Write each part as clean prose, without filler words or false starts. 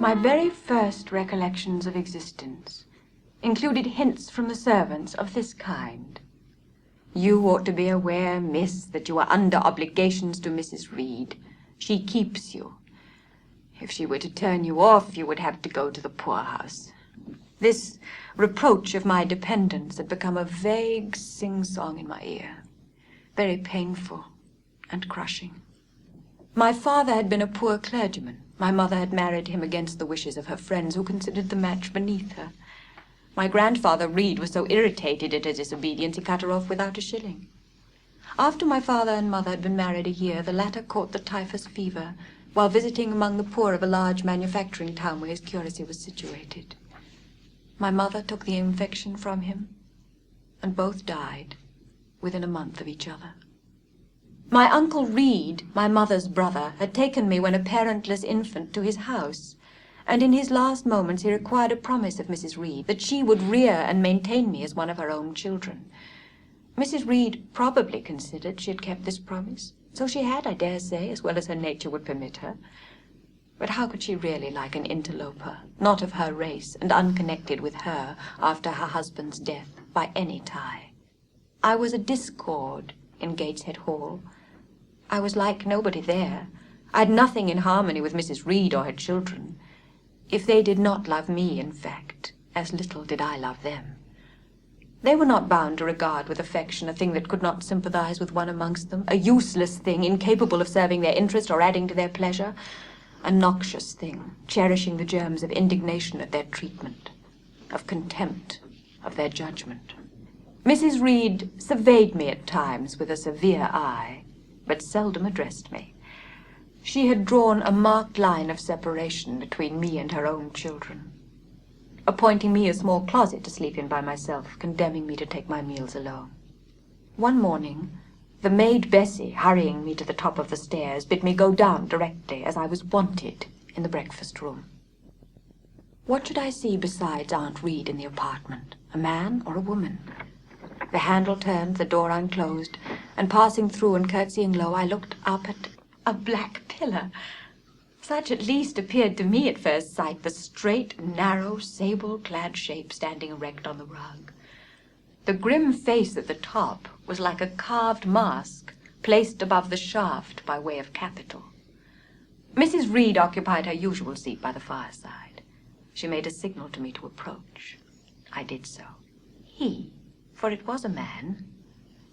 My very first recollections of existence included hints from the servants of this kind. You ought to be aware, miss, that you are under obligations to Mrs. Reed. She keeps you. If she were to turn you off, you would have to go to the poorhouse. This reproach of my dependence had become a vague sing-song in my ear, very painful and crushing. My father had been a poor clergyman. My mother had married him against the wishes of her friends, who considered the match beneath her. My grandfather Reed was so irritated at her disobedience, he cut her off without a shilling. After my father and mother had been married a year, the latter caught the typhus fever while visiting among the poor of a large manufacturing town where his curacy was situated. My mother took the infection from him, and both died within a month of each other. My uncle Reed, my mother's brother, had taken me when a parentless infant to his house, and in his last moments he required a promise of Mrs. Reed that she would rear and maintain me as one of her own children. Mrs. Reed probably considered she had kept this promise. So she had, I dare say, as well as her nature would permit her. But how could she really like an interloper, not of her race, and unconnected with her after her husband's death by any tie? I was a discord in Gateshead Hall. I was like nobody there. I had nothing in harmony with Mrs. Reed or her children. If they did not love me, in fact, as little did I love them. They were not bound to regard with affection a thing that could not sympathize with one amongst them, a useless thing, incapable of serving their interest or adding to their pleasure, a noxious thing, cherishing the germs of indignation at their treatment, of contempt, of their judgment. Mrs. Reed surveyed me at times with a severe eye, but seldom addressed me. She had drawn a marked line of separation between me and her own children, appointing me a small closet to sleep in by myself, condemning me to take my meals alone. One morning, the maid Bessie, hurrying me to the top of the stairs, bid me go down directly, as I was wanted in the breakfast room. What should I see besides Aunt Reed in the apartment, a man or a woman? The handle turned, the door unclosed, and passing through and curtsying low, I looked up at a black pillar. Such at least appeared to me at first sight the straight, narrow, sable-clad shape standing erect on the rug. The grim face at the top was like a carved mask placed above the shaft by way of capital. Mrs. Reed occupied her usual seat by the fireside. She made a signal to me to approach. I did so. He, for it was a man,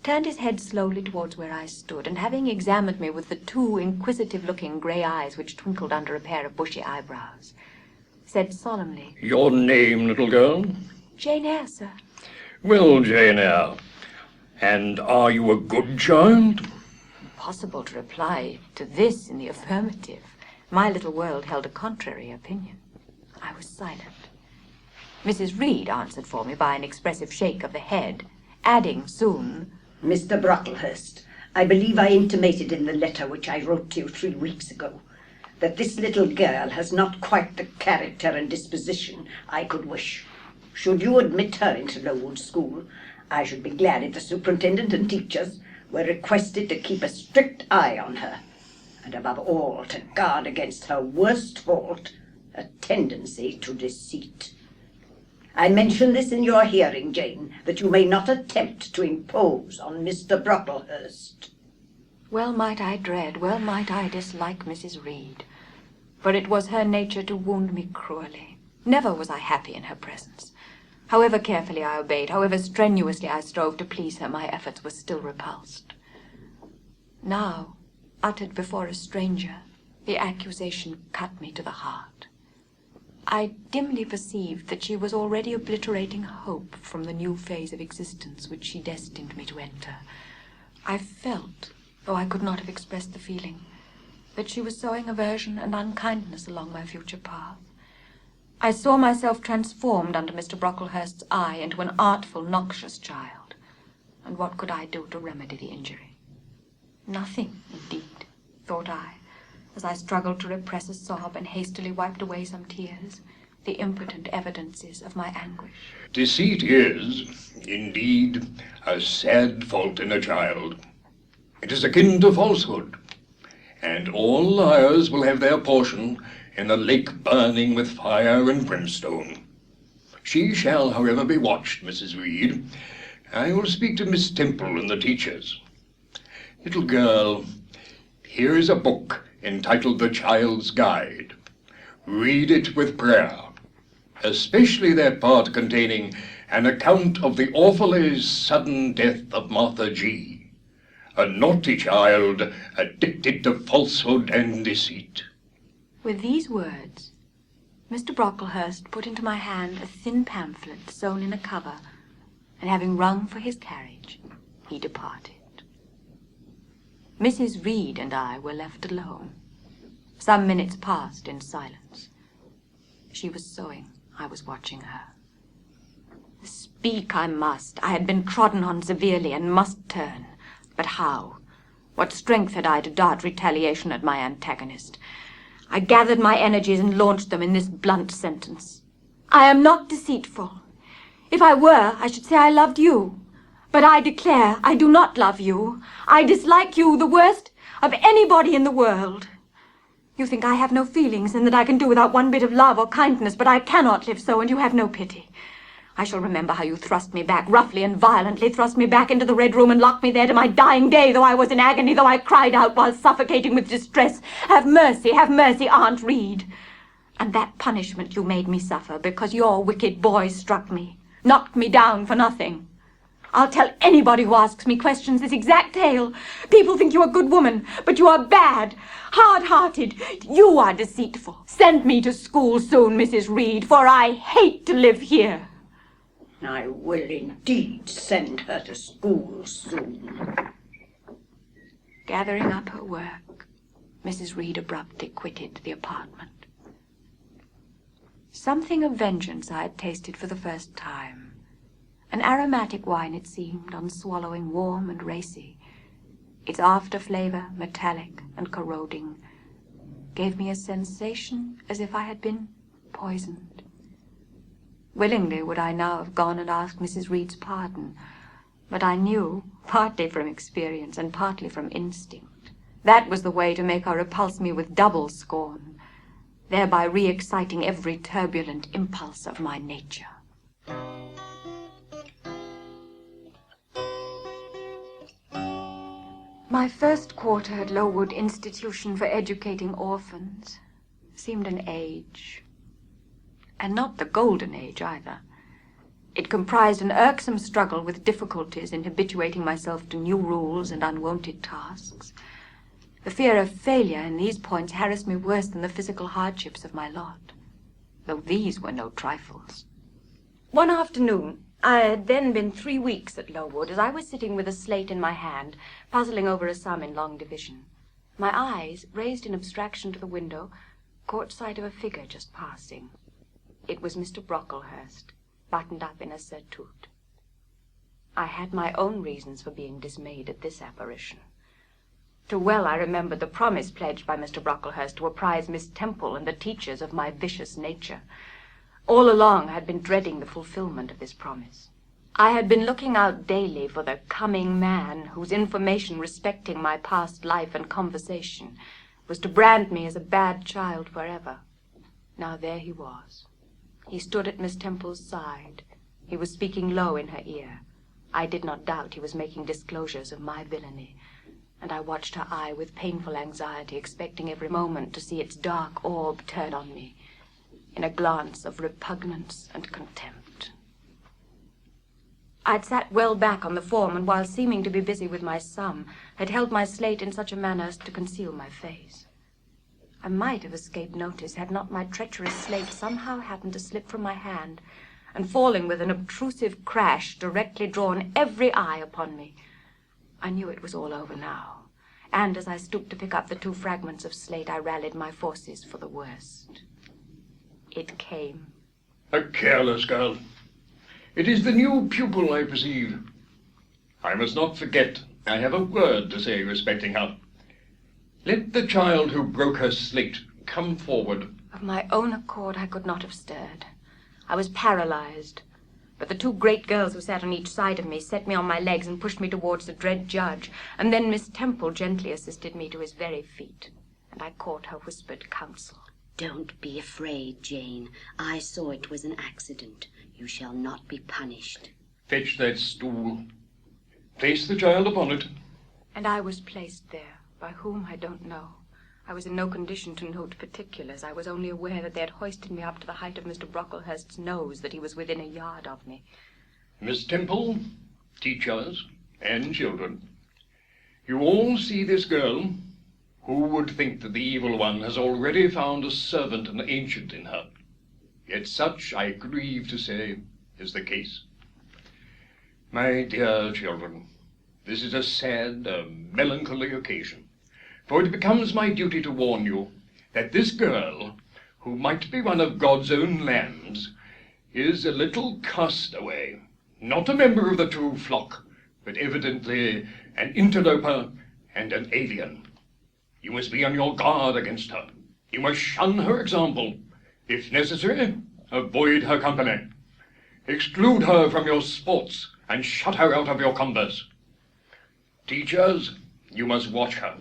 turned his head slowly towards where I stood, and having examined me with the two inquisitive-looking grey eyes which twinkled under a pair of bushy eyebrows, said solemnly, "Your name, little girl?" "Jane Eyre, sir." "Well, Jane Eyre, and are you a good child?" Impossible to reply to this in the affirmative. My little world held a contrary opinion. I was silent. Mrs. Reed answered for me by an expressive shake of the head, adding soon, "Mr. Brocklehurst, I believe I intimated in the letter which I wrote to you 3 weeks ago that this little girl has not quite the character and disposition I could wish. Should you admit her into Lowood School, I should be glad if the superintendent and teachers were requested to keep a strict eye on her, and above all to guard against her worst fault, a tendency to deceit. I mention this in your hearing, Jane, that you may not attempt to impose on Mr. Brocklehurst." Well might I dread, well might I dislike Mrs. Reed, for it was her nature to wound me cruelly. Never was I happy in her presence. However carefully I obeyed, however strenuously I strove to please her, my efforts were still repulsed. Now, uttered before a stranger, the accusation cut me to the heart. I dimly perceived that she was already obliterating hope from the new phase of existence which she destined me to enter. I felt, though I could not have expressed the feeling, that she was sowing aversion and unkindness along my future path. I saw myself transformed under Mr. Brocklehurst's eye into an artful, noxious child, and what could I do to remedy the injury? Nothing, indeed, thought I, as I struggled to repress a sob and hastily wiped away some tears, the impotent evidences of my anguish. Deceit is, indeed, a sad fault in a child. It is akin to falsehood, and all liars will have their portion in a lake burning with fire and brimstone. She shall, however, be watched, Mrs. Reed. I will speak to Miss Temple and the teachers. Little girl, here is a book entitled The Child's Guide. Read it with prayer, especially that part containing an account of the awfully sudden death of Martha G., a naughty child addicted to falsehood and deceit. With these words, Mr. Brocklehurst put into my hand a thin pamphlet sewn in a cover, and having rung for his carriage, he departed. Mrs. Reed and I were left alone. Some minutes passed in silence. She was sewing. I was watching her. Speak I must. I had been trodden on severely and must turn. But how? What strength had I to dart retaliation at my antagonist? I gathered my energies and launched them in this blunt sentence. I am not deceitful. If I were, I should say I loved you. But I declare I do not love you. I dislike you the worst of anybody in the world. You think I have no feelings and that I can do without one bit of love or kindness, but I cannot live so, and you have no pity. I shall remember how you thrust me back, roughly and violently, thrust me back into the Red Room and locked me there to my dying day, though I was in agony, though I cried out while suffocating with distress, have mercy, Aunt Reed. And that punishment you made me suffer because your wicked boy struck me, knocked me down for nothing. I'll tell anybody who asks me questions this exact tale. People think you a good woman, but you are bad, hard-hearted. You are deceitful. Send me to school soon, Mrs. Reed, for I hate to live here. I will indeed send her to school soon. Gathering up her work, Mrs. Reed abruptly quitted the apartment. Something of vengeance I had tasted for the first time. An aromatic wine it seemed, on swallowing, warm and racy. Its after-flavor, metallic and corroding, gave me a sensation as if I had been poisoned. Willingly would I now have gone and asked Mrs. Reed's pardon, but I knew, partly from experience and partly from instinct, that was the way to make her repulse me with double scorn, thereby re-exciting every turbulent impulse of my nature. My first quarter at Lowood Institution for Educating Orphans seemed an age, and not the golden age either. It comprised an irksome struggle with difficulties in habituating myself to new rules and unwonted tasks. The fear of failure in these points harassed me worse than the physical hardships of my lot, though these were no trifles. One afternoon, I had then been 3 weeks at Lowood, as I was sitting with a slate in my hand, puzzling over a sum in long division. My eyes, raised in abstraction to the window, caught sight of a figure just passing. It was Mr. Brocklehurst, buttoned up in a surtout. I had my own reasons for being dismayed at this apparition. Too well I remembered the promise pledged by Mr. Brocklehurst to apprise Miss Temple and the teachers of my vicious nature. All along I had been dreading the fulfillment of this promise. I had been looking out daily for the coming man whose information respecting my past life and conversation was to brand me as a bad child forever. Now there he was. He stood at Miss Temple's side. He was speaking low in her ear. I did not doubt he was making disclosures of my villainy, and I watched her eye with painful anxiety, expecting every moment to see its dark orb turn on me in a glance of repugnance and contempt. I'd sat well back on the form, and while seeming to be busy with my sum, had held my slate in such a manner as to conceal my face. I might have escaped notice had not my treacherous slate somehow happened to slip from my hand, and falling with an obtrusive crash, directly drawn every eye upon me. I knew it was all over now, and as I stooped to pick up the 2 fragments of slate, I rallied my forces for the worst. It came. A careless girl. It is the new pupil, I perceive. I must not forget I have a word to say respecting her. Let the child who broke her slate come forward. Of my own accord, I could not have stirred. I was paralyzed, but the 2 great girls who sat on each side of me set me on my legs and pushed me towards the dread judge, and then Miss Temple gently assisted me to his very feet, and I caught her whispered counsel. Don't be afraid, Jane. I saw it was an accident. You shall not be punished. Fetch that stool. Place the child upon it. And I was placed there. By whom, I don't know. I was in no condition to note particulars. I was only aware that they had hoisted me up to the height of Mr. Brocklehurst's nose, that he was within a yard of me. Miss Temple, teachers, and children, you all see this girl. Who would think that the evil one has already found a servant and ancient in her? Yet such, I grieve to say, is the case. My dear children, this is a sad, a melancholy occasion, for it becomes my duty to warn you that this girl, who might be one of God's own lambs, is a little castaway, not a member of the true flock, but evidently an interloper and an alien. You must be on your guard against her. You must shun her example. If necessary, avoid her company. Exclude her from your sports and shut her out of your converse. Teachers, you must watch her.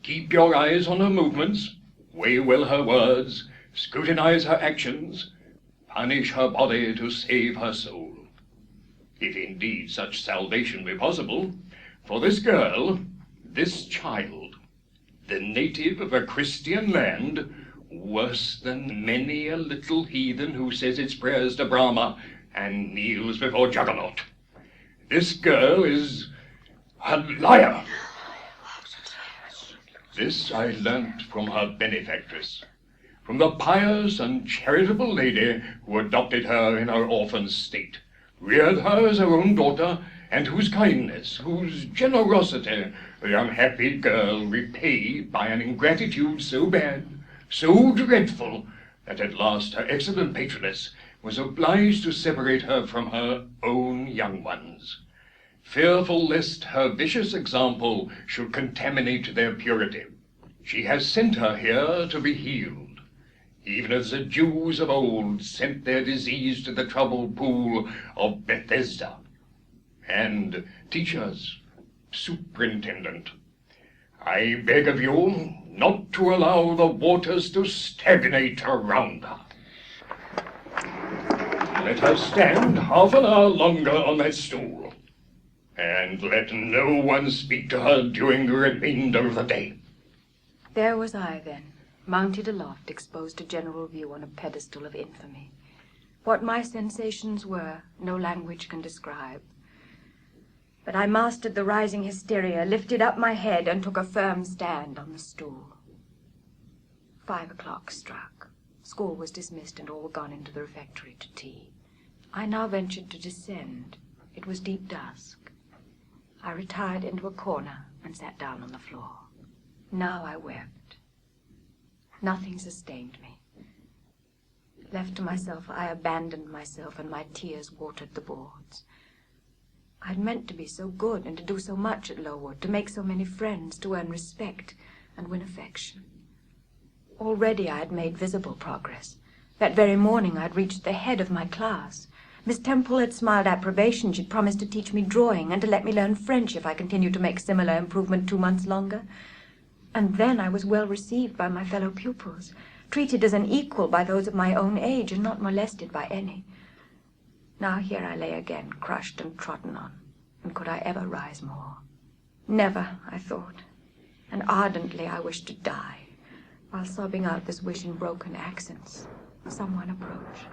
Keep your eyes on her movements, weigh well her words, scrutinize her actions, punish her body to save her soul. If indeed such salvation be possible, for this girl, this child, the native of a Christian land, worse than many a little heathen who says its prayers to Brahma and kneels before Juggernaut. This girl is a liar. This I learnt from her benefactress, from the pious and charitable lady who adopted her in her orphan state, reared her as her own daughter, and whose kindness, whose generosity, the unhappy girl repaid by an ingratitude so bad, so dreadful, that at last her excellent patroness was obliged to separate her from her own young ones, fearful lest her vicious example should contaminate their purity. She has sent her here to be healed, even as the Jews of old sent their disease to the troubled pool of Bethesda. And teachers, superintendent, I beg of you not to allow the waters to stagnate around her. Let her stand half an hour longer on that stool, and let no one speak to her during the remainder of the day. There was I, then, mounted aloft, exposed to general view on a pedestal of infamy. What my sensations were, no language can describe. But I mastered the rising hysteria, lifted up my head, and took a firm stand on the stool. 5 o'clock struck. School was dismissed, and all were gone into the refectory to tea. I now ventured to descend. It was deep dusk. I retired into a corner and sat down on the floor. Now I wept. Nothing sustained me. Left to myself, I abandoned myself, and my tears watered the boards. I'd meant to be so good and to do so much at Lowood, to make so many friends, to earn respect and win affection. Already I had made visible progress. That very morning I'd reached the head of my class. Miss Temple had smiled approbation. She'd promised to teach me drawing and to let me learn French if I continued to make similar improvement 2 months longer. And then I was well received by my fellow pupils, treated as an equal by those of my own age, and not molested by any. Now here I lay again, crushed and trodden on, and could I ever rise more? Never, I thought, and ardently I wished to die. While sobbing out this wish in broken accents, someone approached.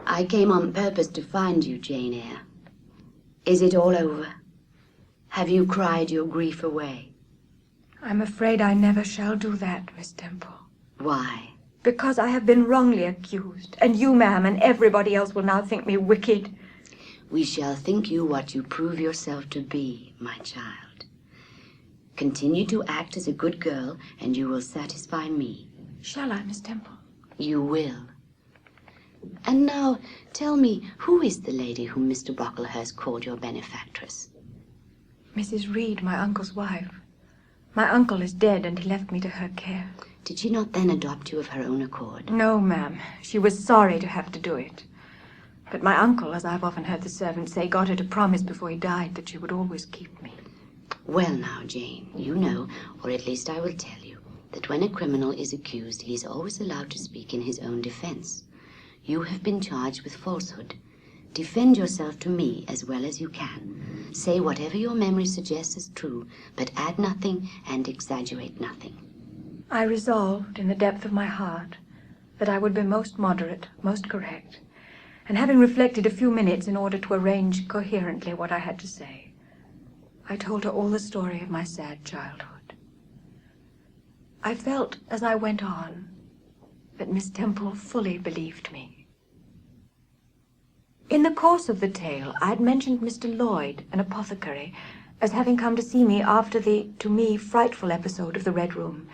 I came on purpose to find you, Jane Eyre. Is it all over? Have you cried your grief away? I'm afraid I never shall do that, Miss Temple. Why? Because I have been wrongly accused, and you, ma'am, and everybody else will now think me wicked. We shall think you what you prove yourself to be, my child. Continue to act as a good girl, and you will satisfy me. Shall I, Miss Temple? You will. And now, tell me, who is the lady whom Mr. Brocklehurst called your benefactress? Mrs. Reed, my uncle's wife. My uncle is dead, and he left me to her care. Did she not then adopt you of her own accord? No, ma'am. She was sorry to have to do it. But my uncle, as I've often heard the servants say, got her to promise before he died that she would always keep me. Well now, Jane, you know, or at least I will tell you, that when a criminal is accused, he is always allowed to speak in his own defense. You have been charged with falsehood. Defend yourself to me as well as you can. Say whatever your memory suggests is true, but add nothing and exaggerate nothing. I resolved in the depth of my heart that I would be most moderate, most correct, and having reflected a few minutes in order to arrange coherently what I had to say, I told her all the story of my sad childhood. I felt, as I went on, that Miss Temple fully believed me. In the course of the tale, I had mentioned Mr. Lloyd, an apothecary, as having come to see me after the, to me, frightful episode of the Red Room,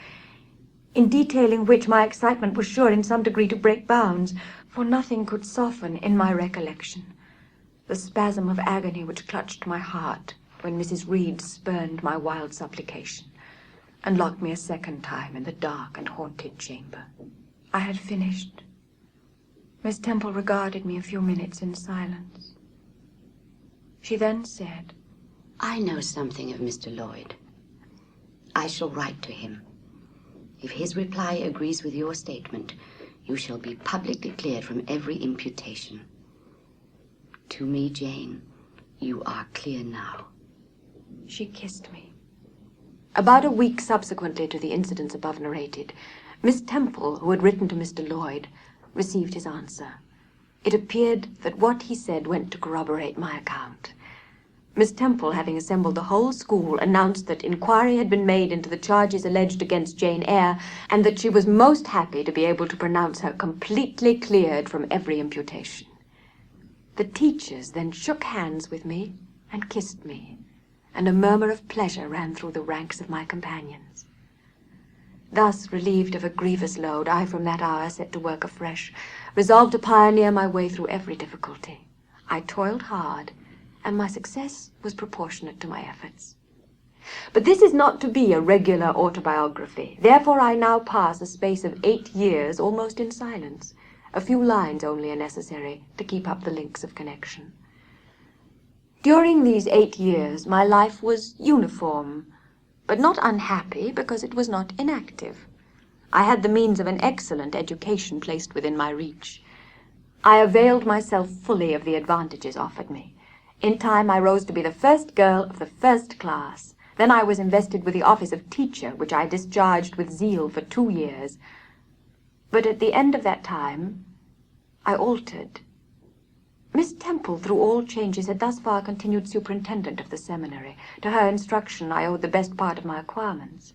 in detailing which my excitement was sure in some degree to break bounds, for nothing could soften in my recollection the spasm of agony which clutched my heart when Mrs. Reed spurned my wild supplication and locked me a second time in the dark and haunted chamber. I had finished. Miss Temple regarded me a few minutes in silence. She then said, I know something of Mr. Lloyd. I shall write to him. If his reply agrees with your statement, you shall be publicly cleared from every imputation. To me, Jane, you are clear now. She kissed me. About a week subsequently to the incidents above narrated, Miss Temple, who had written to Mr. Lloyd, received his answer. It appeared that what he said went to corroborate my account. Miss Temple, having assembled the whole school, announced that inquiry had been made into the charges alleged against Jane Eyre, and that she was most happy to be able to pronounce her completely cleared from every imputation. The teachers then shook hands with me and kissed me, and a murmur of pleasure ran through the ranks of my companions. Thus, relieved of a grievous load, I from that hour set to work afresh, resolved to pioneer my way through every difficulty. I toiled hard, and my success was proportionate to my efforts. But this is not to be a regular autobiography. Therefore I now pass a space of 8 years almost in silence. A few lines only are necessary to keep up the links of connection. During these 8 years my life was uniform, but not unhappy because it was not inactive. I had the means of an excellent education placed within my reach. I availed myself fully of the advantages offered me. In time I rose to be the first girl of the first class. Then I was invested with the office of teacher, which I discharged with zeal for 2 years. But at the end of that time, I altered. Miss Temple, through all changes, had thus far continued superintendent of the seminary. To her instruction I owed the best part of my acquirements.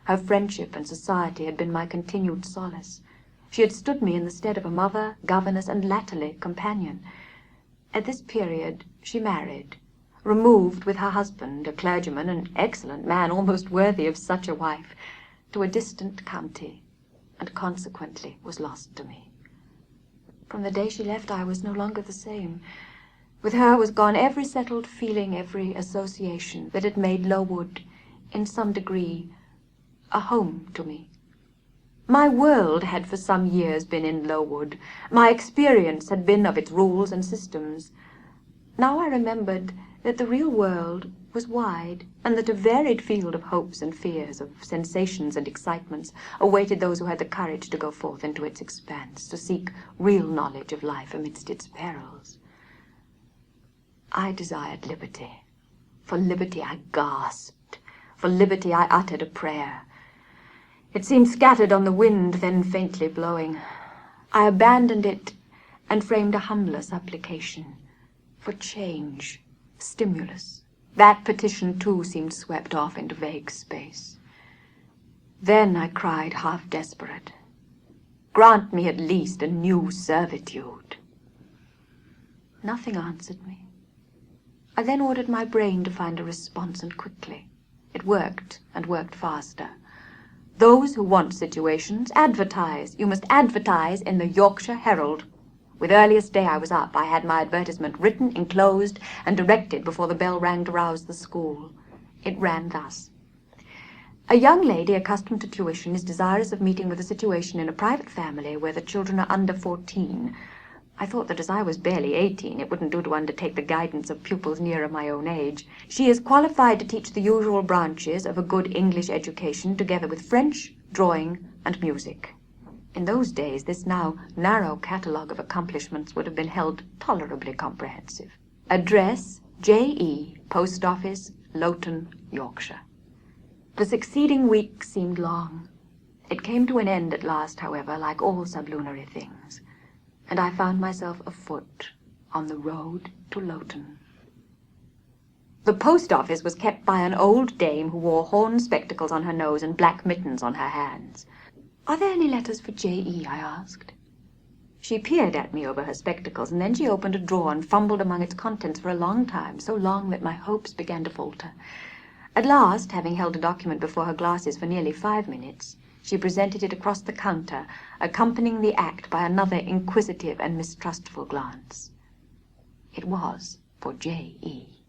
Her friendship and society had been my continued solace. She had stood me in the stead of a mother, governess, and latterly companion. At this period she married, removed with her husband, a clergyman, an excellent man, almost worthy of such a wife, to a distant county, and consequently was lost to me. From the day she left I was no longer the same. With her was gone every settled feeling, every association that had made Lowood, in some degree, a home to me. My world had for some years been in Lowood. My experience had been of its rules and systems. Now I remembered that the real world was wide, and that a varied field of hopes and fears, of sensations and excitements, awaited those who had the courage to go forth into its expanse, to seek real knowledge of life amidst its perils. I desired liberty. For liberty I gasped. For liberty I uttered a prayer. It seemed scattered on the wind, then faintly blowing. I abandoned it and framed a humbler supplication for change, stimulus. That petition, too, seemed swept off into vague space. Then I cried, half desperate, grant me at least a new servitude. Nothing answered me. I then ordered my brain to find a response, and quickly. It worked, and worked faster. Those who want situations, advertise. You must advertise in the Yorkshire Herald. With earliest day I was up. I had my advertisement written, enclosed, and directed before the bell rang to rouse the school. It ran thus. A young lady accustomed to tuition is desirous of meeting with a situation in a private family where the children are under 14. I thought that as I was barely 18, it wouldn't do to undertake the guidance of pupils nearer my own age. She is qualified to teach the usual branches of a good English education, together with French, drawing, and music. In those days, this now narrow catalogue of accomplishments would have been held tolerably comprehensive. Address, J.E., Post Office, Loughton, Yorkshire. The succeeding week seemed long. It came to an end at last, however, like all sublunary things, and I found myself afoot on the road to Loughton. The post office was kept by an old dame who wore horn spectacles on her nose and black mittens on her hands. "Are there any letters for J.E.?" I asked. She peered at me over her spectacles, and then she opened a drawer and fumbled among its contents for a long time, so long that my hopes began to falter. At last, having held a document before her glasses for nearly 5 minutes, she presented it across the counter, accompanying the act by another inquisitive and mistrustful glance. It was for J.E.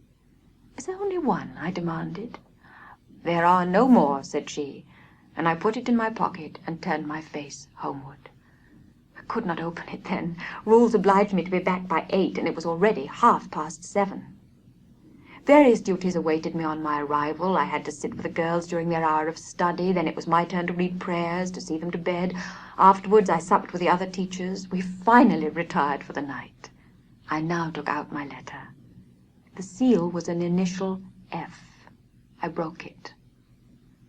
"Is there only one?" I demanded. "There are no more," said she, and I put it in my pocket and turned my face homeward. I could not open it then. Rules obliged me to be back by 8, and it was already 7:30. Various duties awaited me on my arrival. I had to sit with the girls during their hour of study. Then it was my turn to read prayers, to see them to bed. Afterwards I supped with the other teachers. We finally retired for the night. I now took out my letter. The seal was an initial F. I broke it.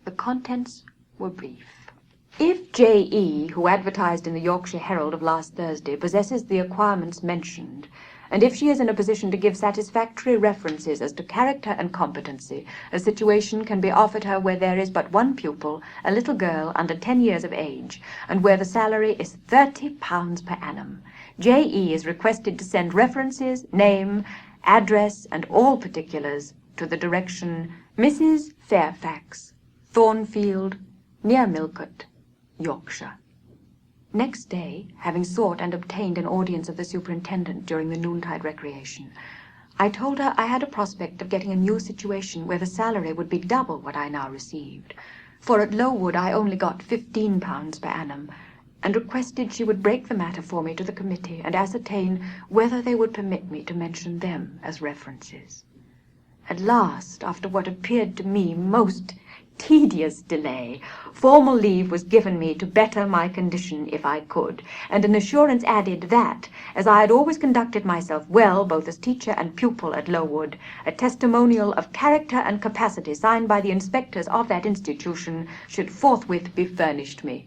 The contents were brief. "If J.E., who advertised in the Yorkshire Herald of last Thursday, possesses the acquirements mentioned, and if she is in a position to give satisfactory references as to character and competency, a situation can be offered her where there is but one pupil, a little girl under 10 years of age, and where the salary is £30 per annum. J.E. is requested to send references, name, address, and all particulars to the direction Mrs. Fairfax, Thornfield, near Millcote, Yorkshire." Next day, having sought and obtained an audience of the superintendent during the noontide recreation, I told her I had a prospect of getting a new situation where the salary would be double what I now received, for at Lowood I only got £15 per annum, and requested she would break the matter for me to the committee and ascertain whether they would permit me to mention them as references. At last, after what appeared to me most tedious delay, formal leave was given me to better my condition if I could, and an assurance added that, as I had always conducted myself well both as teacher and pupil at Lowood, a testimonial of character and capacity signed by the inspectors of that institution should forthwith be furnished me.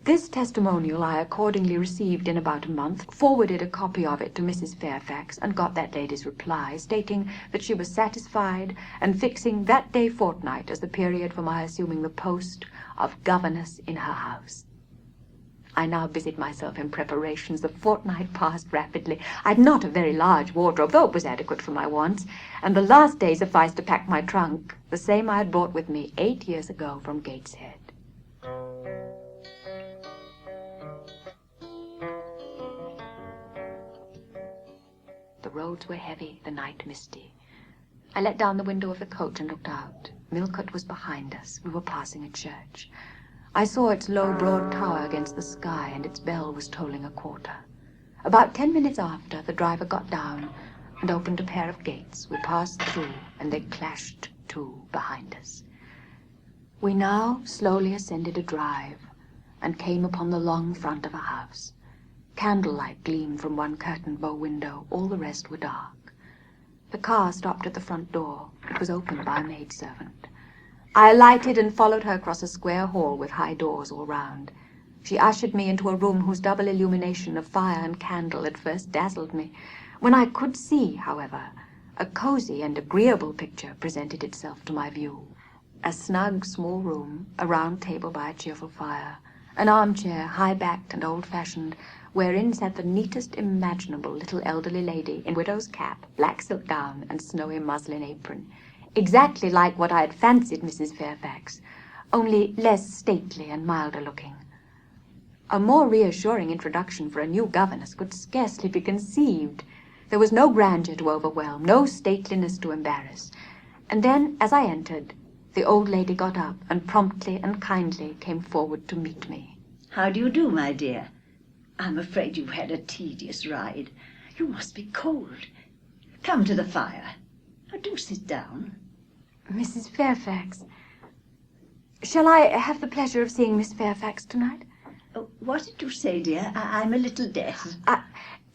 This testimonial I accordingly received in about a month, forwarded a copy of it to Mrs. Fairfax, and got that lady's reply, stating that she was satisfied, and fixing that day fortnight as the period for my assuming the post of governess in her house. I now busied myself in preparations. The fortnight passed rapidly. I had not a very large wardrobe, though it was adequate for my wants, and the last day sufficed to pack my trunk, the same I had brought with me 8 years ago from Gateshead. The roads were heavy, the night misty. I let down the window of the coach and looked out. Millcote was behind us. We were passing a church. I saw its low, broad tower against the sky, and its bell was tolling a quarter. About 10 minutes after, the driver got down and opened a pair of gates. We passed through, and they clashed to behind us. We now slowly ascended a drive and came upon the long front of a house. Candlelight gleamed from one curtained bow window. All the rest were dark. The car stopped at the front door. It was opened by a maidservant. I alighted and followed her across a square hall with high doors all round. She ushered me into a room whose double illumination of fire and candle at first dazzled me. When I could see, however, a cosy and agreeable picture presented itself to my view. A snug, small room, a round table by a cheerful fire, an armchair, high-backed and old-fashioned, wherein sat the neatest imaginable little elderly lady in widow's cap, black silk gown, and snowy muslin apron, exactly like what I had fancied Mrs. Fairfax, only less stately and milder looking. A more reassuring introduction for a new governess could scarcely be conceived. There was no grandeur to overwhelm, no stateliness to embarrass. And then, as I entered, the old lady got up and promptly and kindly came forward to meet me. How do you do, my dear? I'm afraid you've had a tedious ride. You must be cold. Come to the fire. Now, do sit down. Mrs. Fairfax, Shall I have the pleasure of seeing Miss Fairfax tonight? Oh, what did you say, dear? I'm a little deaf.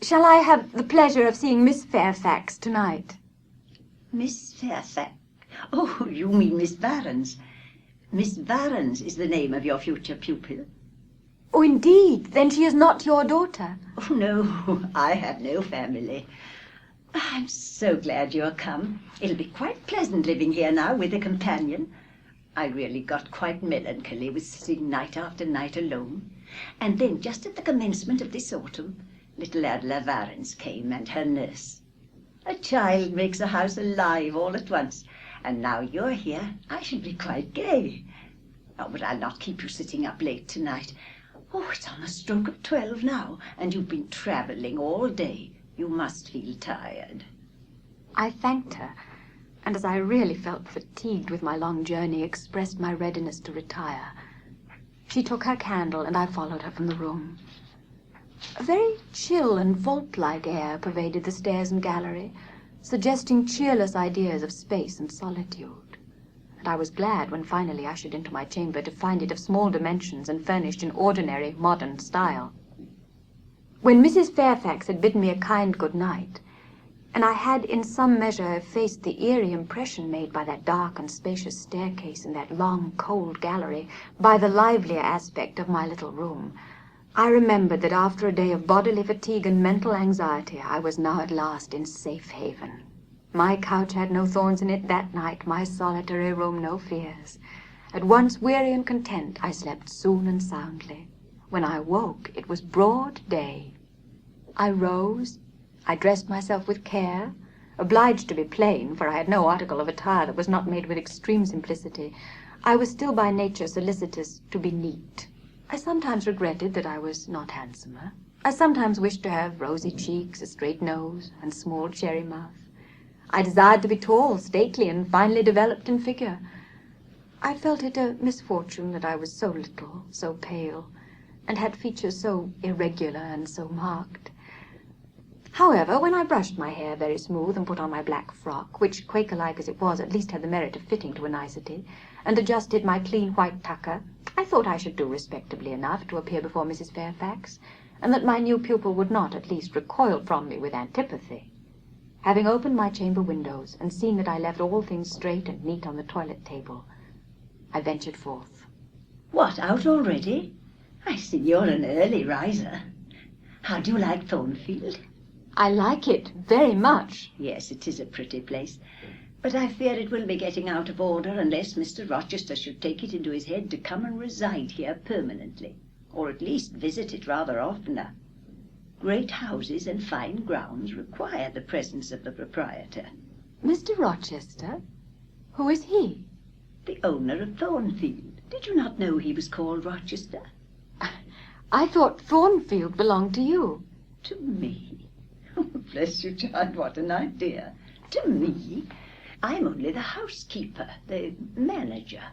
Shall I have the pleasure of seeing Miss Fairfax tonight? Miss Fairfax? Oh, you mean Miss Varens. Miss Varens is the name of your future pupil. Oh, indeed. Then she is not your daughter. Oh, no, I have no family. I'm so glad you're come. It'll be quite pleasant living here now with a companion. I really got quite melancholy with sitting night after night alone. And then, just at the commencement of this autumn, little Adela Varens came and her nurse. A child makes a house alive all at once. And now you're here, I shall be quite gay. Oh, but I'll not keep you sitting up late tonight. Oh, it's on the stroke of 12 now, and you've been travelling all day. You must feel tired. I thanked her, and as I really felt fatigued with my long journey, expressed my readiness to retire. She took her candle, and I followed her from the room. A very chill and vault-like air pervaded the stairs and gallery, suggesting cheerless ideas of space and solitude. And I was glad when finally ushered into my chamber to find it of small dimensions and furnished in ordinary modern style. When Mrs. Fairfax had bidden me a kind good night, and I had in some measure effaced the eerie impression made by that dark and spacious staircase and that long, cold gallery by the livelier aspect of my little room, I remembered that after a day of bodily fatigue and mental anxiety, I was now at last in safe haven. My couch had no thorns in it that night, my solitary room no fears. At once weary and content, I slept soon and soundly. When I woke, it was broad day. I rose, I dressed myself with care, obliged to be plain, for I had no article of attire that was not made with extreme simplicity. I was still by nature solicitous to be neat. I sometimes regretted that I was not handsomer. I sometimes wished to have rosy cheeks, a straight nose, and small cherry mouth. I desired to be tall, stately, and finely developed in figure. I felt it a misfortune that I was so little, so pale, and had features so irregular and so marked. However, when I brushed my hair very smooth and put on my black frock, which, Quaker-like as it was, at least had the merit of fitting to a nicety, and adjusted my clean white tucker, I thought I should do respectably enough to appear before Mrs. Fairfax, and that my new pupil would not, at least, recoil from me with antipathy. Having opened my chamber windows and seen that I left all things straight and neat on the toilet table, I ventured forth. What, out already? I see you're an early riser. How do you like Thornfield? I like it very much. Yes, it is a pretty place. But I fear it will be getting out of order unless Mr. Rochester should take it into his head to come and reside here permanently, or at least visit it rather oftener. Great houses and fine grounds require the presence of the proprietor. Mr. Rochester? Who is he? The owner of Thornfield. Did you not know he was called Rochester? I thought Thornfield belonged to you. To me? Oh, bless you, child, what an idea. To me? I'm only the housekeeper, the manager.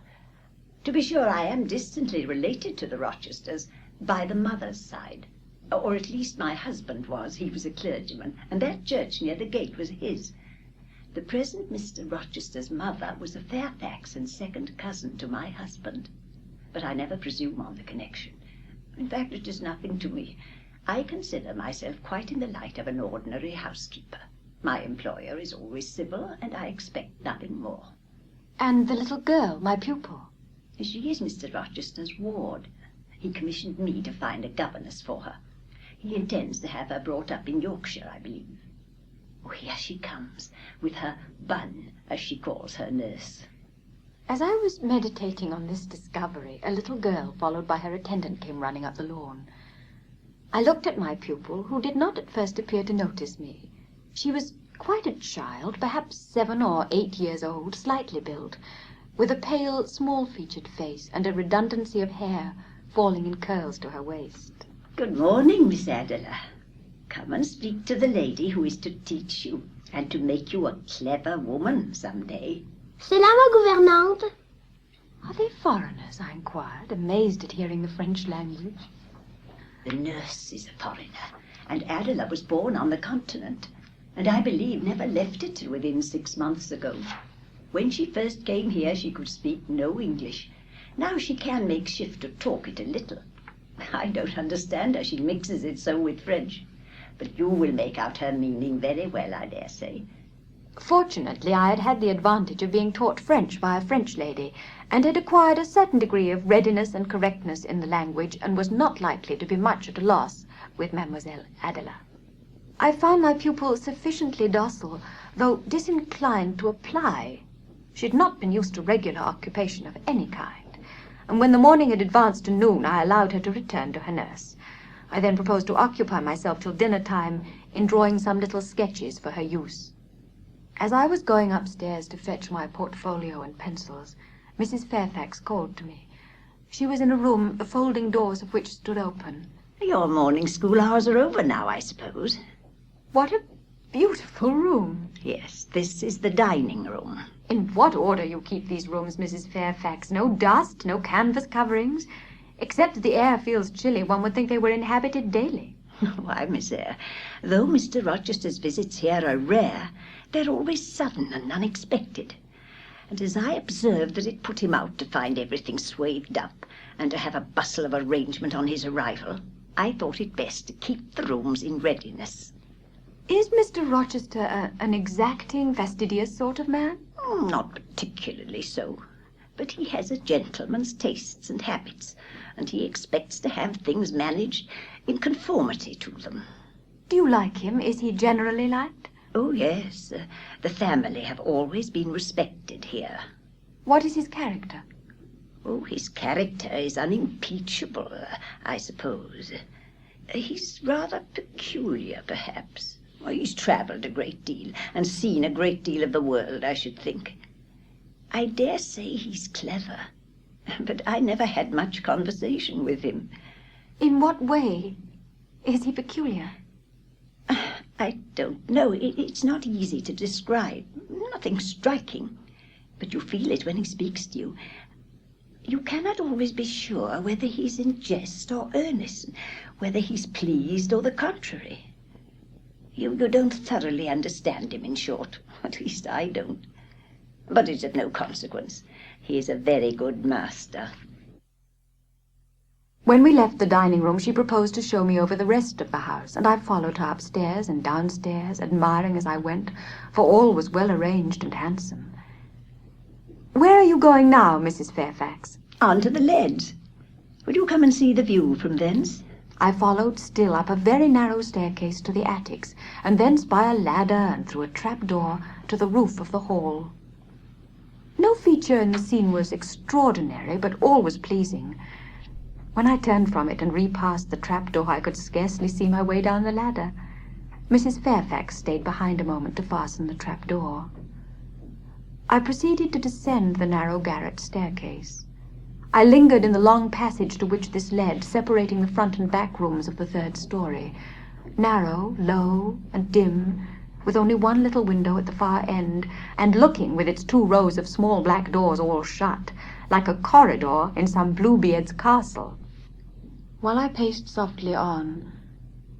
To be sure, I am distantly related to the Rochesters by the mother's side. Or at least my husband was. He was a clergyman, and that church near the gate was his. The present Mr. Rochester's mother was a Fairfax and second cousin to my husband. But I never presume on the connection. In fact, it is nothing to me. I consider myself quite in the light of an ordinary housekeeper. My employer is always civil, and I expect nothing more. And the little girl, my pupil? She is Mr. Rochester's ward. He commissioned me to find a governess for her. He intends to have her brought up in Yorkshire, I believe. Oh, here she comes, with her bun, as she calls her nurse. As I was meditating on this discovery, a little girl, followed by her attendant, came running up the lawn. I looked at my pupil, who did not at first appear to notice me. She was quite a child, perhaps 7 or 8 years old, slightly built, with a pale, small-featured face and a redundancy of hair falling in curls to her waist. Good morning, Miss Adela. Come and speak to the lady who is to teach you, and to make you a clever woman some day. C'est là ma gouvernante. Are they foreigners? I inquired, amazed at hearing the French language. The nurse is a foreigner, and Adela was born on the continent, and I believe never left it till within 6 months ago. When she first came here, she could speak no English, Now she can make shift to talk it a little. I don't understand how she mixes it so with French. But you will make out her meaning very well, I dare say. Fortunately, I had had the advantage of being taught French by a French lady, and had acquired a certain degree of readiness and correctness in the language, and was not likely to be much at a loss with Mademoiselle Adela. I found my pupil sufficiently docile, though disinclined to apply. She had not been used to regular occupation of any kind, and when the morning had advanced to noon, I allowed her to return to her nurse. I then proposed to occupy myself till dinner time in drawing some little sketches for her use. As I was going upstairs to fetch my portfolio and pencils, Mrs. Fairfax called to me. She was in a room, the folding doors of which stood open. Your morning school hours are over now, I suppose. What a beautiful room! Yes, this is the dining room. In what order you keep these rooms, Mrs. Fairfax? No dust, no canvas coverings. Except that the air feels chilly, one would think they were inhabited daily. Why, Miss Eyre, though Mr. Rochester's visits here are rare, they're always sudden and unexpected. And as I observed that it put him out to find everything swathed up and to have a bustle of arrangement on his arrival, I thought it best to keep the rooms in readiness. Is Mr. Rochester an exacting, fastidious sort of man? Not particularly so, but he has a gentleman's tastes and habits, and he expects to have things managed in conformity to them. Do you like him? Is he generally liked? Oh, yes. The family have always been respected here. What is his character? Oh, his character is unimpeachable, I suppose. He's rather peculiar, perhaps. Well, he's travelled a great deal and seen a great deal of the world, I should think. I dare say he's clever, but I never had much conversation with him. In what way is he peculiar? I don't know. It's not easy to describe. Nothing striking. But you feel it when he speaks to you. You cannot always be sure whether he's in jest or earnest, whether he's pleased or the contrary. You don't thoroughly understand him, in short. At least I don't. But it's of no consequence. He is a very good master. When we left the dining room, she proposed to show me over the rest of the house, and I followed her upstairs and downstairs, admiring as I went, for all was well arranged and handsome. Where are you going now, Mrs. Fairfax? On to the leads. Will you come and see the view from thence? I followed still up a very narrow staircase to the attics, and thence by a ladder and through a trap-door to the roof of the hall. No feature in the scene was extraordinary, but all was pleasing. When I turned from it and repassed the trap-door, I could scarcely see my way down the ladder. Mrs. Fairfax stayed behind a moment to fasten the trap-door. I proceeded to descend the narrow garret staircase. I lingered in the long passage to which this led, separating the front and back rooms of the third story. Narrow, low, and dim, with only one little window at the far end, and looking, with its 2 rows of small black doors all shut, like a corridor in some Bluebeard's castle. While I paced softly on,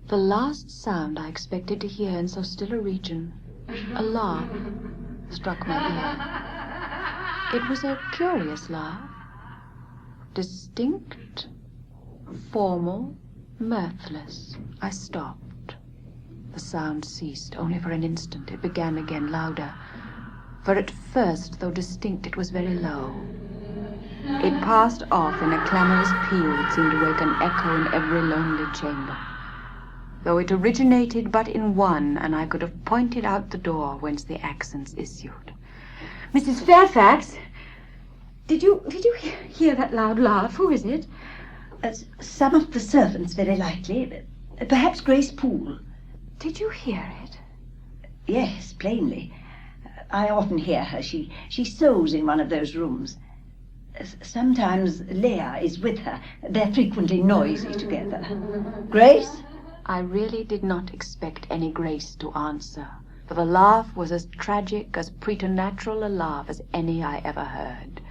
the last sound I expected to hear in so still a region, a laugh, struck my ear. It was a curious laugh, distinct, formal, mirthless. I stopped. The sound ceased. Only for an instant it began again, louder. For at first, though distinct, it was very low. It passed off in a clamorous peal that seemed to wake an echo in every lonely chamber. Though it originated but in one, and I could have pointed out the door whence the accents issued. Mrs. Fairfax! Did you hear that loud laugh? Who is it? Some of the servants, very likely. Perhaps Grace Poole. Did you hear it? Yes, plainly. I often hear her. She sews in one of those rooms. Sometimes Leah is with her. They're frequently noisy together. Grace? I really did not expect any Grace to answer, for the laugh was as tragic, as preternatural a laugh as any I ever heard.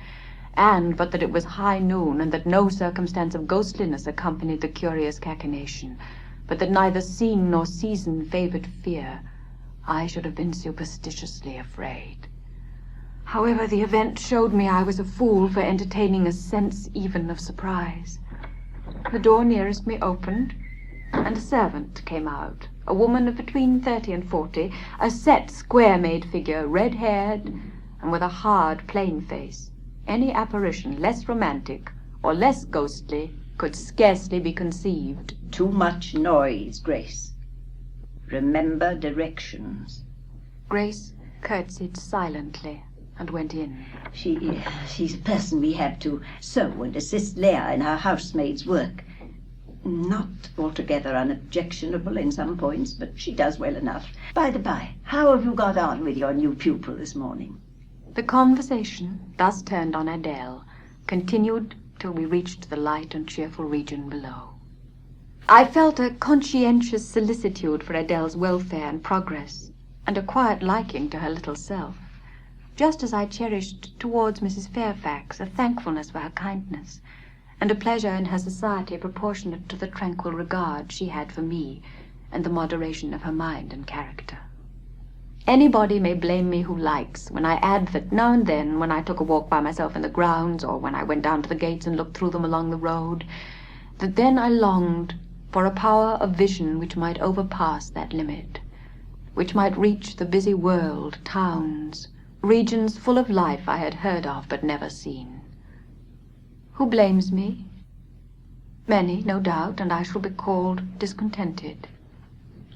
And but that it was high noon, and that no circumstance of ghostliness accompanied the curious cachinnation, but that neither scene nor season favored fear, I should have been superstitiously afraid. However, the event showed me I was a fool for entertaining a sense even of surprise. The door nearest me opened, and a servant came out, a woman of between 30 and 40, a set, square-made figure, red-haired, and with a hard, plain face. Any apparition less romantic or less ghostly could scarcely be conceived. Too much noise, Grace. Remember directions. Grace curtsied silently and went in. She's a person we have to sew and assist Leah in her housemaid's work. Not altogether unobjectionable in some points, but she does well enough. By the by, how have you got on with your new pupil this morning? The conversation, thus turned on Adele, continued till we reached the light and cheerful region below. I felt a conscientious solicitude for Adele's welfare and progress, and a quiet liking to her little self, just as I cherished towards Mrs. Fairfax a thankfulness for her kindness, and a pleasure in her society proportionate to the tranquil regard she had for me, and the moderation of her mind and character. Anybody may blame me who likes when I add that now and then, when I took a walk by myself in the grounds, or when I went down to the gates and looked through them along the road, that then I longed for a power of vision which might overpass that limit, which might reach the busy world, towns, regions full of life I had heard of but never seen. Who blames me? Many, no doubt, and I shall be called discontented.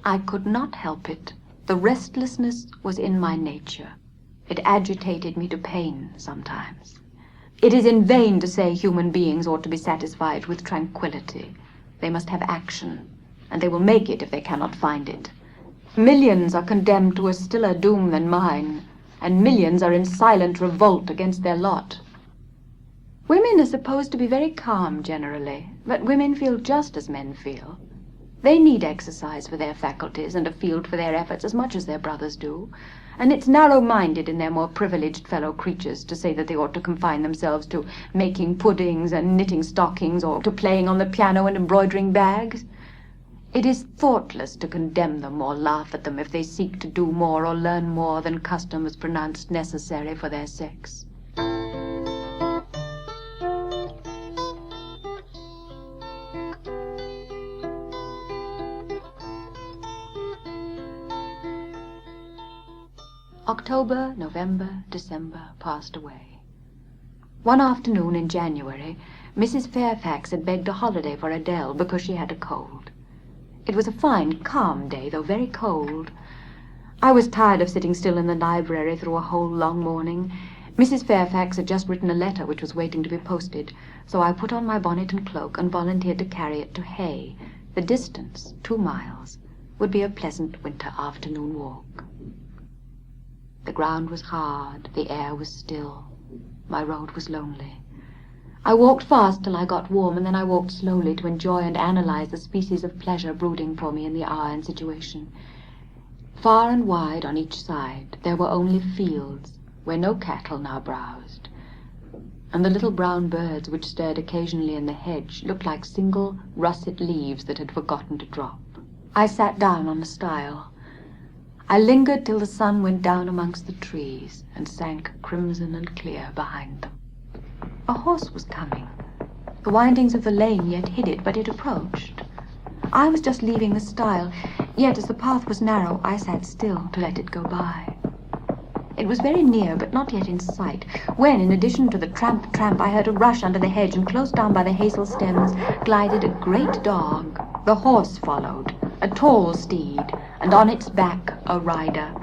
I could not help it. The restlessness was in my nature. It agitated me to pain sometimes. It is in vain to say human beings ought to be satisfied with tranquility. They must have action, and they will make it if they cannot find it. Millions are condemned to a stiller doom than mine, and millions are in silent revolt against their lot. Women are supposed to be very calm generally, but women feel just as men feel. They need exercise for their faculties and a field for their efforts as much as their brothers do, and it's narrow-minded in their more privileged fellow creatures to say that they ought to confine themselves to making puddings and knitting stockings, or to playing on the piano and embroidering bags. It is thoughtless to condemn them or laugh at them if they seek to do more or learn more than custom has pronounced necessary for their sex. October, November, December passed away. One afternoon in January, Mrs. Fairfax had begged a holiday for Adele because she had a cold. It was a fine, calm day, though very cold. I was tired of sitting still in the library through a whole long morning. Mrs. Fairfax had just written a letter which was waiting to be posted, so I put on my bonnet and cloak and volunteered to carry it to Hay. The distance, 2 miles, would be a pleasant winter afternoon walk. The ground was hard, the air was still. My road was lonely. I walked fast till I got warm, and then I walked slowly to enjoy and analyze the species of pleasure brooding for me in the hour and situation. Far and wide on each side there were only fields, where no cattle now browsed, and the little brown birds which stirred occasionally in the hedge looked like single russet leaves that had forgotten to drop. I sat down on a stile. I lingered till the sun went down amongst the trees and sank crimson and clear behind them. A horse was coming. The windings of the lane yet hid it, but it approached. I was just leaving the stile, yet as the path was narrow, I sat still to let it go by. It was very near, but not yet in sight, when, in addition to the tramp, tramp, I heard a rush under the hedge, and close down by the hazel stems glided a great dog. The horse followed, a tall steed, and on its back a rider.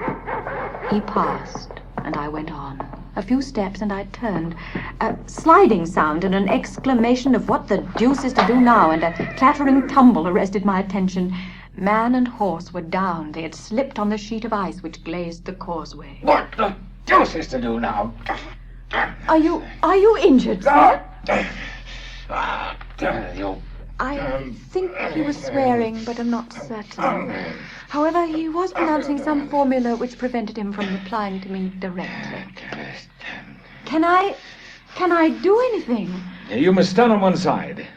He passed, and I went on. A few steps, and I turned. A sliding sound and an exclamation of "What the deuce is to do now?" and a clattering tumble arrested my attention. Man and horse were down. They had slipped on the sheet of ice which glazed the causeway. What the deuce is to do now? Are you injured, sir? You. I think he was swearing, but I'm not certain. However, he was pronouncing some formula which prevented him from replying to me directly. Can I do anything? You must stand on one side.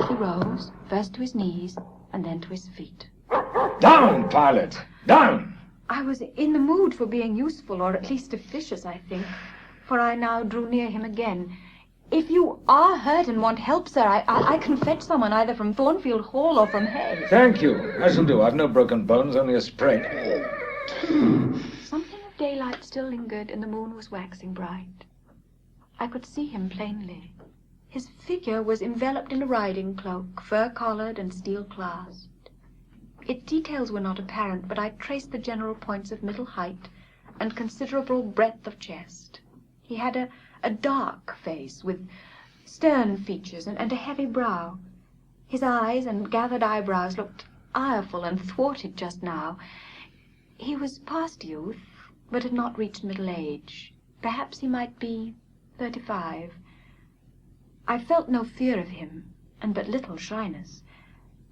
He rose, first to his knees, and then to his feet. Down, pilot! Down! I was in the mood for being useful, or at least officious, I think. for I now drew near him again. If you are hurt and want help, sir, I can fetch someone either from Thornfield Hall or from Hay. Thank you. I shall do. I've no broken bones, only a sprain. Something of daylight still lingered, and the moon was waxing bright. I could see him plainly. His figure was enveloped in a riding cloak, fur-collared and steel-clasped. Its details were not apparent, but I traced the general points of middle height and considerable breadth of chest. He had a dark face with stern features and a heavy brow. His eyes and gathered eyebrows looked ireful and thwarted just now. He was past youth, but had not reached middle age. Perhaps he might be 35. I felt no fear of him, and but little shyness.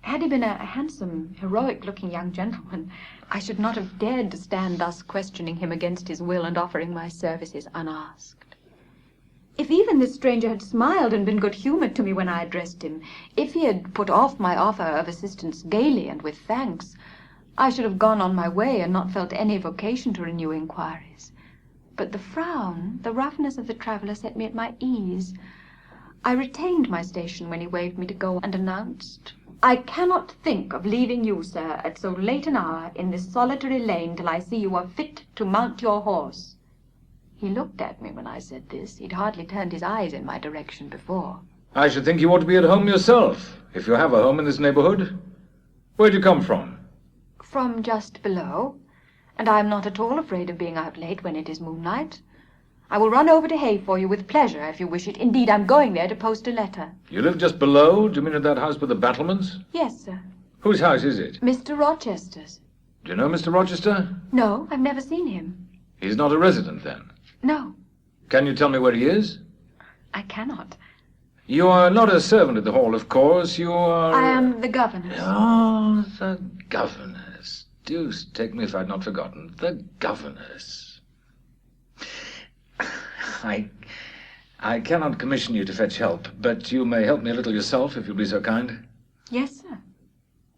Had he been a handsome, heroic-looking young gentleman, I should not have dared to stand thus questioning him against his will and offering my services unasked. If even this stranger had smiled and been good-humoured to me when I addressed him, if he had put off my offer of assistance gaily and with thanks, I should have gone on my way and not felt any vocation to renew inquiries. But the frown, the roughness of the traveller set me at my ease. I retained my station when he waved me to go and announced, "I cannot think of leaving you, sir, at so late an hour in this solitary lane till I see you are fit to mount your horse." He looked at me when I said this. He'd hardly turned his eyes in my direction before. I should think you ought to be at home yourself, if you have a home in this neighborhood. Where'd you come from? From just below, and I am not at all afraid of being out late when it is moonlight. I will run over to Hay for you with pleasure, if you wish it. Indeed, I'm going there to post a letter. You live just below? Do you mean at that house with the battlements? Yes, sir. Whose house is it? Mr. Rochester's. Do you know Mr. Rochester? No, I've never seen him. He's not a resident, then? No, Can you tell me where he is? I cannot. You are not a servant at the hall, of course. You are... I am the governess. Oh, the governess. Deuce take me if I'd not forgotten. The governess. I cannot commission you to fetch help, but you may help me a little yourself, if you'll be so kind. Yes, sir.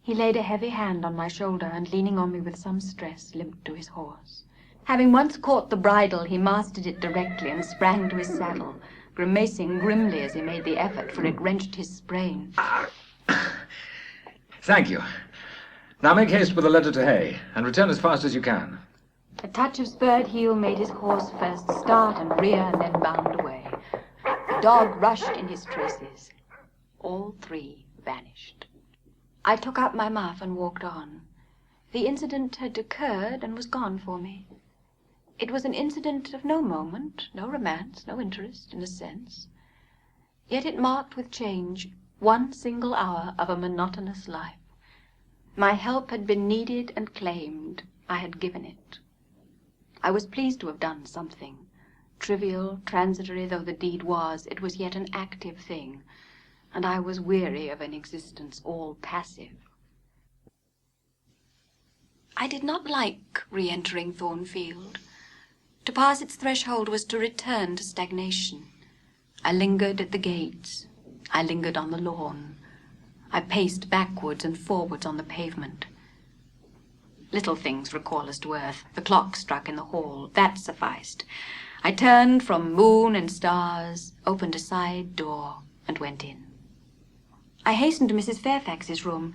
He laid a heavy hand on my shoulder and, leaning on me with some stress, limped to his horse. Having once caught the bridle, he mastered it directly and sprang to his saddle, grimacing grimly as he made the effort, for it wrenched his sprain. Thank you. Now make haste with the letter to Hay, and return as fast as you can. A touch of spurred heel made his horse first start and rear and then bound away. The dog rushed in his traces. All three vanished. I took up my muff and walked on. The incident had occurred and was gone for me. It was an incident of no moment, no romance, no interest, in a sense. Yet it marked with change one single hour of a monotonous life. My help had been needed and claimed. I had given it. I was pleased to have done something. Trivial, transitory though the deed was, it was yet an active thing, and I was weary of an existence all passive. I did not like re-entering Thornfield. To pass its threshold was to return to stagnation. I lingered at the gates. I lingered on the lawn. I paced backwards and forwards on the pavement. Little things recall us to earth. The clock struck in the hall. That sufficed. I turned from moon and stars, opened a side door, and went in. I hastened to Mrs. Fairfax's room.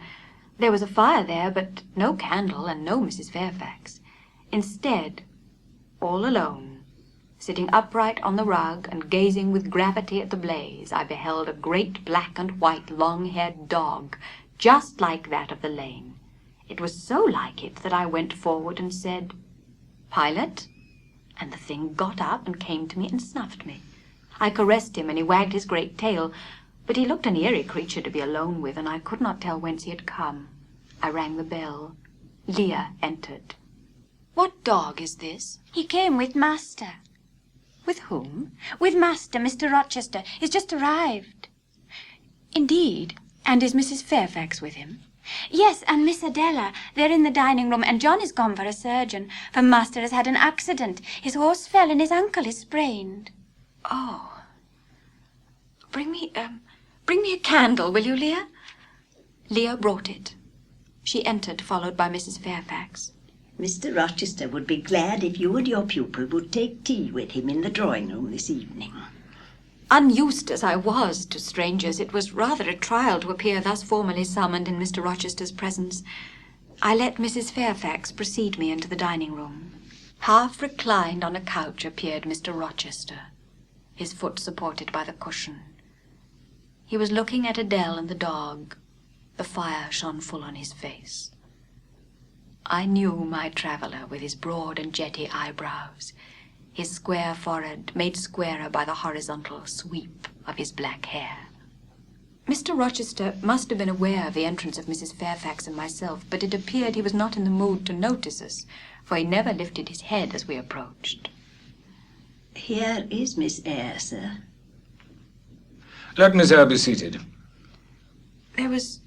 There was a fire there, but no candle and no Mrs. Fairfax. Instead, all alone, sitting upright on the rug and gazing with gravity at the blaze, I beheld a great black and white long-haired dog, just like that of the lane. It was so like it that I went forward and said, "Pilot?" And the thing got up and came to me and snuffed me. I caressed him, and he wagged his great tail, but he looked an eerie creature to be alone with, and I could not tell whence he had come. I rang the bell. Leah entered. "What dog is this?" He came with Master. "With whom?" With Master, Mr. Rochester. He's just arrived. "Indeed? And is Mrs. Fairfax with him?" Yes, and Miss Adela. They're in the dining room, and John is gone for a surgeon, for Master has had an accident. His horse fell and his ankle is sprained. "Oh. Bring me a candle, will you, Leah?" Leah brought it. She entered, followed by Mrs. Fairfax. Mr. Rochester would be glad if you and your pupil would take tea with him in the drawing-room this evening. Unused as I was to strangers, it was rather a trial to appear thus formally summoned in Mr. Rochester's presence. I let Mrs. Fairfax precede me into the dining-room. Half reclined on a couch appeared Mr. Rochester, his foot supported by the cushion. He was looking at Adele and the dog. The fire shone full on his face. I knew my traveller with his broad and jetty eyebrows, his square forehead made squarer by the horizontal sweep of his black hair. Mr. Rochester must have been aware of the entrance of Mrs. Fairfax and myself, but it appeared he was not in the mood to notice us, for he never lifted his head as we approached. Here is Miss Eyre, sir. Let Miss Eyre be seated. There was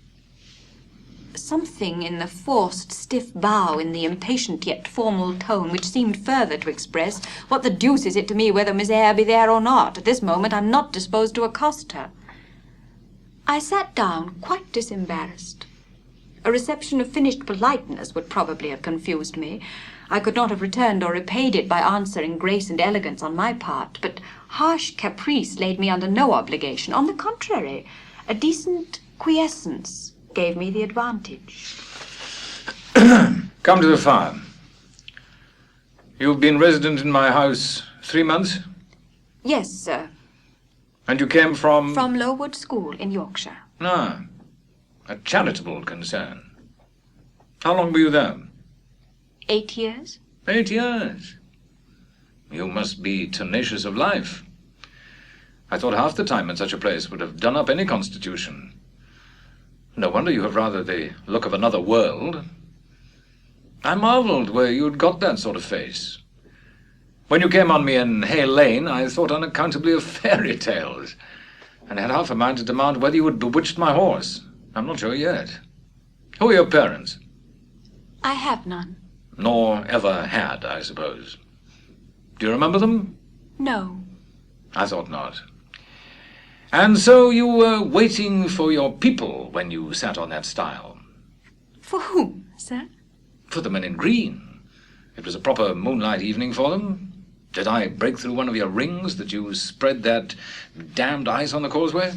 something in the forced, stiff bow, in the impatient yet formal tone, which seemed further to express, what the deuce is it to me whether Miss Eyre be there or not? At this moment I'm not disposed to accost her. I sat down, quite disembarrassed. A reception of finished politeness would probably have confused me. I could not have returned or repaid it by answering grace and elegance on my part, but harsh caprice laid me under no obligation. On the contrary, a decent quiescence gave me the advantage. Come to the fire. You've been resident in my house 3 months? Yes, sir. And you came from? From Lowood School in Yorkshire. Ah, a charitable concern. How long were you there? 8 years. 8 years. You must be tenacious of life. I thought half the time in such a place would have done up any constitution. No wonder you have rather the look of another world. I marvelled where you'd got that sort of face. When you came on me in Hay Lane, I thought unaccountably of fairy tales, and had half a mind to demand whether you had bewitched my horse. I'm not sure yet. Who are your parents? I have none. Nor ever had, I suppose. Do you remember them? No. I thought not. And so you were waiting for your people when you sat on that stile? For whom, sir? For the men in green. It was a proper moonlight evening for them. Did I break through one of your rings that you spread that damned ice on the causeway?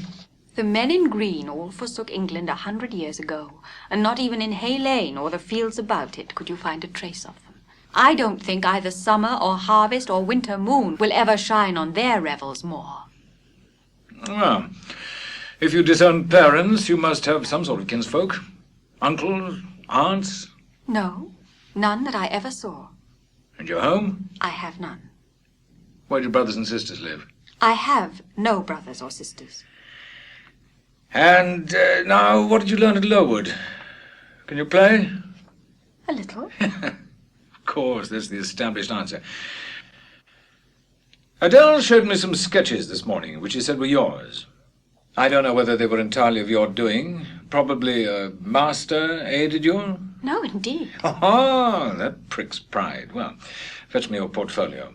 The men in green all forsook England 100 years ago, and not even in Hay Lane or the fields about it could you find a trace of them. I don't think either summer or harvest or winter moon will ever shine on their revels more. Well, if you disown parents, you must have some sort of kinsfolk. Uncles, aunts? No, none that I ever saw. And your home? I have none. Where do brothers and sisters live? I have no brothers or sisters. And now, what did you learn at Lowood? Can you play? A little. Of course, that's the established answer. Adele showed me some sketches this morning, which she said were yours. I don't know whether they were entirely of your doing. Probably a master aided you? No, indeed. Oh, that pricks pride. Well, fetch me your portfolio,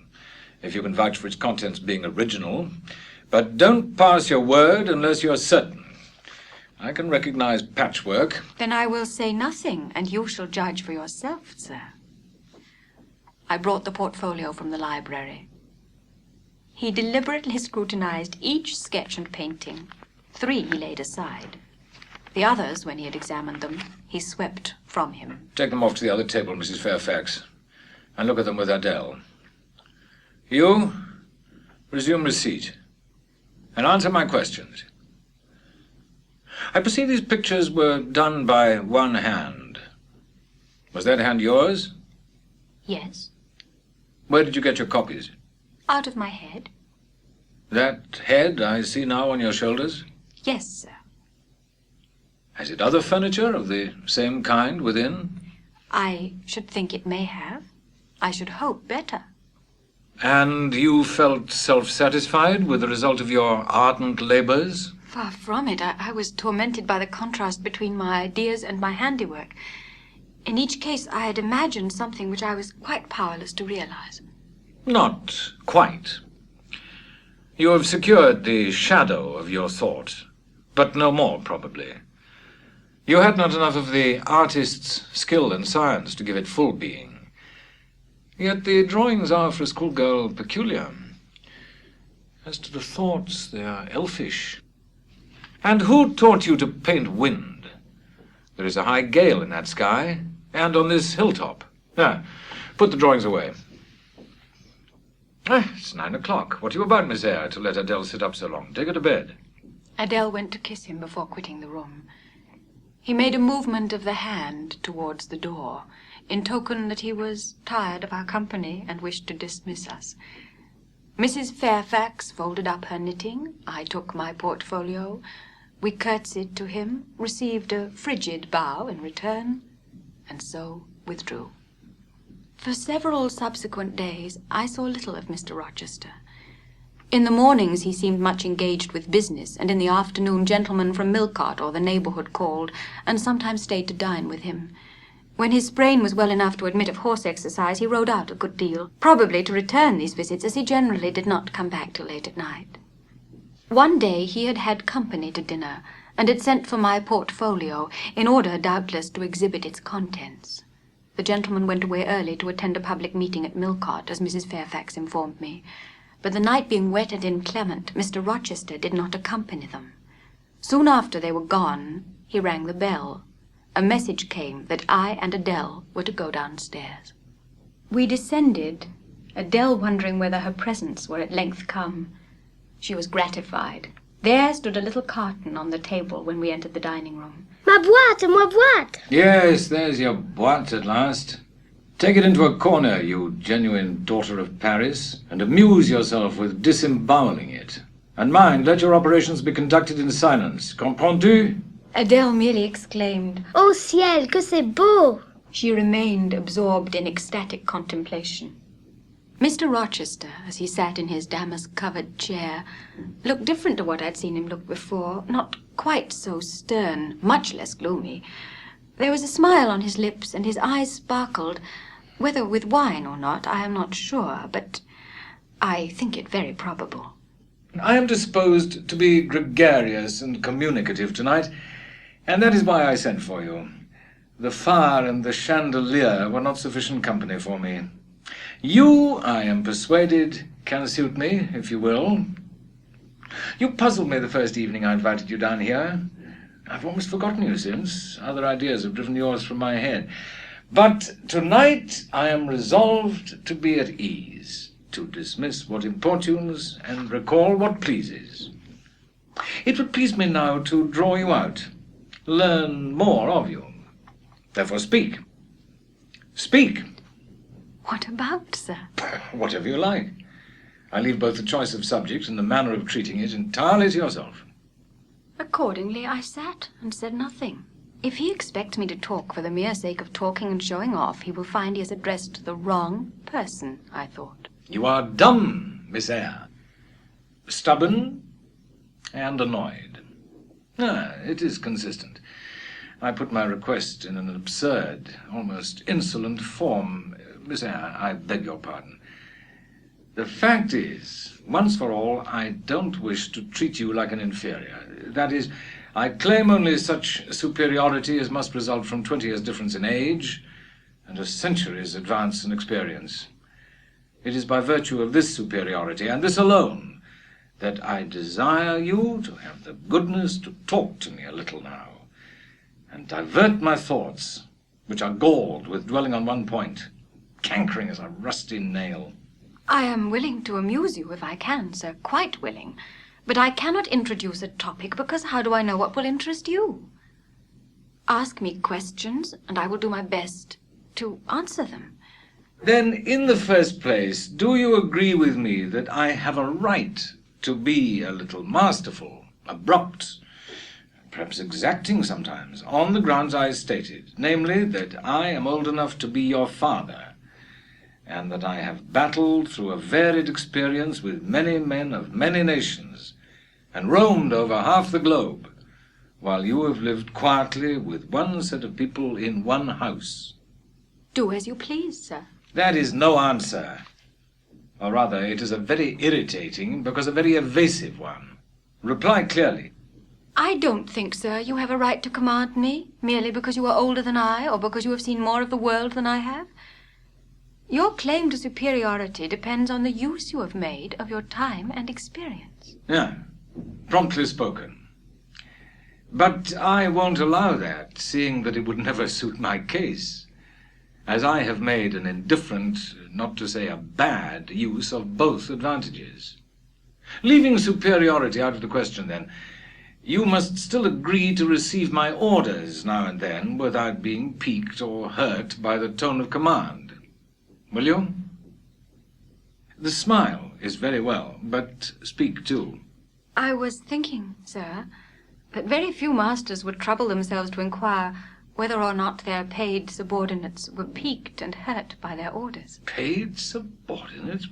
if you can vouch for its contents being original. But don't pass your word unless you're certain. I can recognize patchwork. Then I will say nothing, and you shall judge for yourself, sir. I brought the portfolio from the library. He deliberately scrutinized each sketch and painting. 3 he laid aside. The others, when he had examined them, he swept from him. Take them off to the other table, Mrs. Fairfax, and look at them with Adele. You, resume receipt, and answer my questions. I perceive these pictures were done by one hand. Was that hand yours? Yes. Where did you get your copies? Out of my head? That head I see now on your shoulders? Yes, sir. Has it other furniture of the same kind within? I should think it may have. I should hope better. And you felt self-satisfied with the result of your ardent labors? Far from it. I was tormented by the contrast between my ideas and my handiwork. In each case, I had imagined something which I was quite powerless to realize. Not quite. You have secured the shadow of your thought, but no more, probably. You had not enough of the artist's skill and science to give it full being. Yet the drawings are, for a schoolgirl, peculiar. As to the thoughts, they are elfish. And who taught you to paint wind? There is a high gale in that sky, and on this hilltop. Ah, put the drawings away. It's 9 o'clock. What are you about, Miss Eyre, to let Adele sit up so long? Take her to bed. Adele went to kiss him before quitting the room. He made a movement of the hand towards the door, in token that he was tired of our company and wished to dismiss us. Mrs. Fairfax folded up her knitting. I took my portfolio. We curtsied to him, received a frigid bow in return, and so withdrew. For several subsequent days, I saw little of Mr. Rochester. In the mornings he seemed much engaged with business, and in the afternoon gentlemen from Millcote or the neighbourhood called, and sometimes stayed to dine with him. When his sprain was well enough to admit of horse exercise, he rode out a good deal, probably to return these visits, as he generally did not come back till late at night. One day he had had company to dinner, and had sent for my portfolio, in order, doubtless, to exhibit its contents. The gentlemen went away early to attend a public meeting at Millcote, as Mrs. Fairfax informed me. But the night being wet and inclement, Mr. Rochester did not accompany them. Soon after they were gone, he rang the bell. A message came that I and Adele were to go downstairs. We descended, Adele wondering whether her presents were at length come. She was gratified. There stood a little carton on the table when we entered the dining room. Ma boîte! Yes, there's your boîte at last. Take it into a corner, you genuine daughter of Paris, and amuse yourself with disemboweling it. And mind, let your operations be conducted in silence. Comprends-tu? Adele merely exclaimed. Oh ciel, que c'est beau! She remained absorbed in ecstatic contemplation. Mr. Rochester, as he sat in his damask-covered chair, looked different to what I'd seen him look before, not quite so stern, much less gloomy. There was a smile on his lips, and his eyes sparkled, whether with wine or not, I am not sure, but I think it very probable. I am disposed to be gregarious and communicative tonight, and that is why I sent for you. The fire and the chandelier were not sufficient company for me. You, I am persuaded, can suit me, if you will. You puzzled me the first evening I invited you down here. I've almost forgotten you since. Other ideas have driven yours from my head. But tonight I am resolved to be at ease, to dismiss what importunes and recall what pleases. It would please me now to draw you out, learn more of you. Therefore speak. Speak. What about, sir? Whatever you like. I leave both the choice of subject and the manner of treating it entirely to yourself. Accordingly, I sat and said nothing. If he expects me to talk for the mere sake of talking and showing off, he will find he has addressed the wrong person, I thought. You are dumb, Miss Eyre. Stubborn and annoyed. It is consistent. I put my request in an absurd, almost insolent form. Miss Eyre, I beg your pardon. The fact is, once for all, I don't wish to treat you like an inferior. That is, I claim only such superiority as must result from 20 years' difference in age and a century's advance in experience. It is by virtue of this superiority, and this alone, that I desire you to have the goodness to talk to me a little now, and divert my thoughts, which are galled with dwelling on one point, cankering as a rusty nail. I am willing to amuse you if I can, sir, quite willing. But I cannot introduce a topic, because how do I know what will interest you? Ask me questions, and I will do my best to answer them. Then, in the first place, do you agree with me that I have a right to be a little masterful, abrupt, perhaps exacting sometimes, on the grounds I stated, namely, that I am old enough to be your father, and that I have battled through a varied experience with many men of many nations, and roamed over half the globe, while you have lived quietly with one set of people in one house? Do as you please, sir. That is no answer. Or rather, it is a very irritating, because a very evasive one. Reply clearly. I don't think, sir, you have a right to command me, merely because you are older than I, or because you have seen more of the world than I have. Your claim to superiority depends on the use you have made of your time and experience. Yeah, promptly spoken. But I won't allow that, seeing that it would never suit my case, as I have made an indifferent, not to say a bad, use of both advantages. Leaving superiority out of the question, then, you must still agree to receive my orders now and then without being piqued or hurt by the tone of command. Will you? The smile is very well, but speak too. I was thinking, sir, that very few masters would trouble themselves to inquire whether or not their paid subordinates were piqued and hurt by their orders. Paid subordinates?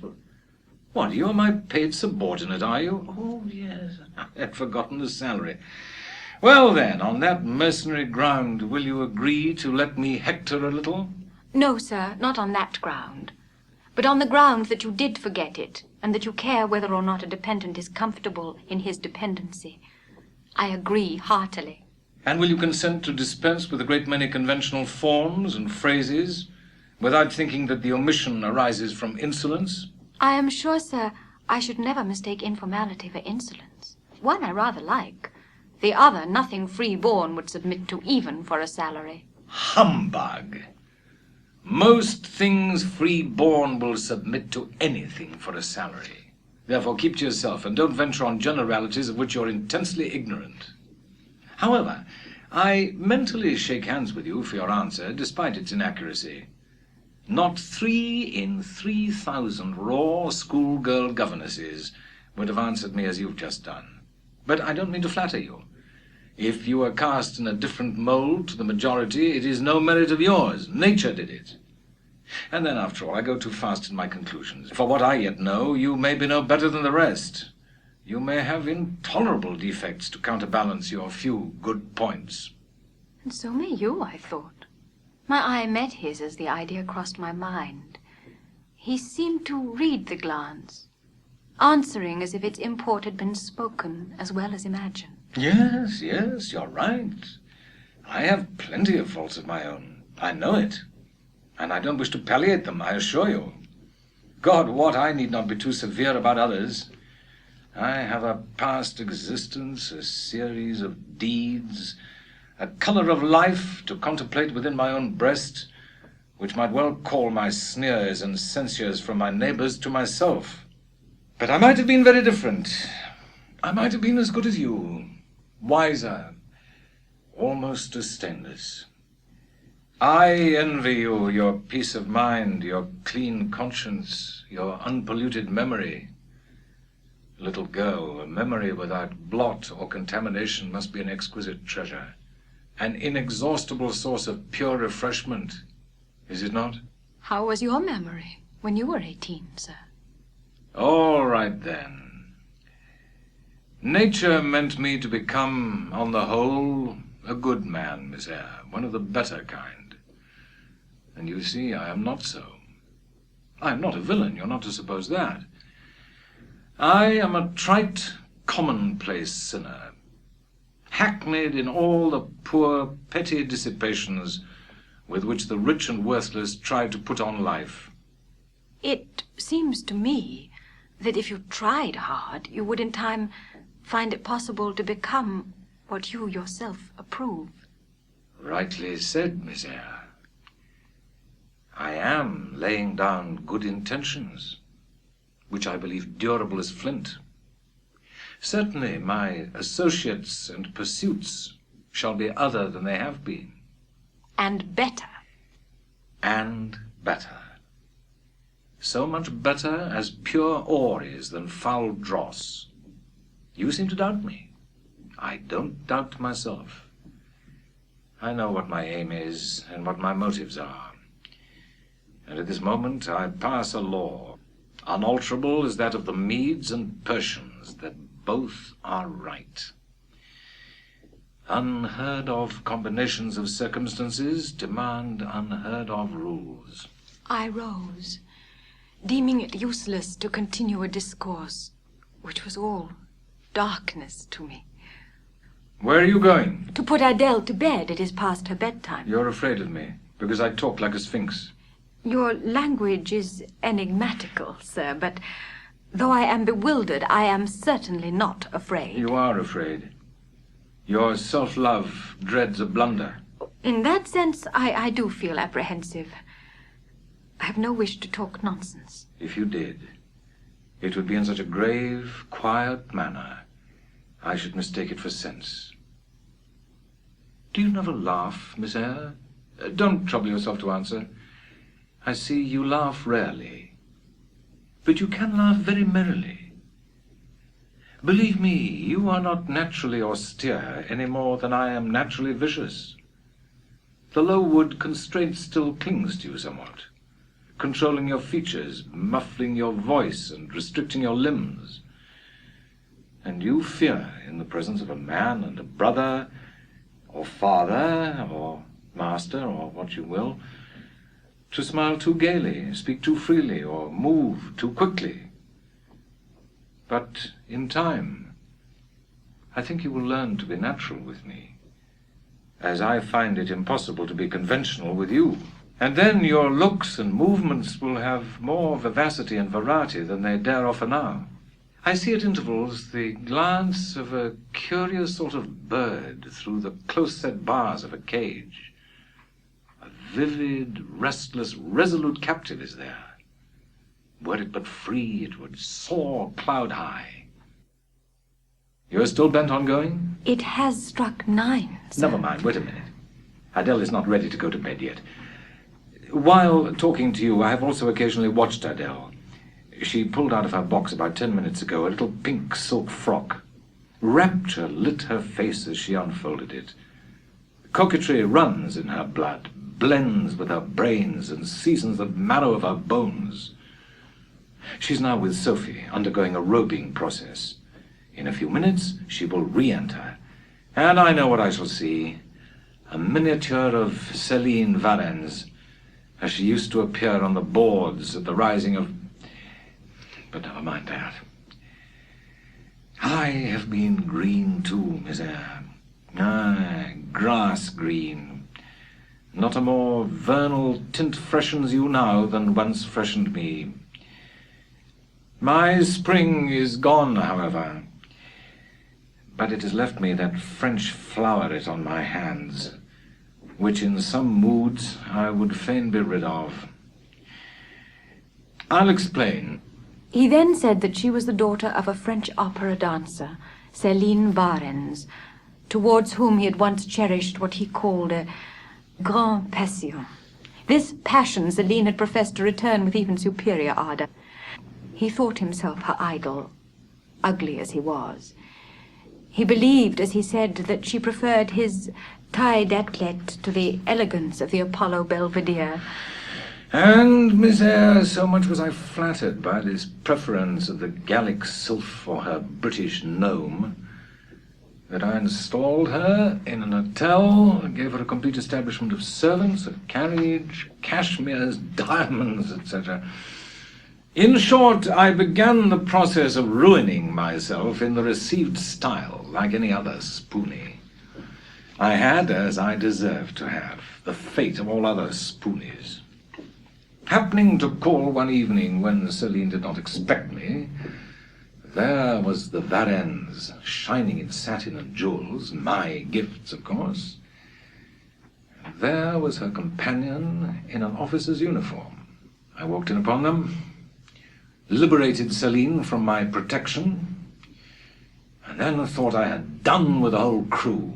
What, you're my paid subordinate, are you? Oh, yes, I had forgotten the salary. Well, then, on that mercenary ground, will you agree to let me hector a little? No, sir, not on that ground, but on the ground that you did forget it, and that you care whether or not a dependent is comfortable in his dependency. I agree heartily. And will you consent to dispense with a great many conventional forms and phrases, without thinking that the omission arises from insolence? I am sure, sir, I should never mistake informality for insolence. One I rather like. The other nothing free-born would submit to even for a salary. Humbug! Most things free-born will submit to anything for a salary. Therefore, keep to yourself and don't venture on generalities of which you're intensely ignorant. However, I mentally shake hands with you for your answer, despite its inaccuracy. Not 3 in 3,000 raw schoolgirl governesses would have answered me as you've just done. But I don't mean to flatter you. If you are cast in a different mold to the majority, it is no merit of yours. Nature did it. And then, after all, I go too fast in my conclusions. For what I yet know, you may be no better than the rest. You may have intolerable defects to counterbalance your few good points. And so may you, I thought. My eye met his as the idea crossed my mind. He seemed to read the glance, answering as if its import had been spoken as well as imagined. Yes, you're right. I have plenty of faults of my own. I know it. And I don't wish to palliate them, I assure you. God wot I need not be too severe about others. I have a past existence, a series of deeds, a colour of life to contemplate within my own breast, which might well call my sneers and censures from my neighbours to myself. But I might have been very different. I might have been as good as you, wiser, almost as stainless. I envy you your peace of mind, your clean conscience, your unpolluted memory. Little girl, a memory without blot or contamination must be an exquisite treasure, an inexhaustible source of pure refreshment, is it not? How was your memory when you were 18, sir? All right, then. Nature meant me to become, on the whole, a good man, Miss Eyre, one of the better kind. And you see, I am not so. I am not a villain, you're not to suppose that. I am a trite, commonplace sinner, hackneyed in all the poor, petty dissipations with which the rich and worthless try to put on life. It seems to me that if you tried hard, you would in time find it possible to become what you yourself approve. Rightly said, Miss Eyre. I am laying down good intentions, which I believe durable as flint. Certainly my associates and pursuits shall be other than they have been. And better. And better. So much better as pure ore is than foul dross. You seem to doubt me. I don't doubt myself. I know what my aim is and what my motives are. And at this moment I pass a law, unalterable as that of the Medes and Persians, that both are right. Unheard of combinations of circumstances demand unheard of rules. I rose, deeming it useless to continue a discourse, which was all darkness to me. Where are you going? To put Adele to bed. It is past her bedtime. You're afraid of me, because I talk like a sphinx. Your language is enigmatical, sir, but though I am bewildered, I am certainly not afraid. You are afraid. Your self-love dreads a blunder. In that sense, I do feel apprehensive. I have no wish to talk nonsense. If you did, it would be in such a grave, quiet manner, I should mistake it for sense. Do you never laugh, Miss Eyre? Don't trouble yourself to answer. I see you laugh rarely, but you can laugh very merrily. Believe me, you are not naturally austere any more than I am naturally vicious. The low wood constraint still clings to you somewhat, controlling your features, muffling your voice, and restricting your limbs. And you fear, in the presence of a man and a brother, or father, or master, or what you will, to smile too gaily, speak too freely, or move too quickly. But in time, I think you will learn to be natural with me, as I find it impossible to be conventional with you. And then your looks and movements will have more vivacity and variety than they dare offer now. I see at intervals the glance of a curious sort of bird through the close-set bars of a cage. A vivid, restless, resolute captive is there. Were it but free, it would soar cloud-high. You are still bent on going? It has struck 9, sir. Never mind, wait a minute. Adele is not ready to go to bed yet. While talking to you, I have also occasionally watched Adele. She pulled out of her box about 10 minutes ago a little pink silk frock. Rapture lit her face as she unfolded it. Coquetry runs in her blood, blends with her brains, and seasons the marrow of her bones. She's now with Sophie, undergoing a robing process. In a few minutes, she will re-enter, and I know what I shall see. A miniature of Céline Varens, as she used to appear on the boards at the rising of... But never mind that. I have been green too, Miss Eyre. Aye, grass green. Not a more vernal tint freshens you now than once freshened me. My spring is gone, however, but it has left me that French floweret on my hands, which in some moods I would fain be rid of. I'll explain. He then said that she was the daughter of a French opera dancer, Céline Varens, towards whom he had once cherished what he called a grande passion. This passion Céline had professed to return with even superior ardor. He thought himself her idol, ugly as he was. He believed, as he said, that she preferred his taille d'athlète to the elegance of the Apollo Belvedere. And, Miss Eyre, so much was I flattered by this preference of the Gallic sylph for her British gnome, that I installed her in an hotel, gave her a complete establishment of servants, a carriage, cashmeres, diamonds, etc. In short, I began the process of ruining myself in the received style, like any other spoonie. I had, as I deserved to have, the fate of all other spoonies. Happening to call one evening when Céline did not expect me, there was the Varens, shining in satin and jewels, my gifts, of course. There was her companion in an officer's uniform. I walked in upon them, liberated Céline from my protection, and then thought I had done with the whole crew.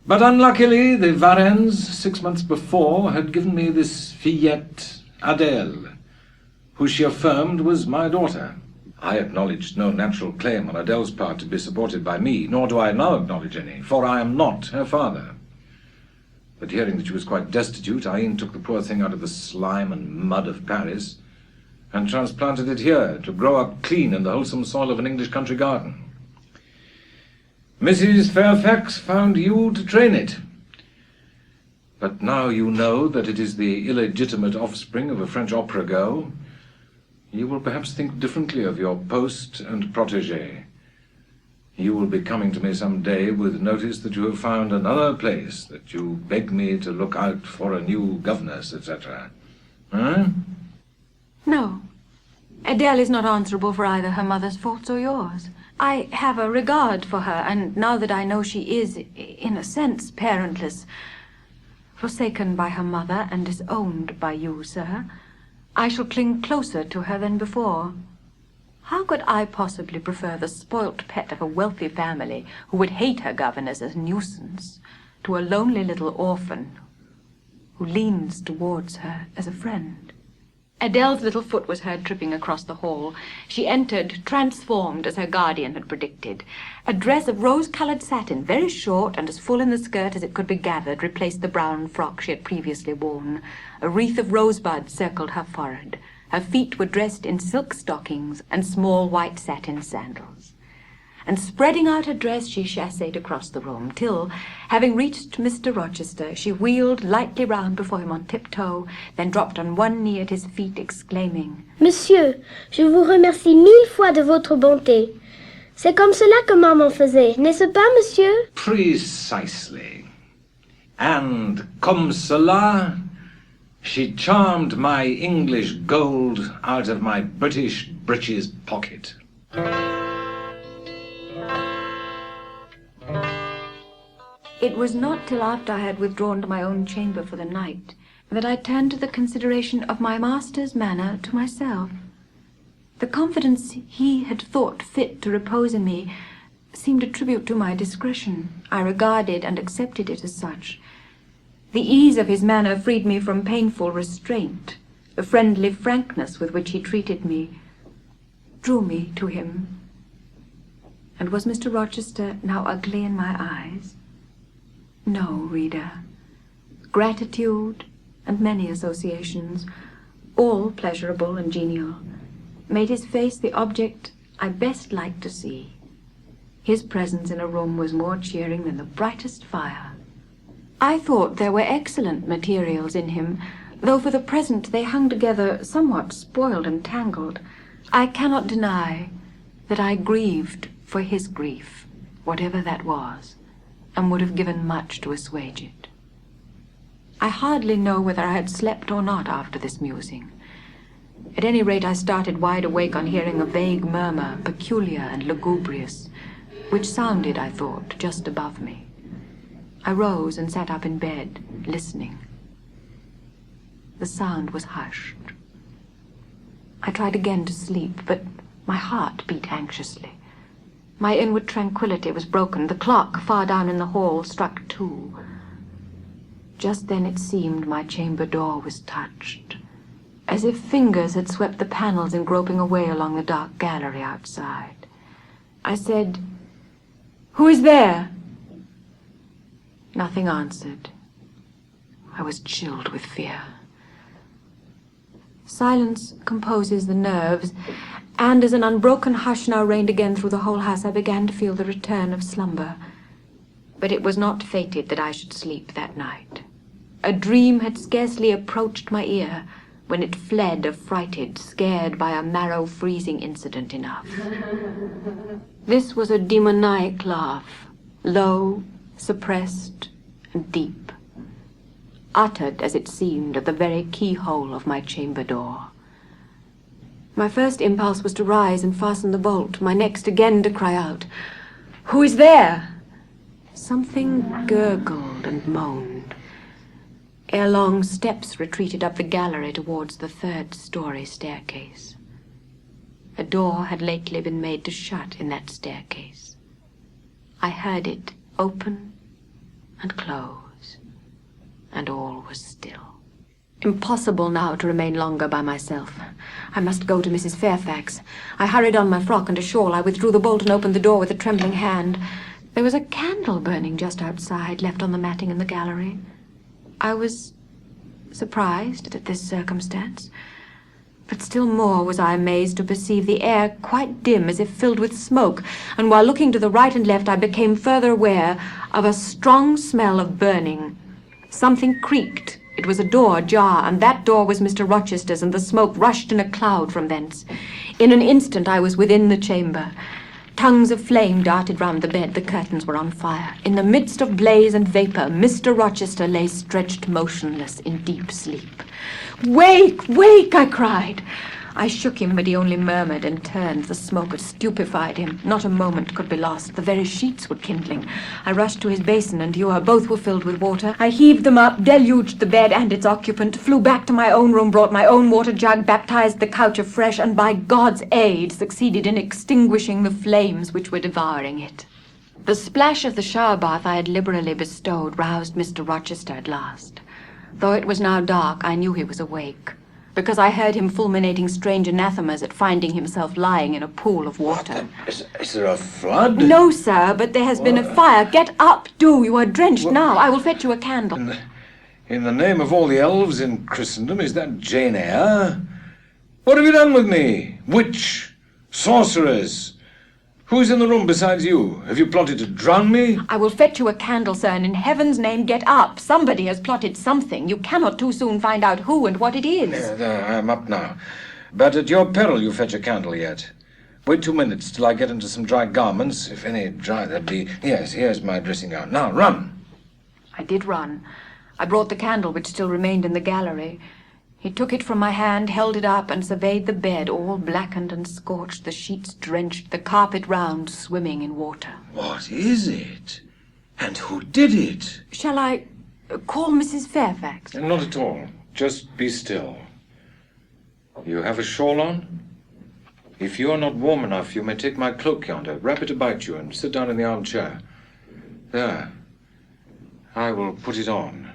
But unluckily, the Varens, 6 months before, had given me this fillette, Adele, who she affirmed was my daughter. I acknowledged no natural claim on Adele's part to be supported by me, nor do I now acknowledge any, for I am not her father. But hearing that she was quite destitute, I e'en took the poor thing out of the slime and mud of Paris and transplanted it here to grow up clean in the wholesome soil of an English country garden. Mrs. Fairfax found you to train it. But now you know that it is the illegitimate offspring of a French opera girl, you will perhaps think differently of your post and protégé. You will be coming to me some day with notice that you have found another place, that you beg me to look out for a new governess, etc. Huh? No. Adele is not answerable for either her mother's faults or yours. I have a regard for her, and now that I know she is, in a sense, parentless, forsaken by her mother and disowned by you, sir, I shall cling closer to her than before. How could I possibly prefer the spoilt pet of a wealthy family who would hate her governess as a nuisance to a lonely little orphan who leans towards her as a friend? Adele's little foot was heard tripping across the hall. She entered, transformed as her guardian had predicted. A dress of rose-colored satin, very short and as full in the skirt as it could be gathered, replaced the brown frock she had previously worn. A wreath of rosebuds circled her forehead. Her feet were dressed in silk stockings and small white satin sandals. And spreading out her dress, she chassed across the room, till, having reached Mr. Rochester, she wheeled lightly round before him on tiptoe, then dropped on one knee at his feet, exclaiming, Monsieur, je vous remercie 1000 fois de votre bonté. C'est comme cela que maman faisait, n'est-ce pas, monsieur? Precisely. And comme cela, she charmed my English gold out of my British breeches pocket. It was not till after I had withdrawn to my own chamber for the night that I turned to the consideration of my master's manner to myself. The confidence he had thought fit to repose in me seemed a tribute to my discretion. I regarded and accepted it as such. The ease of his manner freed me from painful restraint. The friendly frankness with which he treated me drew me to him. And was Mr. Rochester now ugly in my eyes? No, reader. Gratitude and many associations, all pleasurable and genial, made his face the object I best liked to see. His presence in a room was more cheering than the brightest fire. I thought there were excellent materials in him, though for the present they hung together somewhat spoiled and tangled. I cannot deny that I grieved for his grief, whatever that was, and would have given much to assuage it. I hardly know whether I had slept or not after this musing. At any rate, I started wide awake on hearing a vague murmur, peculiar and lugubrious, which sounded, I thought, just above me. I rose and sat up in bed, listening. The sound was hushed. I tried again to sleep, but my heart beat anxiously. My inward tranquility was broken. The clock far down in the hall struck 2. Just then it seemed my chamber door was touched, as if fingers had swept the panels in groping away along the dark gallery outside. I said, "Who is there?" Nothing answered. I was chilled with fear. Silence composes the nerves, and as an unbroken hush now reigned again through the whole house, I began to feel the return of slumber. But it was not fated that I should sleep that night. A dream had scarcely approached my ear when it fled affrighted, scared by a marrow-freezing incident enough. This was a demoniac laugh, low, suppressed, and deep, uttered, as it seemed, at the very keyhole of my chamber door. My first impulse was to rise and fasten the bolt, my next again to cry out, "Who is there?" Something gurgled and moaned. Ere long, steps retreated up the gallery towards the 3rd-story staircase. A door had lately been made to shut in that staircase. I heard it open and close, and all was still. Impossible now to remain longer by myself. I must go to Mrs. Fairfax. I hurried on my frock and a shawl. I withdrew the bolt and opened the door with a trembling hand. There was a candle burning just outside, left on the matting in the gallery. I was surprised at this circumstance, but still more was I amazed to perceive the air quite dim, as if filled with smoke, and while looking to the right and left, I became further aware of a strong smell of burning. Something creaked. It was a door ajar, and that door was Mr. Rochester's, and the smoke rushed in a cloud from thence. In an instant I was within the chamber. Tongues of flame darted round the bed. The curtains were on fire. In the midst of blaze and vapour, Mr. Rochester lay stretched motionless in deep sleep. "Wake! Wake!" I cried. I shook him, but he only murmured and turned. The smoke had stupefied him. Not a moment could be lost. The very sheets were kindling. I rushed to his basin and ewer. Both were filled with water. I heaved them up, deluged the bed and its occupant, flew back to my own room, brought my own water jug, baptized the couch afresh, and by God's aid succeeded in extinguishing the flames which were devouring it. The splash of the shower bath I had liberally bestowed roused Mr. Rochester at last. Though it was now dark, I knew he was awake, because I heard him fulminating strange anathemas at finding himself lying in a pool of water. Is there a flood? No, sir, but there has been a fire. Get up, do. You are drenched now. I will fetch you a candle. In the name of all the elves in Christendom, is that Jane Eyre? What have you done with me? Witch? Sorceress? Who's in the room besides you? Have you plotted to drown me? I will fetch you a candle, sir, and in heaven's name, get up. Somebody has plotted something. You cannot too soon find out who and what it is. There, I'm up now. But at your peril you fetch a candle yet. Wait 2 minutes till I get into some dry garments, if any dry there be. Yes, here's my dressing gown. Now, run. I did run. I brought the candle which still remained in the gallery. He took it from my hand, held it up, and surveyed the bed, all blackened and scorched, the sheets drenched, the carpet round swimming in water. What is it? And who did it? Shall I call Mrs. Fairfax? Not at all. Just be still. You have a shawl on? If you are not warm enough, you may take my cloak yonder, wrap it about you, and sit down in the armchair. There. I will put it on.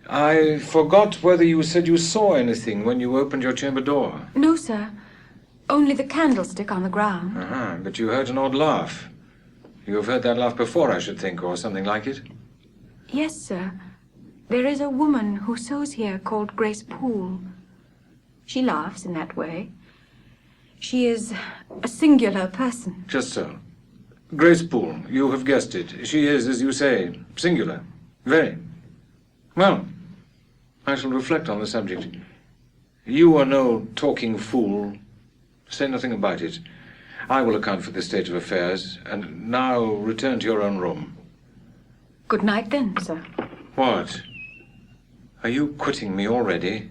I forgot whether you said you saw anything when you opened your chamber door. No, sir. Only the candlestick on the ground. But you heard an odd laugh. You have heard that laugh before, I should think, or something like it. Yes, sir. There is a woman who sews here called Grace Poole. She laughs in that way. She is a singular person. Just so. Grace Poole, you have guessed it. She is, as you say, singular. Very. Well, I shall reflect on the subject. You are no talking fool. Say nothing about it. I will account for the state of affairs, and now return to your own room. Good night, then, sir. What? Are you quitting me already?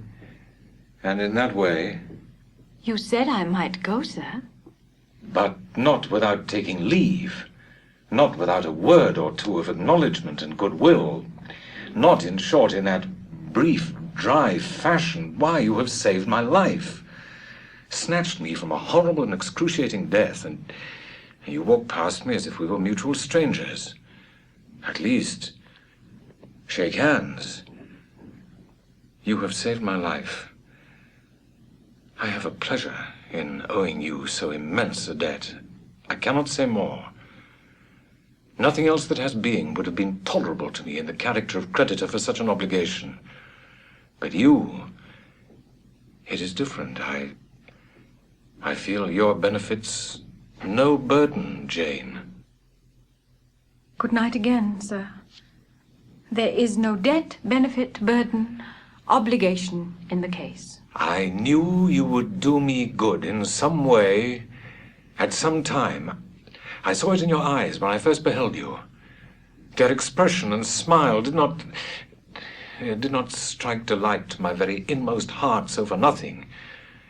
And in that way? You said I might go, sir. But not without taking leave. Not without a word or two of acknowledgement and goodwill. Not, in short, in that brief, dry fashion. Why, you have saved my life. Snatched me from a horrible and excruciating death, and you walk past me as if we were mutual strangers. At least, shake hands. You have saved my life. I have a pleasure in owing you so immense a debt. I cannot say more. Nothing else that has being would have been tolerable to me in the character of creditor for such an obligation. But you, it is different. I feel your benefits no burden, Jane. Good night again, sir. There is no debt, benefit, burden, obligation in the case. I knew you would do me good in some way, at some time. I saw it in your eyes when I first beheld you. Their expression and smile did not strike delight to my very inmost heart so for nothing.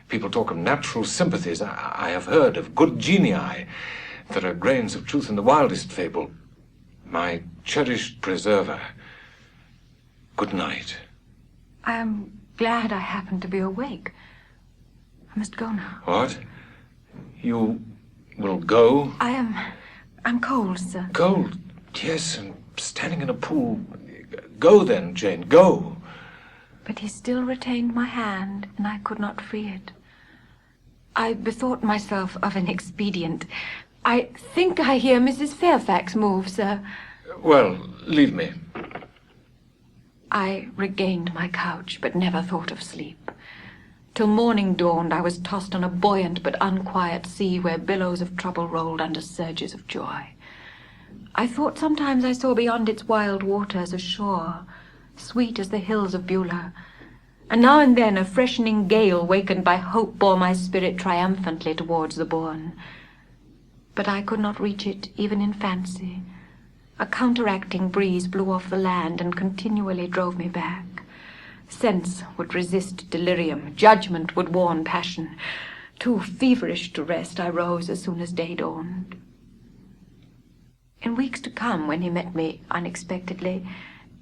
People talk of natural sympathies. I have heard of good genii. There are grains of truth in the wildest fable. My cherished preserver, good night. I am glad I happened to be awake. I must go now. What? You will go? I'm cold, sir. Cold? Yes, and standing in a pool. Go then, Jane, go. But he still retained my hand, and I could not free it. I bethought myself of an expedient. I think I hear Mrs. Fairfax move, sir. Well, leave me. I regained my couch, but never thought of sleep. Till morning dawned, I was tossed on a buoyant but unquiet sea where billows of trouble rolled under surges of joy. I thought sometimes I saw beyond its wild waters a shore, sweet as the hills of Beulah, and now and then a freshening gale wakened by hope bore my spirit triumphantly towards the bourne. but I could not reach it even in fancy. A counteracting breeze blew off the land and continually drove me back. Sense would resist delirium, judgment would warn passion. Too feverish to rest, I rose as soon as day dawned. In weeks to come, when he met me unexpectedly,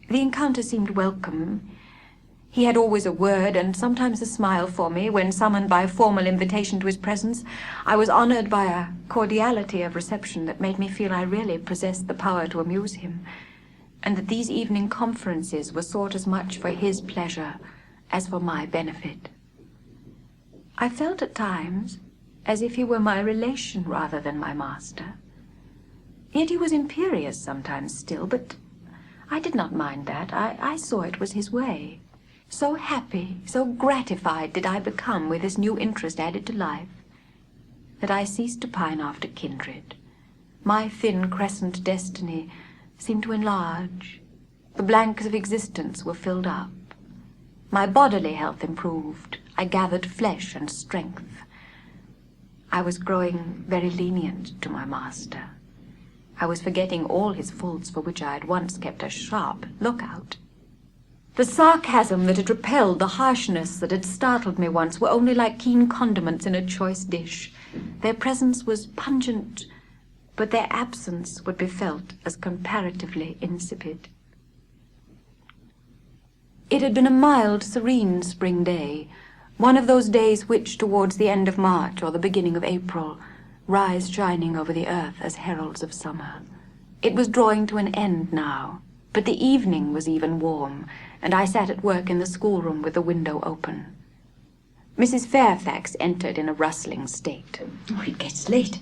the encounter seemed welcome. He had always a word and sometimes a smile for me. When summoned by formal invitation to his presence, I was honored by a cordiality of reception that made me feel I really possessed the power to amuse him, and that these evening conferences were sought as much for his pleasure as for my benefit. I felt at times as if he were my relation rather than my master. Yet he was imperious sometimes still, but I did not mind that. I saw it was his way. So happy, so gratified did I become with this new interest added to life, that I ceased to pine after kindred. My thin crescent destiny seemed to enlarge. The blanks of existence were filled up. My bodily health improved. I gathered flesh and strength. I was growing very lenient to my master. I was forgetting all his faults for which I had once kept a sharp lookout. The sarcasm that had repelled, the harshness that had startled me once, were only like keen condiments in a choice dish. Their presence was pungent, but their absence would be felt as comparatively insipid. It had been a mild, serene spring day, one of those days which, towards the end of March or the beginning of April, rise shining over the earth as heralds of summer. It was drawing to an end now, but the evening was even warm, and I sat at work in the schoolroom with the window open. Mrs. Fairfax entered in a rustling state. Oh, it gets late.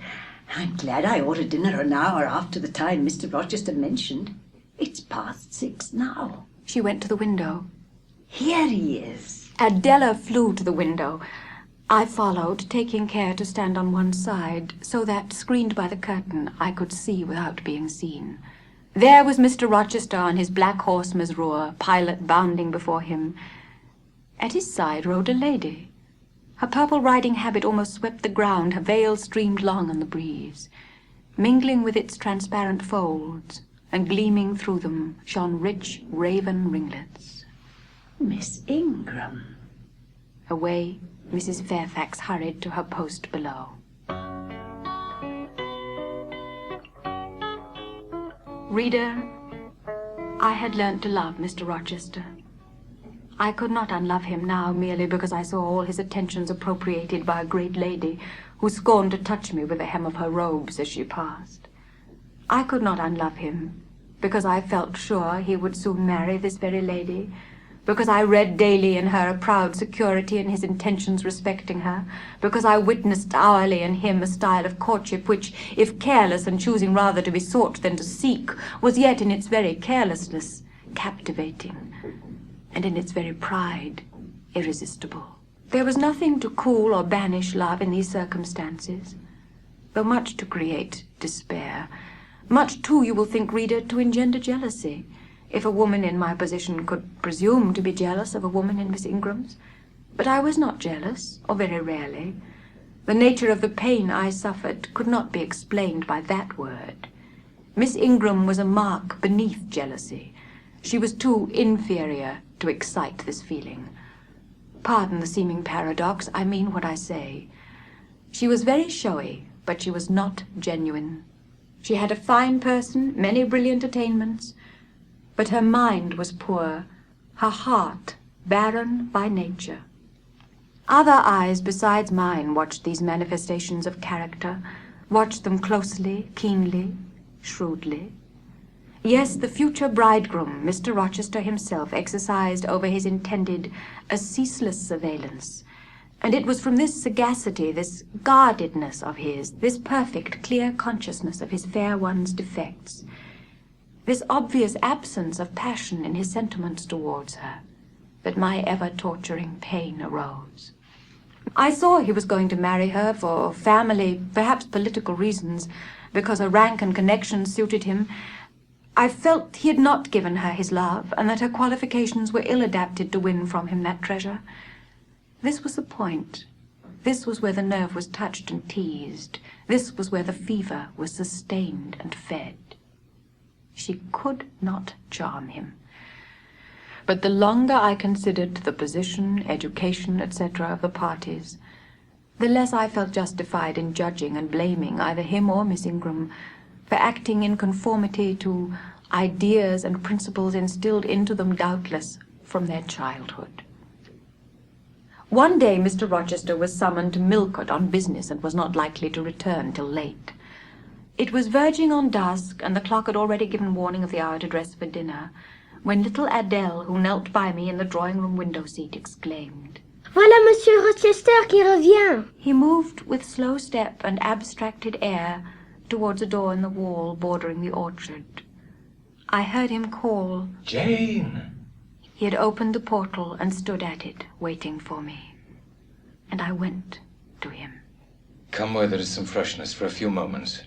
I'm glad I ordered dinner an hour after the time Mr. Rochester mentioned. It's past 6 now. She went to the window. Here he is. Adela flew to the window. I followed, taking care to stand on one side, so that, screened by the curtain, I could see without being seen. There was Mr. Rochester on his black horse Mesrour, Pilot bounding before him. At his side rode a lady. Her purple riding habit almost swept the ground, her veil streamed long on the breeze. Mingling with its transparent folds, and gleaming through them, shone rich raven ringlets. Miss Ingram. Away, Mrs. Fairfax hurried to her post below. Reader, I had learnt to love Mr. Rochester. I could not unlove him now merely because I saw all his attentions appropriated by a great lady who scorned to touch me with the hem of her robes as she passed. I could not unlove him because I felt sure he would soon marry this very lady, because I read daily in her a proud security in his intentions respecting her, because I witnessed hourly in him a style of courtship which, if careless and choosing rather to be sought than to seek, was yet in its very carelessness captivating, and in its very pride irresistible. There was nothing to cool or banish love in these circumstances, though much to create despair, much too, you will think, reader, to engender jealousy, if a woman in my position could presume to be jealous of a woman in Miss Ingram's. But I was not jealous, or very rarely. The nature of the pain I suffered could not be explained by that word. Miss Ingram was a mark beneath jealousy. She was too inferior to excite this feeling. Pardon the seeming paradox, I mean what I say. She was very showy, but she was not genuine. She had a fine person, many brilliant attainments, but her mind was poor, her heart barren by nature. Other eyes besides mine watched these manifestations of character, watched them closely, keenly, shrewdly. Yes, the future bridegroom, Mr. Rochester himself, exercised over his intended a ceaseless surveillance, and it was from this sagacity, this guardedness of his, this perfect, clear consciousness of his fair one's defects, this obvious absence of passion in his sentiments towards her, that my ever-torturing pain arose. I saw he was going to marry her for family, perhaps political reasons, because her rank and connections suited him. I felt he had not given her his love, and that her qualifications were ill-adapted to win from him that treasure. This was the point. This was where the nerve was touched and teased. This was where the fever was sustained and fed. She could not charm him. But the longer I considered the position, education, etc. of the parties, the less I felt justified in judging and blaming either him or Miss Ingram for acting in conformity to ideas and principles instilled into them, doubtless, from their childhood. One day Mr. Rochester was summoned to Millcote on business and was not likely to return till late. It was verging on dusk, and the clock had already given warning of the hour to dress for dinner, when little Adele, who knelt by me in the drawing-room window-seat, exclaimed, Voilà Monsieur Rochester qui revient. He moved with slow step and abstracted air towards a door in the wall bordering the orchard. I heard him call, Jane! He had opened the portal and stood at it, waiting for me. And I went to him. Come where there is some freshness for a few moments.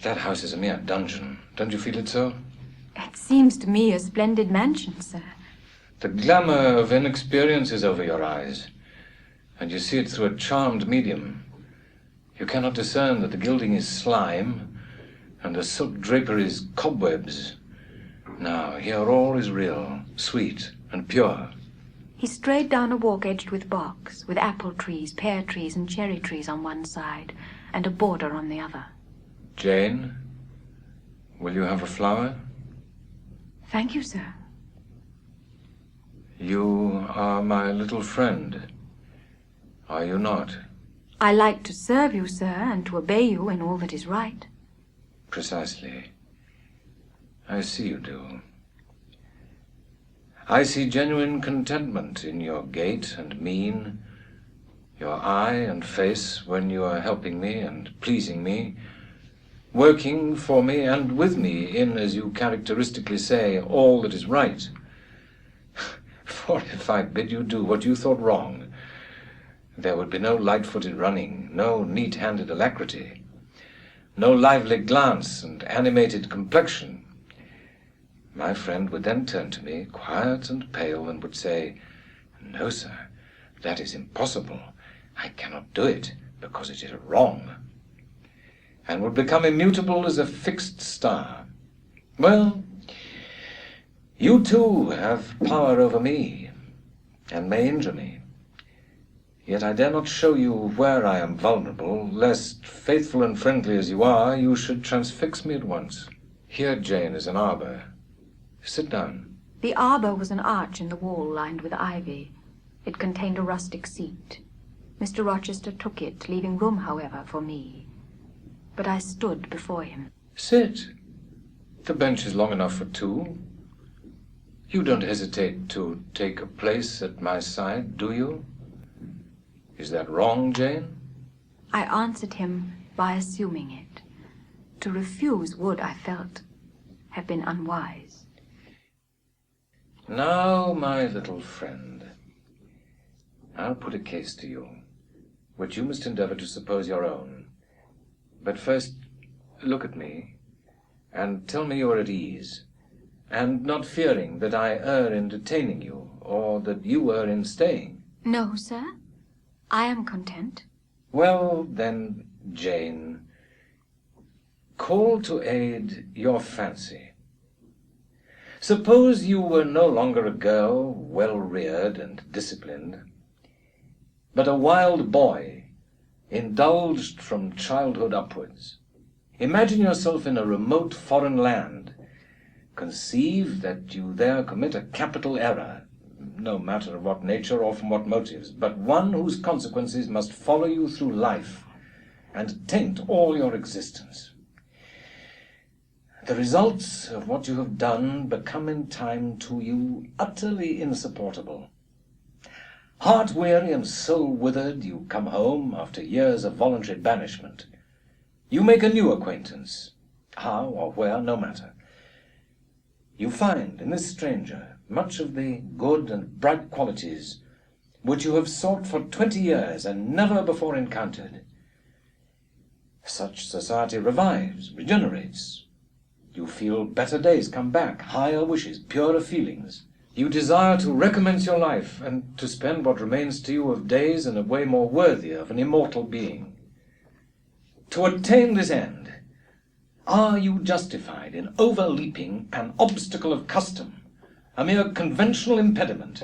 That house is a mere dungeon. Don't you feel it so? It seems to me a splendid mansion, sir. The glamour of inexperience is over your eyes, and you see it through a charmed medium. You cannot discern that the gilding is slime, and the silk draperies cobwebs. Now, here all is real, sweet, and pure. He strayed down a walk edged with box, with apple trees, pear trees, and cherry trees on one side, and a border on the other. Jane, will you have a flower? Thank you, sir. You are my little friend, are you not? I like to serve you, sir, and to obey you in all that is right. Precisely. I see you do. I see genuine contentment in your gait and mien, your eye and face when you are helping me and pleasing me, working for me and with me in, as you characteristically say, all that is right. For if I bid you do what you thought wrong, there would be no light-footed running, no neat-handed alacrity, no lively glance and animated complexion. My friend would then turn to me, quiet and pale, and would say, No, sir, that is impossible. I cannot do it, because it is wrong. And would become immutable as a fixed star. Well, you too have power over me, and may injure me. Yet I dare not show you where I am vulnerable, lest, faithful and friendly as you are, you should transfix me at once. Here, Jane, is an arbor. Sit down. The arbor was an arch in the wall lined with ivy. It contained a rustic seat. Mr. Rochester took it, leaving room, however, for me. But I stood before him. Sit. The bench is long enough for two. You don't hesitate to take a place at my side, do you? Is that wrong, Jane? I answered him by assuming it. To refuse would, I felt, have been unwise. Now, my little friend, I'll put a case to you, which you must endeavor to suppose your own. But first, look at me, and tell me you are at ease, and not fearing that I err in detaining you, or that you err in staying. No, sir. I am content. Well, then, Jane, call to aid your fancy. Suppose you were no longer a girl, well-reared and disciplined, but a wild boy, indulged from childhood upwards. Imagine yourself in a remote foreign land. Conceive that you there commit a capital error, no matter of what nature or from what motives, but one whose consequences must follow you through life and taint all your existence. The results of what you have done become in time to you utterly insupportable. Heart-weary and soul-withered, you come home after years of voluntary banishment. You make a new acquaintance. How or where, no matter. You find in this stranger much of the good and bright qualities which you have sought for 20 years and never before encountered. Such society revives, regenerates. You feel better days come back, higher wishes, purer feelings. You desire to recommence your life and to spend what remains to you of days in a way more worthy of an immortal being. To attain this end, are you justified in overleaping an obstacle of custom, a mere conventional impediment,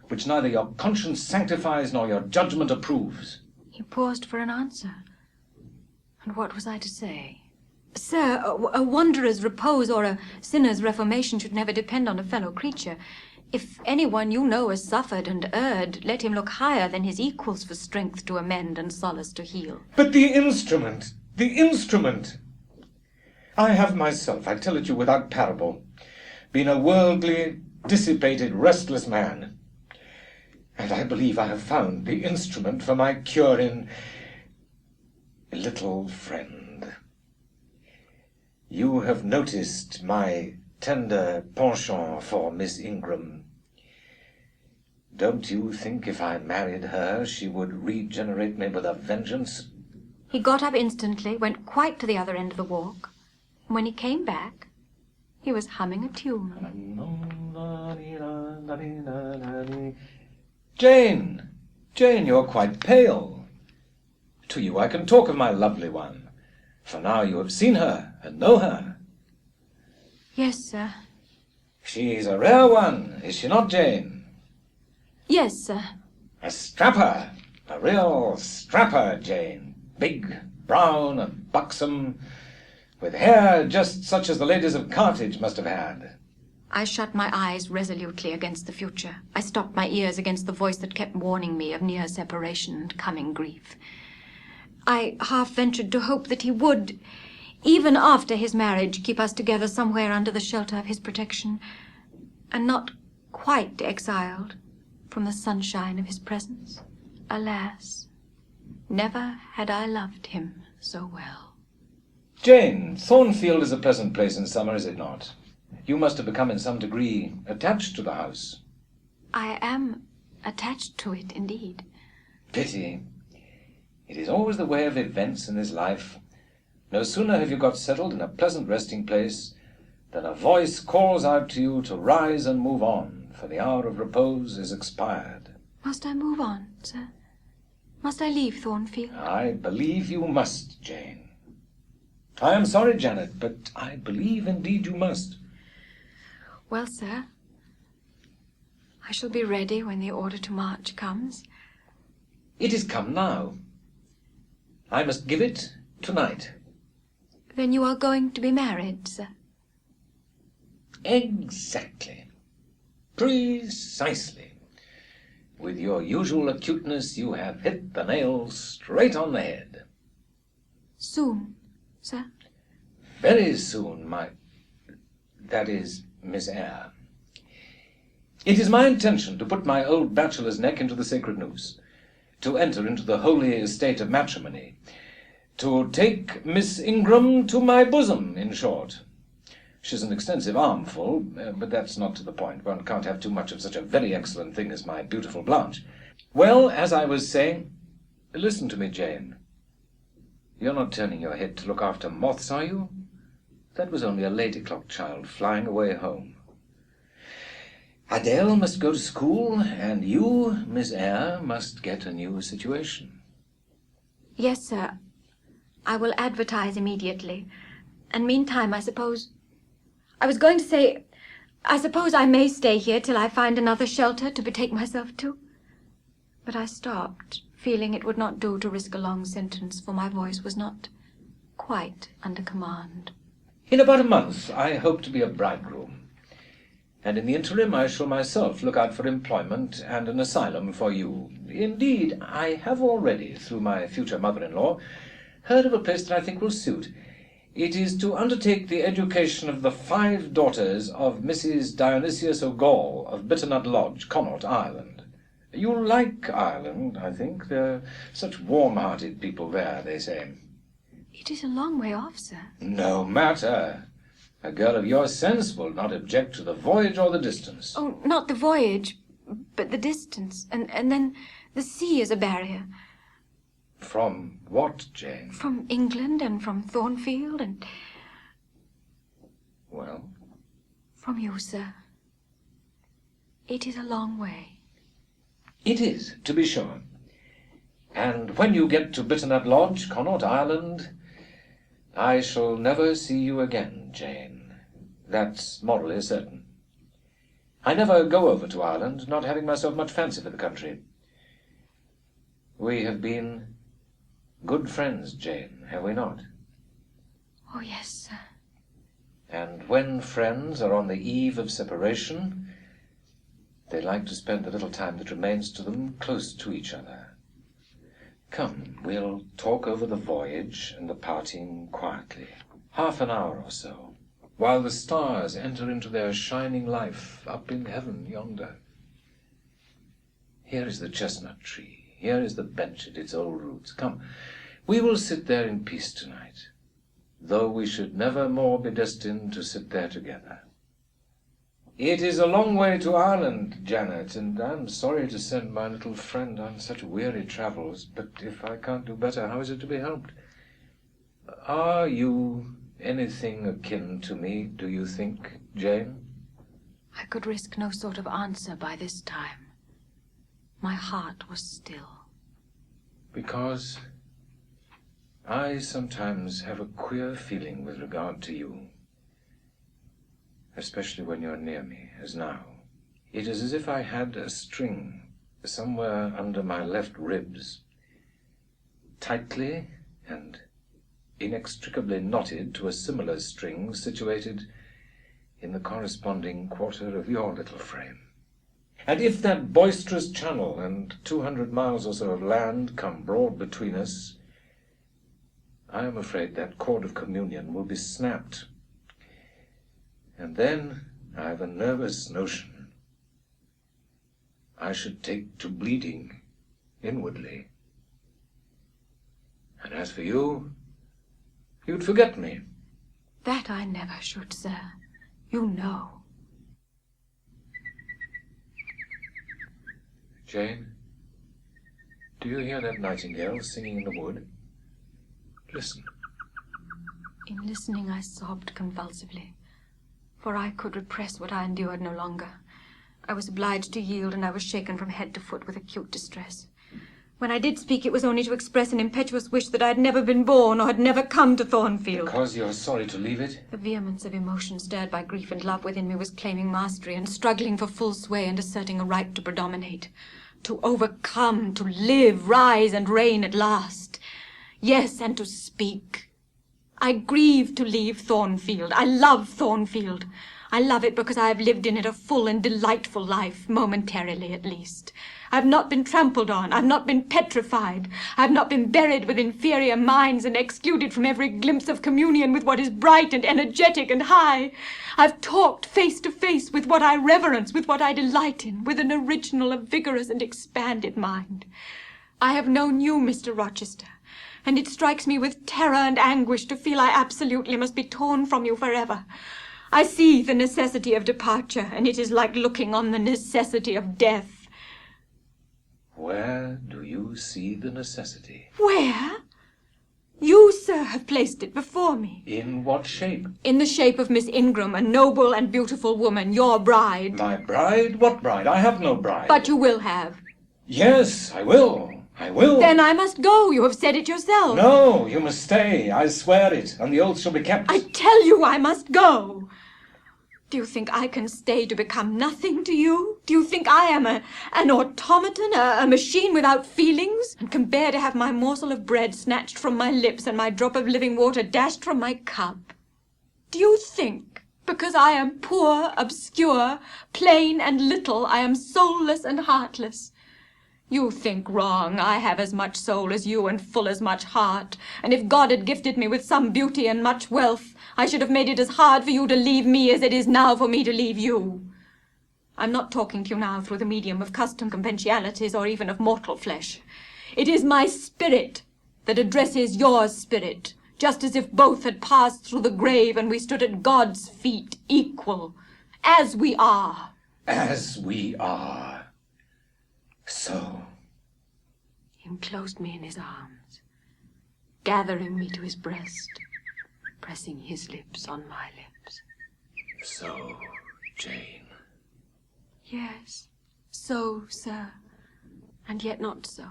which neither your conscience sanctifies nor your judgment approves? He paused for an answer. And what was I to say? Sir, a wanderer's repose or a sinner's reformation should never depend on a fellow creature. If anyone you know has suffered and erred, let him look higher than his equals for strength to amend and solace to heal. But the instrument! The instrument! I have myself, I tell it you without parable, been a worldly, dissipated, restless man. And I believe I have found the instrument for my cure in... little friend. You have noticed my tender penchant for Miss Ingram. Don't you think if I married her, she would regenerate me with a vengeance? He got up instantly, went quite to the other end of the walk. When he came back, he was humming a tune. Jane! Jane, you're quite pale. To you I can talk of my lovely one, for now you have seen her and know her. Yes, sir. She's a rare one, is she not, Jane? Yes, sir. A strapper, a real strapper, Jane. Big, brown, and buxom, with hair just such as the ladies of Carthage must have had. I shut my eyes resolutely against the future. I stopped my ears against the voice that kept warning me of near separation and coming grief. I half ventured to hope that he would, even after his marriage, keep us together somewhere under the shelter of his protection, and not quite exiled from the sunshine of his presence. Alas, never had I loved him so well. Jane, Thornfield is a pleasant place in summer, is it not? You must have become in some degree attached to the house. I am attached to it, indeed. Pity. It is always the way of events in this life. No sooner have you got settled in a pleasant resting place than a voice calls out to you to rise and move on, for the hour of repose is expired. Must I move on, sir? Must I leave Thornfield? I believe you must, Jane. I am sorry, Janet, but I believe indeed you must. Well, sir, I shall be ready when the order to march comes. It is come now. I must give it tonight. Then you are going to be married, sir? Exactly. Precisely. With your usual acuteness, you have hit the nail straight on the head. Soon, sir? Very soon, that is, Miss Eyre. It is my intention to put my old bachelor's neck into the sacred noose, to enter into the holy estate of matrimony, to take Miss Ingram to my bosom, in short. She's an extensive armful, but that's not to the point. One can't have too much of such a very excellent thing as my beautiful Blanche. Well, as I was saying, listen to me, Jane. You're not turning your head to look after moths, are you? That was only a lady clock child flying away home. Adele must go to school, and you, Miss Eyre, must get a new situation. Yes, sir. I will advertise immediately. And meantime, I suppose I may stay here till I find another shelter to betake myself to. But I stopped, feeling it would not do to risk a long sentence, for my voice was not quite under command. In about a month, I hope to be a bridegroom. And in the interim, I shall myself look out for employment and an asylum for you. Indeed, I have already, through my future mother-in-law, heard of a place that I think will suit. It is to undertake the education of the 5 daughters of Mrs. Dionysius O'Gall of Bitternut Lodge, Connaught, Ireland. You'll like Ireland, I think. They're such warm-hearted people there, they say. It is a long way off, sir. No matter. A girl of your sense will not object to the voyage or the distance. Oh, not the voyage, but the distance. And then the sea is a barrier. From what, Jane? From England and from Thornfield and... Well? From you, sir. It is a long way. It is, to be sure. And when you get to Bitternut Lodge, Connaught Island, I shall never see you again, Jane. That's morally certain. I never go over to Ireland, not having myself much fancy for the country. We have been good friends, Jane, have we not? Oh, yes, sir. And when friends are on the eve of separation, they like to spend the little time that remains to them close to each other. Come, we'll talk over the voyage and the parting quietly. Half an hour or so, while the stars enter into their shining life up in heaven yonder. Here is the chestnut tree. Here is the bench at its old roots. Come, we will sit there in peace tonight, though we should never more be destined to sit there together. It is a long way to Ireland, Janet, and I'm sorry to send my little friend on such weary travels, but if I can't do better, how is it to be helped? Are you anything akin to me, do you think, Jane? I could risk no sort of answer by this time. My heart was still. Because I sometimes have a queer feeling with regard to you, especially when you're near me, as now. It is as if I had a string somewhere under my left ribs, tightly and inextricably knotted to a similar string situated in the corresponding quarter of your little frame. And if that boisterous channel and 200 miles or so of land come broad between us, I am afraid that cord of communion will be snapped. And then I have a nervous notion I should take to bleeding inwardly. And as for you, you'd forget me. That I never should, sir. You know. Jane, do you hear that nightingale singing in the wood? Listen. In listening, I sobbed convulsively, for I could repress what I endured no longer. I was obliged to yield, and I was shaken from head to foot with acute distress. When I did speak, it was only to express an impetuous wish that I had never been born or had never come to Thornfield. Because you're sorry to leave it? The vehemence of emotion stirred by grief and love within me was claiming mastery and struggling for full sway and asserting a right to predominate. To overcome, to live, rise and reign at last. Yes, and to speak. I grieve to leave Thornfield. I love Thornfield. I love it because I have lived in it a full and delightful life, momentarily at least. I have not been trampled on. I have not been petrified. I have not been buried with inferior minds and excluded from every glimpse of communion with what is bright and energetic and high. I have talked face to face with what I reverence, with what I delight in, with an original, a vigorous and expanded mind. I have known you, Mr. Rochester, and it strikes me with terror and anguish to feel I absolutely must be torn from you forever. I see the necessity of departure, and it is like looking on the necessity of death. Where do you see the necessity? Where? You, sir, have placed it before me. In what shape? In the shape of Miss Ingram, a noble and beautiful woman, your bride. My bride? What bride? I have no bride. But you will have. Yes, I will. I will. Then I must go. You have said it yourself. No, you must stay. I swear it, and the oath shall be kept. I tell you I must go. Do you think I can stay to become nothing to you? Do you think I am an automaton, a machine without feelings, and can bear to have my morsel of bread snatched from my lips and my drop of living water dashed from my cup? Do you think, because I am poor, obscure, plain and little, I am soulless and heartless? You think wrong. I have as much soul as you and full as much heart. And if God had gifted me with some beauty and much wealth, I should have made it as hard for you to leave me as it is now for me to leave you. I'm not talking to you now through the medium of custom conventionalities or even of mortal flesh. It is my spirit that addresses your spirit, just as if both had passed through the grave and we stood at God's feet equal, as we are. As we are. So. He enclosed me in his arms, gathering me to his breast, pressing his lips on my lips. So, Jane. Yes, so, sir, and yet not so.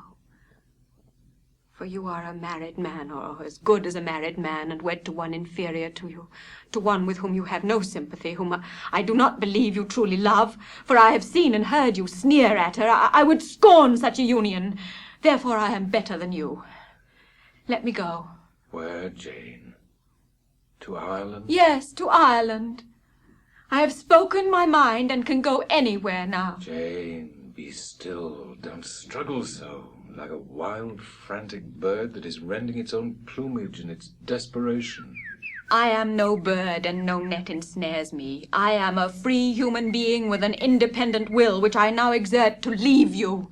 For you are a married man, or as good as a married man, and wed to one inferior to you, to one with whom you have no sympathy, whom I do not believe you truly love, for I have seen and heard you sneer at her. I would scorn such a union. Therefore I am better than you. Let me go. Where, Jane? To Ireland? Yes, to Ireland. I have spoken my mind and can go anywhere now. Jane, be still. Don't struggle so, like a wild, frantic bird that is rending its own plumage in its desperation. I am no bird, and no net ensnares me. I am a free human being with an independent will, which I now exert to leave you.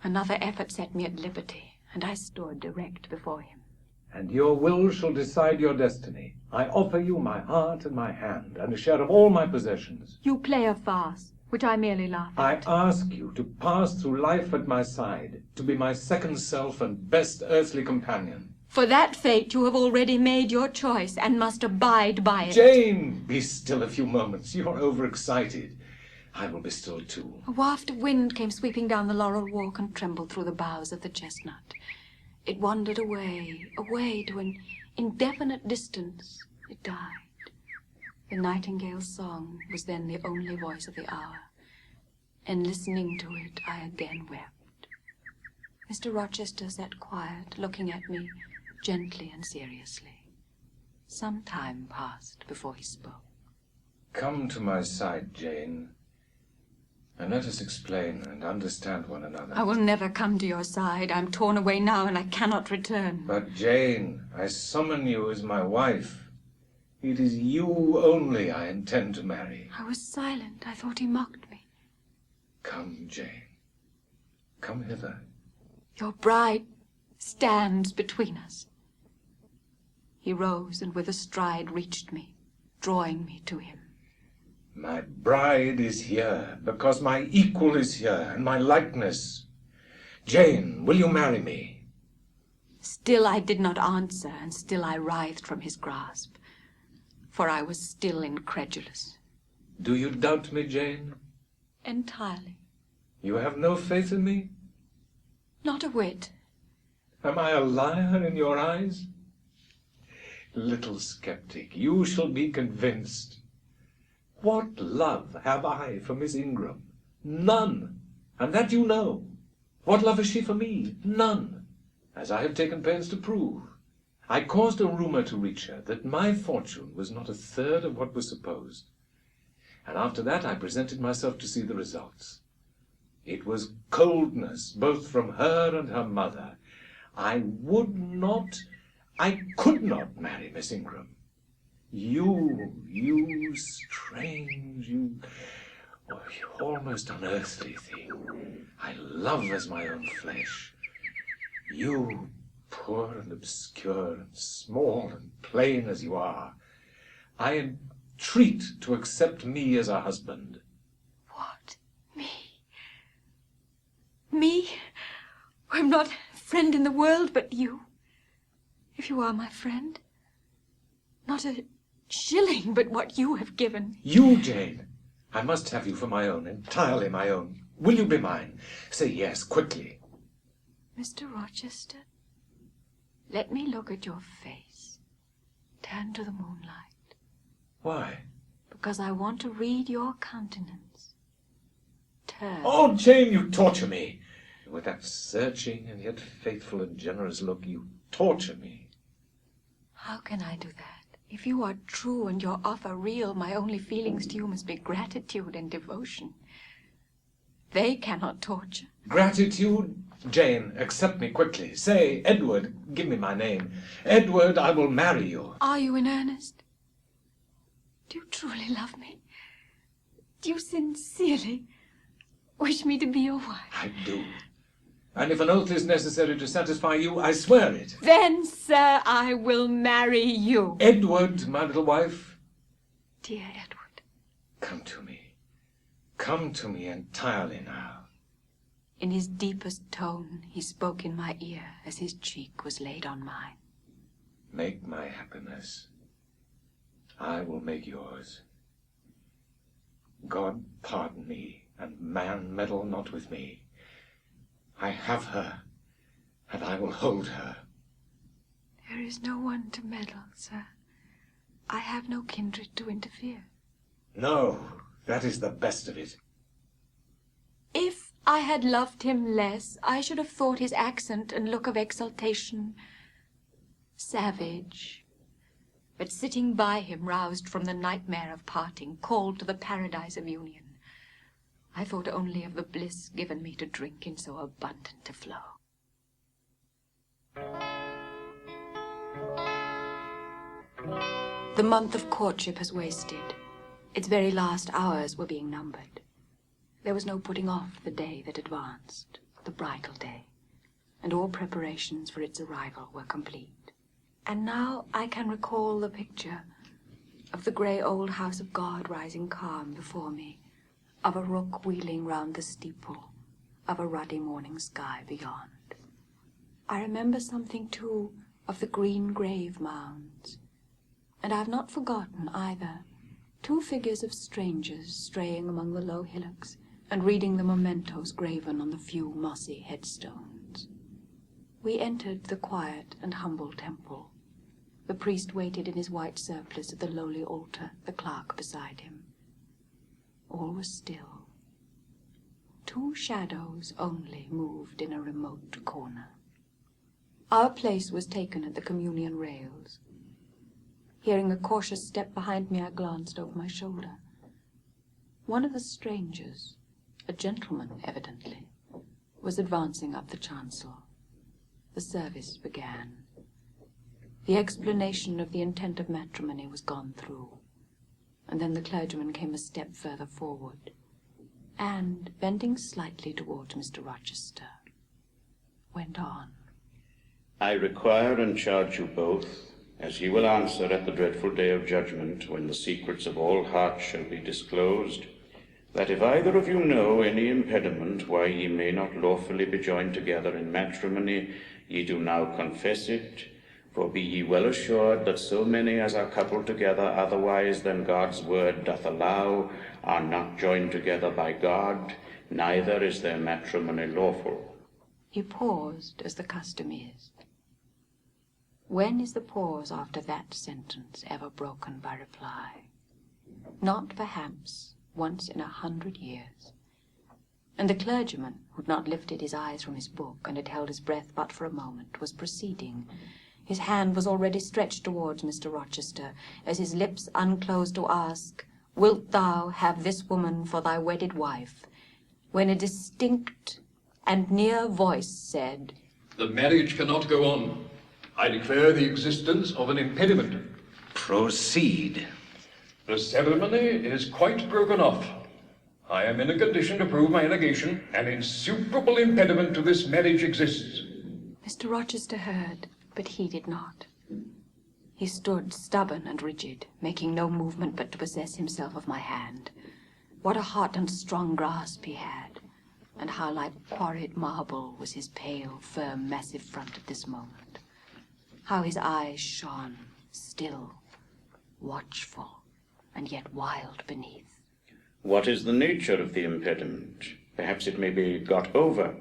Another effort set me at liberty, and I stood erect before him. And your will shall decide your destiny. I offer you my heart and my hand, and a share of all my possessions. You play a farce, which I merely laugh I at. ask you to pass through life at my side, to be my second self and best earthly companion. For that fate you have already made your choice, and must abide by it. Jane, be still a few moments. You're overexcited. I will be still too. A waft of wind came sweeping down the laurel walk and trembled through the boughs of the chestnut. It wandered away, away to an indefinite distance. It died. The nightingale's song was then the only voice of the hour, and listening to it, I again wept. Mr. Rochester sat quiet, looking at me gently and seriously. Some time passed before he spoke. Come to my side, Jane, and let us explain and understand one another. I will never come to your side. I'm torn away now, and I cannot return. But, Jane, I summon you as my wife. It is you only I intend to marry. I was silent. I thought he mocked me. Come, Jane. Come hither. Your bride stands between us. He rose and with a stride reached me, drawing me to him. My bride is here, because my equal is here, and my likeness. Jane, will you marry me? Still I did not answer, and still I writhed from his grasp, for I was still incredulous. Do you doubt me, Jane? Entirely. You have no faith in me? Not a whit. Am I a liar in your eyes? Little skeptic, you shall be convinced. What love have I for Miss Ingram? None, and that you know. What love has she for me? None, as I have taken pains to prove. I caused a rumor to reach her that my fortune was not a third of what was supposed, and after that I presented myself to see the results. It was coldness, both from her and her mother. I could not marry Miss Ingram. You strange, you almost unearthly thing, I love as my own flesh. You, poor and obscure and small and plain as you are, I entreat to accept me as a husband. What? Me? Me? Who am not a friend in the world but you? If you are my friend, not a shilling but what you have given. You, Jane. I must have you for my own, entirely my own. Will you be mine? Say yes, quickly. Mr. Rochester, let me look at your face. Turn to the moonlight. Why? Because I want to read your countenance. Turn. Oh, Jane, you torture me. With that searching and yet faithful and generous look, you torture me. How can I do that? If you are true and your offer real, my only feelings to you must be gratitude and devotion. They cannot torture. Gratitude? Jane, accept me quickly. Say, Edward, give me my name. Edward, I will marry you. Are you in earnest? Do you truly love me? Do you sincerely wish me to be your wife? I do. And if an oath is necessary to satisfy you, I swear it. Then, sir, I will marry you. Edward, my little wife. Dear Edward. Come to me. Come to me entirely now. In his deepest tone, he spoke in my ear as his cheek was laid on mine. Make my happiness. I will make yours. God pardon me, and man meddle not with me. I have her, and I will hold her. There is no one to meddle, sir. I have no kindred to interfere. No, that is the best of it. If I had loved him less, I should have thought his accent and look of exultation savage. But sitting by him, roused from the nightmare of parting, called to the paradise of union, I thought only of the bliss given me to drink in so abundant a flow. The month of courtship has wasted. Its very last hours were being numbered. There was no putting off the day that advanced, the bridal day, and all preparations for its arrival were complete. And now I can recall the picture of the grey old house of God rising calm before me, of a rook wheeling round the steeple, of a ruddy morning sky beyond. I remember something, too, of the green grave mounds, and I have not forgotten either two figures of strangers straying among the low hillocks and reading the mementos graven on the few mossy headstones. We entered the quiet and humble temple. The priest waited in his white surplice at the lowly altar, the clerk beside him. All was still. Two shadows only moved in a remote corner. Our place was taken at the communion rails. Hearing a cautious step behind me, I glanced over my shoulder. One of the strangers, a gentleman evidently, was advancing up the chancel. The service began. The explanation of the intent of matrimony was gone through, and then the clergyman came a step further forward, and, bending slightly towards Mr. Rochester, went on. I require and charge you both, as ye will answer at the dreadful day of judgment, when the secrets of all hearts shall be disclosed, that if either of you know any impediment why ye may not lawfully be joined together in matrimony, ye do now confess it, for be ye well assured that so many as are coupled together otherwise than God's word doth allow are not joined together by God, neither is their matrimony lawful. He paused, as the custom is. When is the pause after that sentence ever broken by reply? Not, perhaps, once in 100 years. And the clergyman, who had not lifted his eyes from his book and had held his breath but for a moment, was proceeding. His hand was already stretched towards Mr. Rochester, as his lips unclosed to ask, "Wilt thou have this woman for thy wedded wife?" when a distinct and near voice said, "The marriage cannot go on. I declare the existence of an impediment." Proceed. "The ceremony is quite broken off. I am in a condition to prove my allegation. An insuperable impediment to this marriage exists." Mr. Rochester heard, but heeded not. He stood stubborn and rigid, making no movement but to possess himself of my hand. What a hot and strong grasp he had, and how like quarried marble was his pale, firm, massive front at this moment. How his eyes shone, still, watchful, and yet wild beneath. What is the nature of the impediment? Perhaps it may be got over,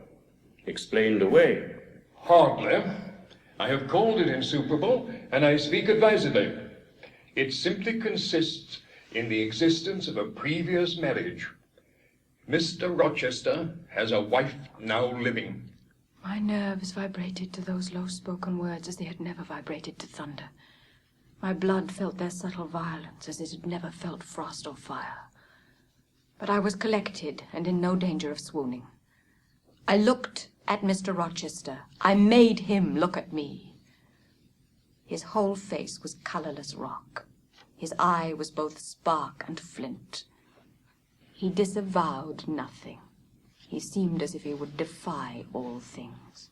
explained away. Hardly. I have called it insuperable, and I speak advisedly. It simply consists in the existence of a previous marriage. Mr. Rochester has a wife now living. My nerves vibrated to those low-spoken words as they had never vibrated to thunder. My blood felt their subtle violence as it had never felt frost or fire. But I was collected and in no danger of swooning. I looked at Mr. Rochester. I made him look at me. His whole face was colorless rock. His eye was both spark and flint. He disavowed nothing. He seemed as if he would defy all things.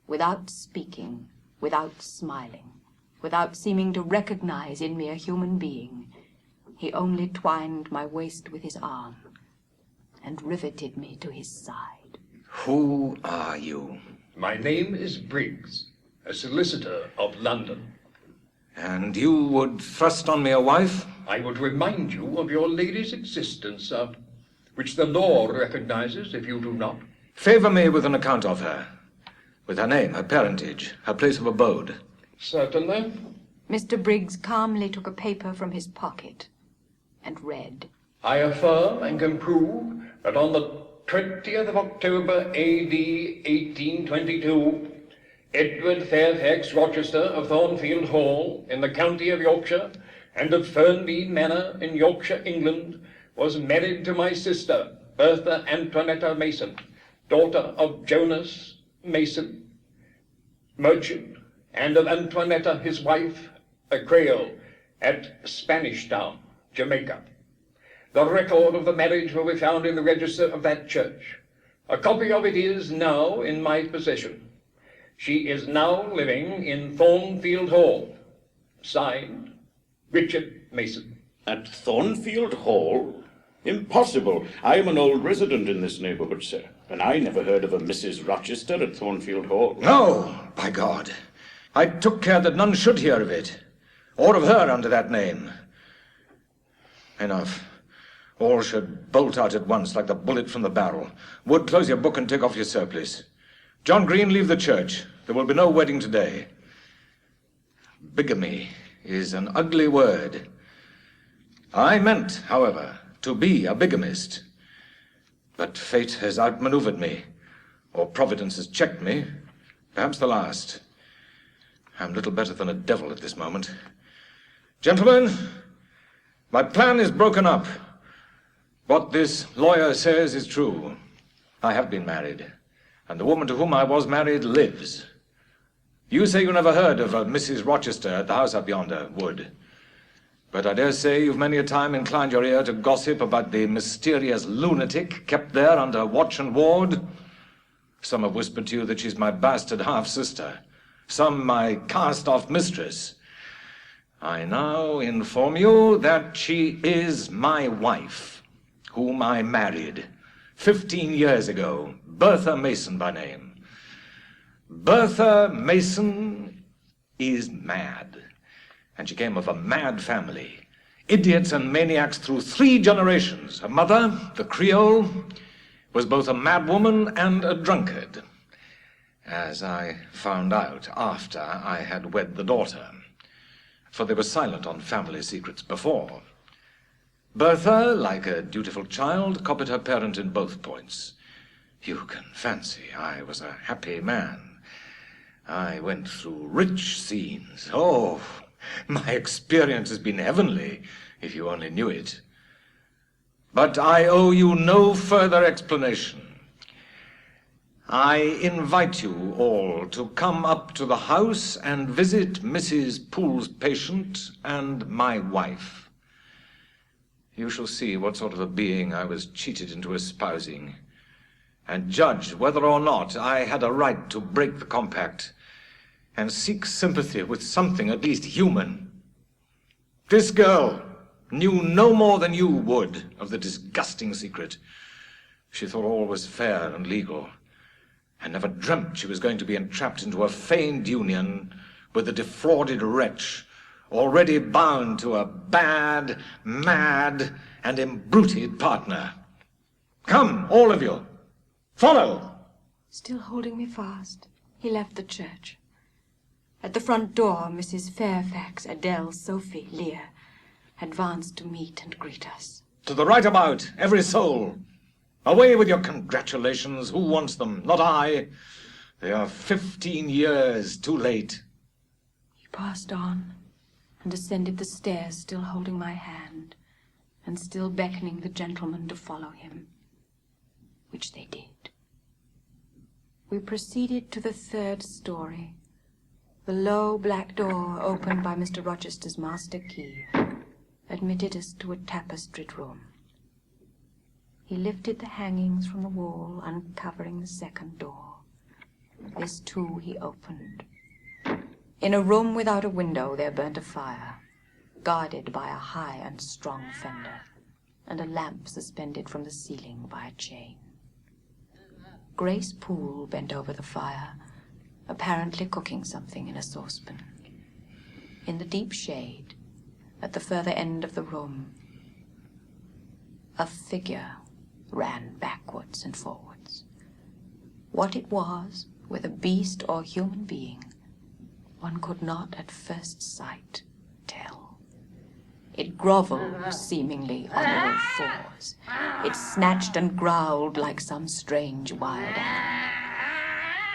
Without speaking, without smiling, without seeming to recognize in me a human being, he only twined my waist with his arm and riveted me to his side. Who are you? My name is Briggs, a solicitor of London. And you would thrust on me a wife? I would remind you of your lady's existence, sir, which the law recognizes if you do not. Favor me with an account of her, with her name, her parentage, her place of abode. Certainly. Mr. Briggs calmly took a paper from his pocket and read. I affirm and can prove that on the 20th of October, A.D. 1822, Edward Fairfax Rochester of Thornfield Hall, in the county of Yorkshire, and of Fernby Manor in Yorkshire, England, was married to my sister, Bertha Antoinetta Mason, daughter of Jonas Mason, merchant, and of Antoinetta, his wife, a Quayle, at Spanish Town, Jamaica. The record of the marriage will be found in the register of that church. A copy of it is now in my possession. She is now living in Thornfield Hall. Signed, Richard Mason. At Thornfield Hall? Impossible. I am an old resident in this neighborhood, sir, and I never heard of a Mrs. Rochester at Thornfield Hall. No, by God. I took care that none should hear of it, or of her under that name. Enough. All should bolt out at once like the bullet from the barrel. Wood, close your book and take off your surplice. John Green, leave the church. There will be no wedding today. Bigamy is an ugly word. I meant, however, to be a bigamist. But fate has outmaneuvered me, or Providence has checked me, perhaps the last. I'm little better than a devil at this moment. Gentlemen, my plan is broken up. What this lawyer says is true. I have been married, and the woman to whom I was married lives. You say you never heard of a Mrs. Rochester at the house up yonder, Wood. But I dare say you've many a time inclined your ear to gossip about the mysterious lunatic kept there under watch and ward. Some have whispered to you that she's my bastard half-sister, some my cast-off mistress. I now inform you that she is my wife, whom I married 15 years ago, Bertha Mason by name. Bertha Mason is mad, and she came of a mad family. Idiots and maniacs through 3 generations. Her mother, the Creole, was both a mad woman and a drunkard, as I found out after I had wed the daughter, for they were silent on family secrets before. Bertha, like a dutiful child, copied her parent in both points. You can fancy I was a happy man. I went through rich scenes. Oh, my experience has been heavenly, if you only knew it. But I owe you no further explanation. I invite you all to come up to the house and visit Mrs. Poole's patient and my wife. You shall see what sort of a being I was cheated into espousing, and judge whether or not I had a right to break the compact and seek sympathy with something at least human. This girl knew no more than you would of the disgusting secret. She thought all was fair and legal, and never dreamt she was going to be entrapped into a feigned union with a defrauded wretch, already bound to a bad, mad, and embruted partner. Come, all of you, follow! Still holding me fast, he left the church. At the front door, Mrs. Fairfax, Adele, Sophie, Leah advanced to meet and greet us. To the right about, every soul. Away with your congratulations. Who wants them? Not I. They are 15 years too late. He passed on and ascended the stairs, still holding my hand and still beckoning the gentlemen to follow him, which they did. We proceeded to the 3rd story. The low black door, opened by Mr. Rochester's master key, admitted us to a tapestried room. He lifted the hangings from the wall, uncovering the 2nd door. This, too, he opened. In a room without a window there burnt a fire, guarded by a high and strong fender, and a lamp suspended from the ceiling by a chain. Grace Poole bent over the fire, apparently cooking something in a saucepan. in the deep shade, at the further end of the room, a figure ran backwards and forwards. What it was, whether beast or human being, one could not at first sight tell. It groveled, seemingly, on all fours. It snatched and growled like some strange wild animal.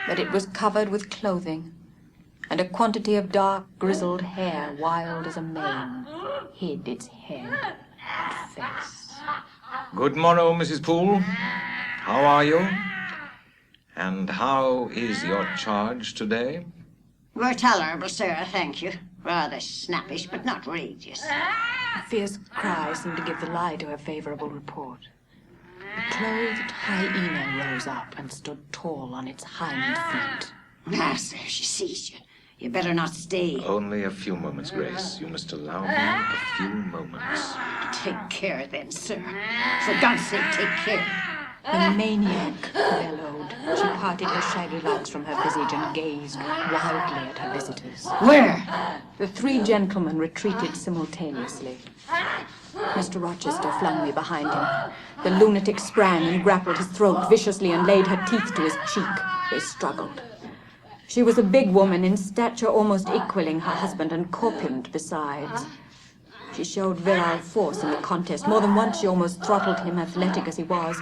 But it was covered with clothing, and a quantity of dark, grizzled hair, wild as a mane, hid its head and face. Good morrow, Mrs. Poole. How are you? And how is your charge today? We're tolerable, sir, thank you. Rather snappish, but not rageous. A fierce cry seemed to give the lie to her favorable report. The clothed hyena rose up and stood tall on its hind feet. Ah, sir, she sees you. You better not stay. Only a few moments, Grace. You must allow me a few moments. Take care, then, sir. For God's sake, take care. The maniac bellowed. She parted her shaggy locks from her visage and gazed wildly at her visitors. Where? The three gentlemen retreated simultaneously. Mr. Rochester flung me behind him. The lunatic sprang and grappled his throat viciously and laid her teeth to his cheek. They struggled. She was a big woman, in stature almost equaling her husband, and corpulent besides. She showed virile force in the contest. More than once she almost throttled him, athletic as he was.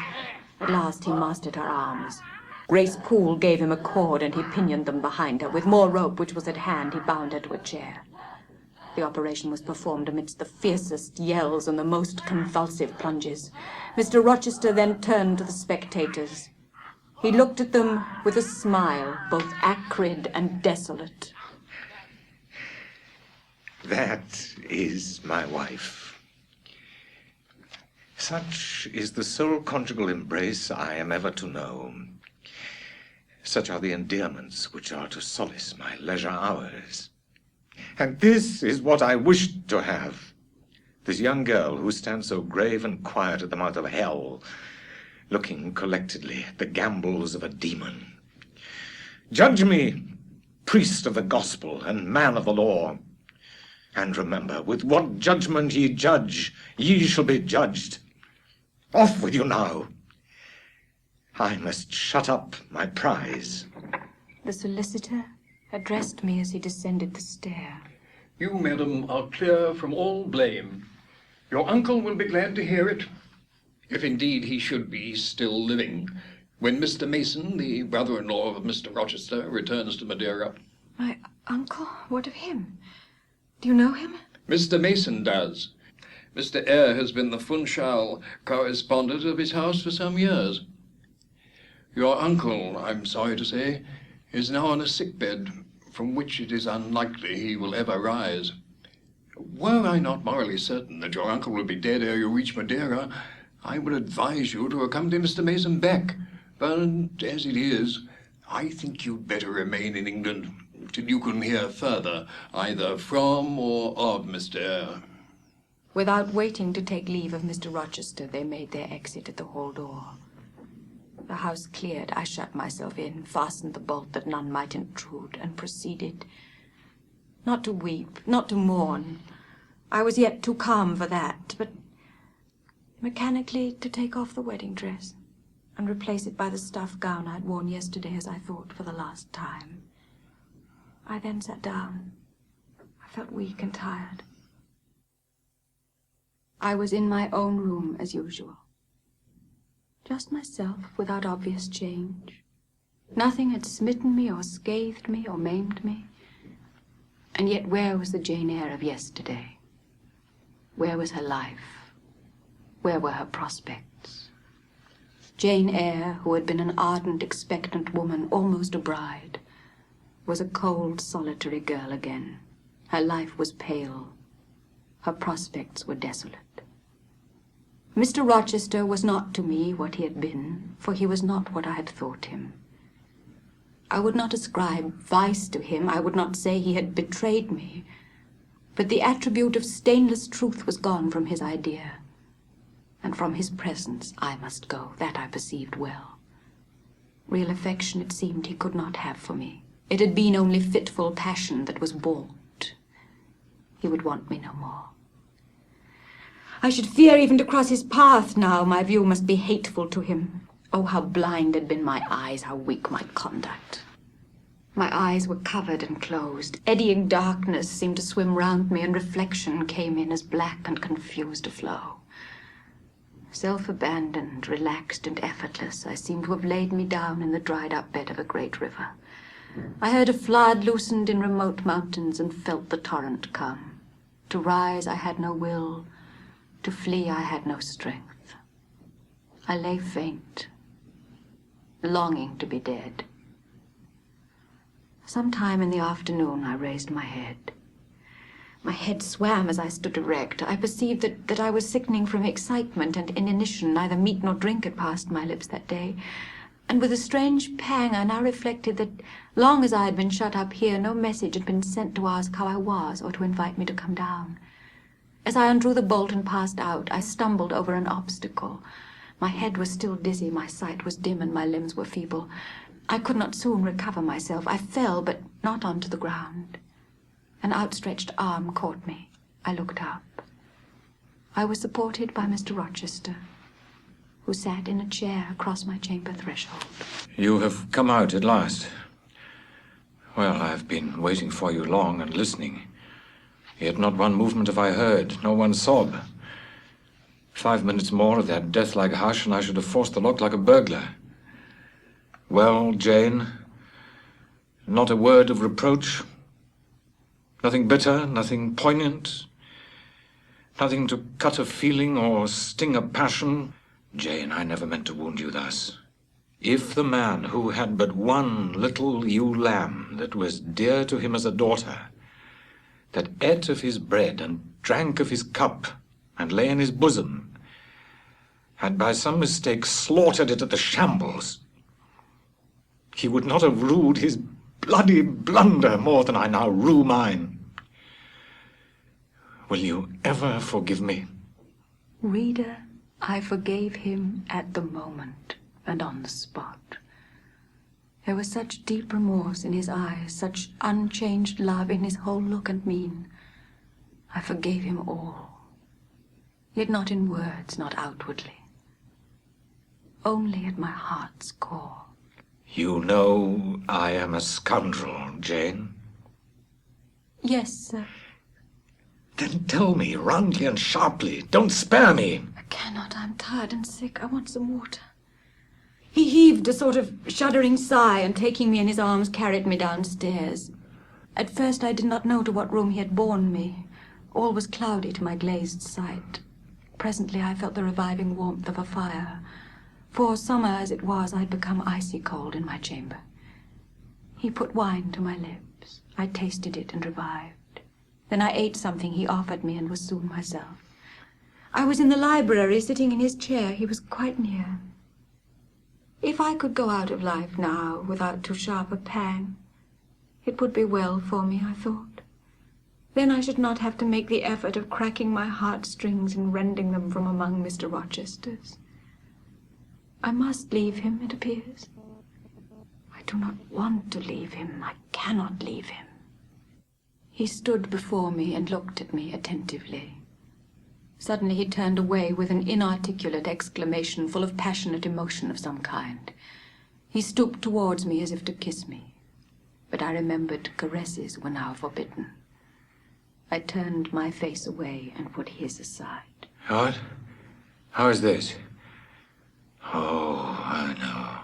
At last he mastered her arms. Grace Poole gave him a cord, and he pinioned them behind her. With more rope, which was at hand, he bound her to a chair. The operation was performed amidst the fiercest yells and the most convulsive plunges. Mr. Rochester then turned to the spectators. He looked at them with a smile, both acrid and desolate. That is my wife. Such is the sole conjugal embrace I am ever to know. Such are the endearments which are to solace my leisure hours. And this is what I wished to have. This young girl who stands so grave and quiet at the mouth of hell, looking collectedly at the gambols of a demon. Judge me, priest of the gospel and man of the law. And remember, with what judgment ye judge, ye shall be judged. Off with you now. I must shut up my prize. The solicitor addressed me as he descended the stair. You, madam, are clear from all blame. Your uncle will be glad to hear it, if indeed he should be still living, when Mr. Mason, the brother-in-law of Mr. Rochester, returns to Madeira. My uncle? What of him? Do you know him? Mr. Mason does. Mr. Eyre has been the Funchal correspondent of his house for some years. Your uncle, I'm sorry to say, is now on a sickbed, from which it is unlikely he will ever rise. Were I not morally certain that your uncle would be dead ere you reach Madeira, I would advise you to accompany Mr. Mason back. But as it is, I think you'd better remain in England till you can hear further, either from or of Mr. Eyre. Without waiting to take leave of Mr. Rochester, they made their exit at the hall door. The house cleared, I shut myself in, fastened the bolt that none might intrude, and proceeded. Not to weep, not to mourn. I was yet too calm for that, but mechanically to take off the wedding dress and replace it by the stuff gown I had worn yesterday as I thought for the last time. I then sat down. I felt weak and tired. I was in my own room as usual. Just myself, without obvious change. Nothing had smitten me or scathed me or maimed me. And yet where was the Jane Eyre of yesterday? Where was her life? Where were her prospects? Jane Eyre, who had been an ardent, expectant woman, almost a bride, was a cold, solitary girl again. Her life was pale. Her prospects were desolate. Mr. Rochester was not to me what he had been, for he was not what I had thought him. I would not ascribe vice to him, I would not say he had betrayed me, but the attribute of stainless truth was gone from his idea, and from his presence I must go. That I perceived well. Real affection, it seemed, he could not have for me. It had been only fitful passion that was balked. he would want me no more. I should fear even to cross his path now. My view must be hateful to him. Oh, how blind had been my eyes, how weak my conduct. My eyes were covered and closed. Eddying darkness seemed to swim round me, and reflection came in as black and confused a flow. Self-abandoned, relaxed and effortless, I seemed to have laid me down in the dried-up bed of a great river. I heard a flood loosened in remote mountains and felt the torrent come. To rise I had no will, to flee I had no strength. I lay faint, longing to be dead. Sometime in the afternoon I raised my head. My head swam as I stood erect. I perceived that I was sickening from excitement and inanition. Neither meat nor drink had passed my lips that day. And with a strange pang I now reflected that, long as I had been shut up here, no message had been sent to ask how I was or to invite me to come down. As I undrew the bolt and passed out, I stumbled over an obstacle. My head was still dizzy, my sight was dim, and my limbs were feeble. I could not soon recover myself. I fell, but not onto the ground. An outstretched arm caught me. I looked up. I was supported by Mr. Rochester, who sat in a chair across my chamber threshold. You have come out at last. Well, I have been waiting for you long and listening. Yet not one movement have I heard, no one sob. 5 minutes more of that death-like hush, and I should have forced the lock like a burglar. Well, Jane, not a word of reproach? Nothing bitter, nothing poignant, nothing to cut a feeling or sting a passion? Jane, I never meant to wound you thus. If the man who had but one little ewe lamb that was dear to him as a daughter, that ate of his bread and drank of his cup and lay in his bosom, had by some mistake slaughtered it at the shambles, he would not have rued his bloody blunder more than I now rue mine. Will you ever forgive me? Reader, I forgave him at the moment and on the spot. There was such deep remorse in his eyes, such unchanged love in his whole look and mien. I forgave him all, yet not in words, not outwardly, only at my heart's core. You know I am a scoundrel, Jane. Yes, sir. Then tell me, roundly and sharply. Don't spare me. I cannot. I'm tired and sick. I want some water. He heaved a sort of shuddering sigh, and taking me in his arms, carried me downstairs. At first I did not know to what room he had borne me. All was cloudy to my glazed sight. Presently I felt the reviving warmth of a fire. For, summer as it was, I had become icy cold in my chamber. He put wine to my lips. I tasted it and revived. Then I ate something he offered me and was soon myself. I was in the library, sitting in his chair. He was quite near. If I could go out of life now without too sharp a pang, it would be well for me, I thought. Then I should not have to make the effort of cracking my heartstrings and rending them from among Mr. Rochester's. I must leave him, it appears. I do not want to leave him. I cannot leave him. He stood before me and looked at me attentively. Suddenly he turned away with an inarticulate exclamation full of passionate emotion of some kind. He stooped towards me as if to kiss me, but I remembered caresses were now forbidden. I turned my face away and put his aside. What? How is this? Oh, I know.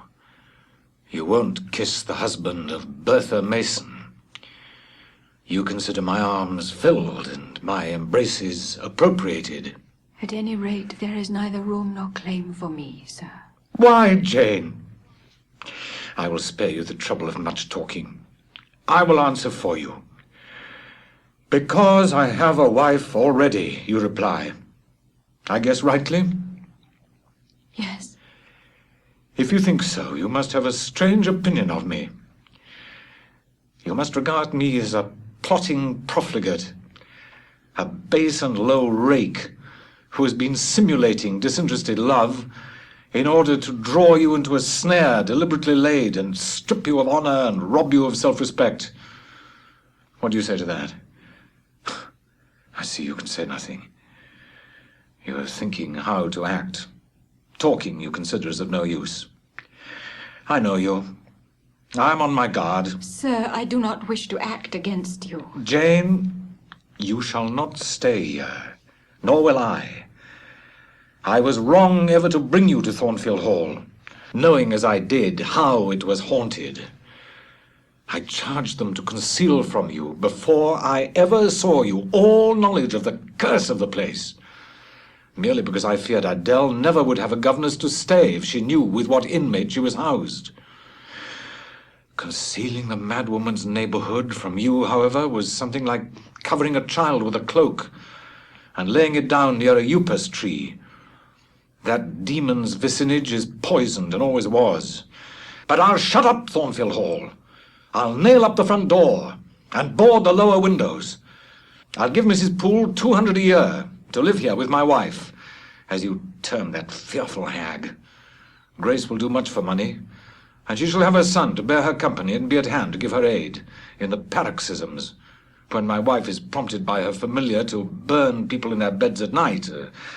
You won't kiss the husband of Bertha Mason. You consider my arms filled and my embraces appropriated. At any rate, there is neither room nor claim for me, sir. Why, Jane? I will spare you the trouble of much talking. I will answer for you. Because I have a wife already, you reply. I guess rightly? Yes. If you think so, you must have a strange opinion of me. You must regard me as a plotting profligate, a base and low rake who has been simulating disinterested love in order to draw you into a snare deliberately laid and strip you of honor and rob you of self-respect. What do you say to that? I see you can say nothing. You are thinking how to act. Talking you consider is of no use. I know you. I'm on my guard. Sir, I do not wish to act against you. Jane, you shall not stay here, nor will I. I was wrong ever to bring you to Thornfield Hall, knowing as I did how it was haunted. I charged them to conceal from you, before I ever saw you, all knowledge of the curse of the place, merely because I feared Adele never would have a governess to stay if she knew with what inmate she was housed. Concealing the madwoman's neighborhood from you, however, was something like covering a child with a cloak and laying it down near a upas tree. That demon's vicinage is poisoned and always was. But I'll shut up Thornfield Hall. I'll nail up the front door and board the lower windows. I'll give Mrs. Poole 200 a year to live here with my wife, as you term that fearful hag. Grace will do much for money, and she shall have her son to bear her company and be at hand to give her aid in the paroxysms, when my wife is prompted by her familiar to burn people in their beds at night,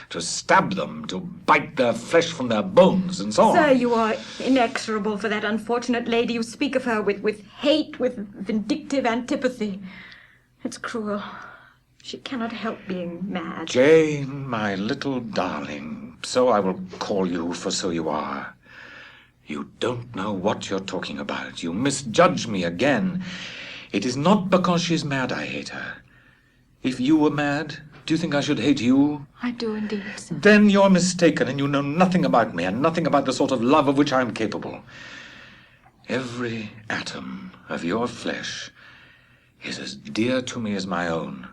to stab them, to bite their flesh from their bones, and so on. Sir, you are inexorable for that unfortunate lady. You speak of her with hate, with vindictive antipathy. It's cruel. She cannot help being mad. Jane, my little darling, so I will call you, for so you are. You don't know what you're talking about. You misjudge me again. It is not because she's mad I hate her. If you were mad, do you think I should hate you? I do indeed, sir. Then you're mistaken, and you know nothing about me, and nothing about the sort of love of which I am capable. Every atom of your flesh is as dear to me as my own.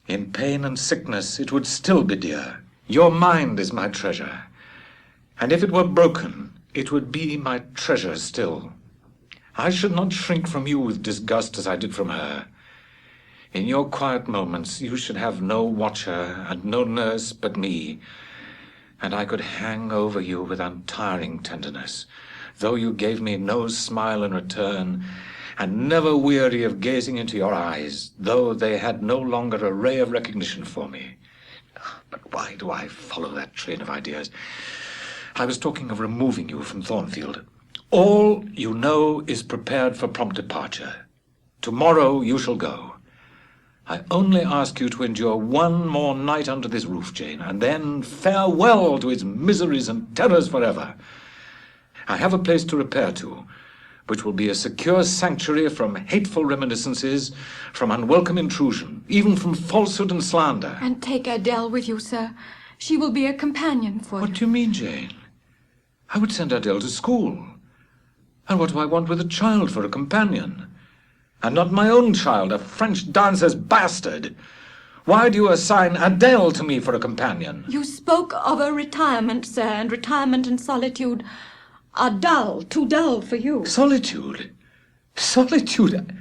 In pain and sickness, it would still be dear. Your mind is my treasure, and if it were broken, it would be my treasure still. I should not shrink from you with disgust as I did from her. In your quiet moments, you should have no watcher and no nurse but me, and I could hang over you with untiring tenderness, though you gave me no smile in return, and never weary of gazing into your eyes, though they had no longer a ray of recognition for me. But why do I follow that train of ideas? I was talking of removing you from Thornfield. All you know is prepared for prompt departure. Tomorrow you shall go. I only ask you to endure one more night under this roof, Jane, and then farewell to its miseries and terrors forever. I have a place to repair to, which will be a secure sanctuary from hateful reminiscences, from unwelcome intrusion, even from falsehood and slander. And take Adele with you, sir. She will be a companion for you. What do you mean, Jane? I would send Adele to school. And what do I want with a child for a companion? And not my own child, a French dancer's bastard. Why do you assign Adele to me for a companion? You spoke of a retirement, sir, and retirement and solitude are dull, too dull for you. Solitude? Solitude?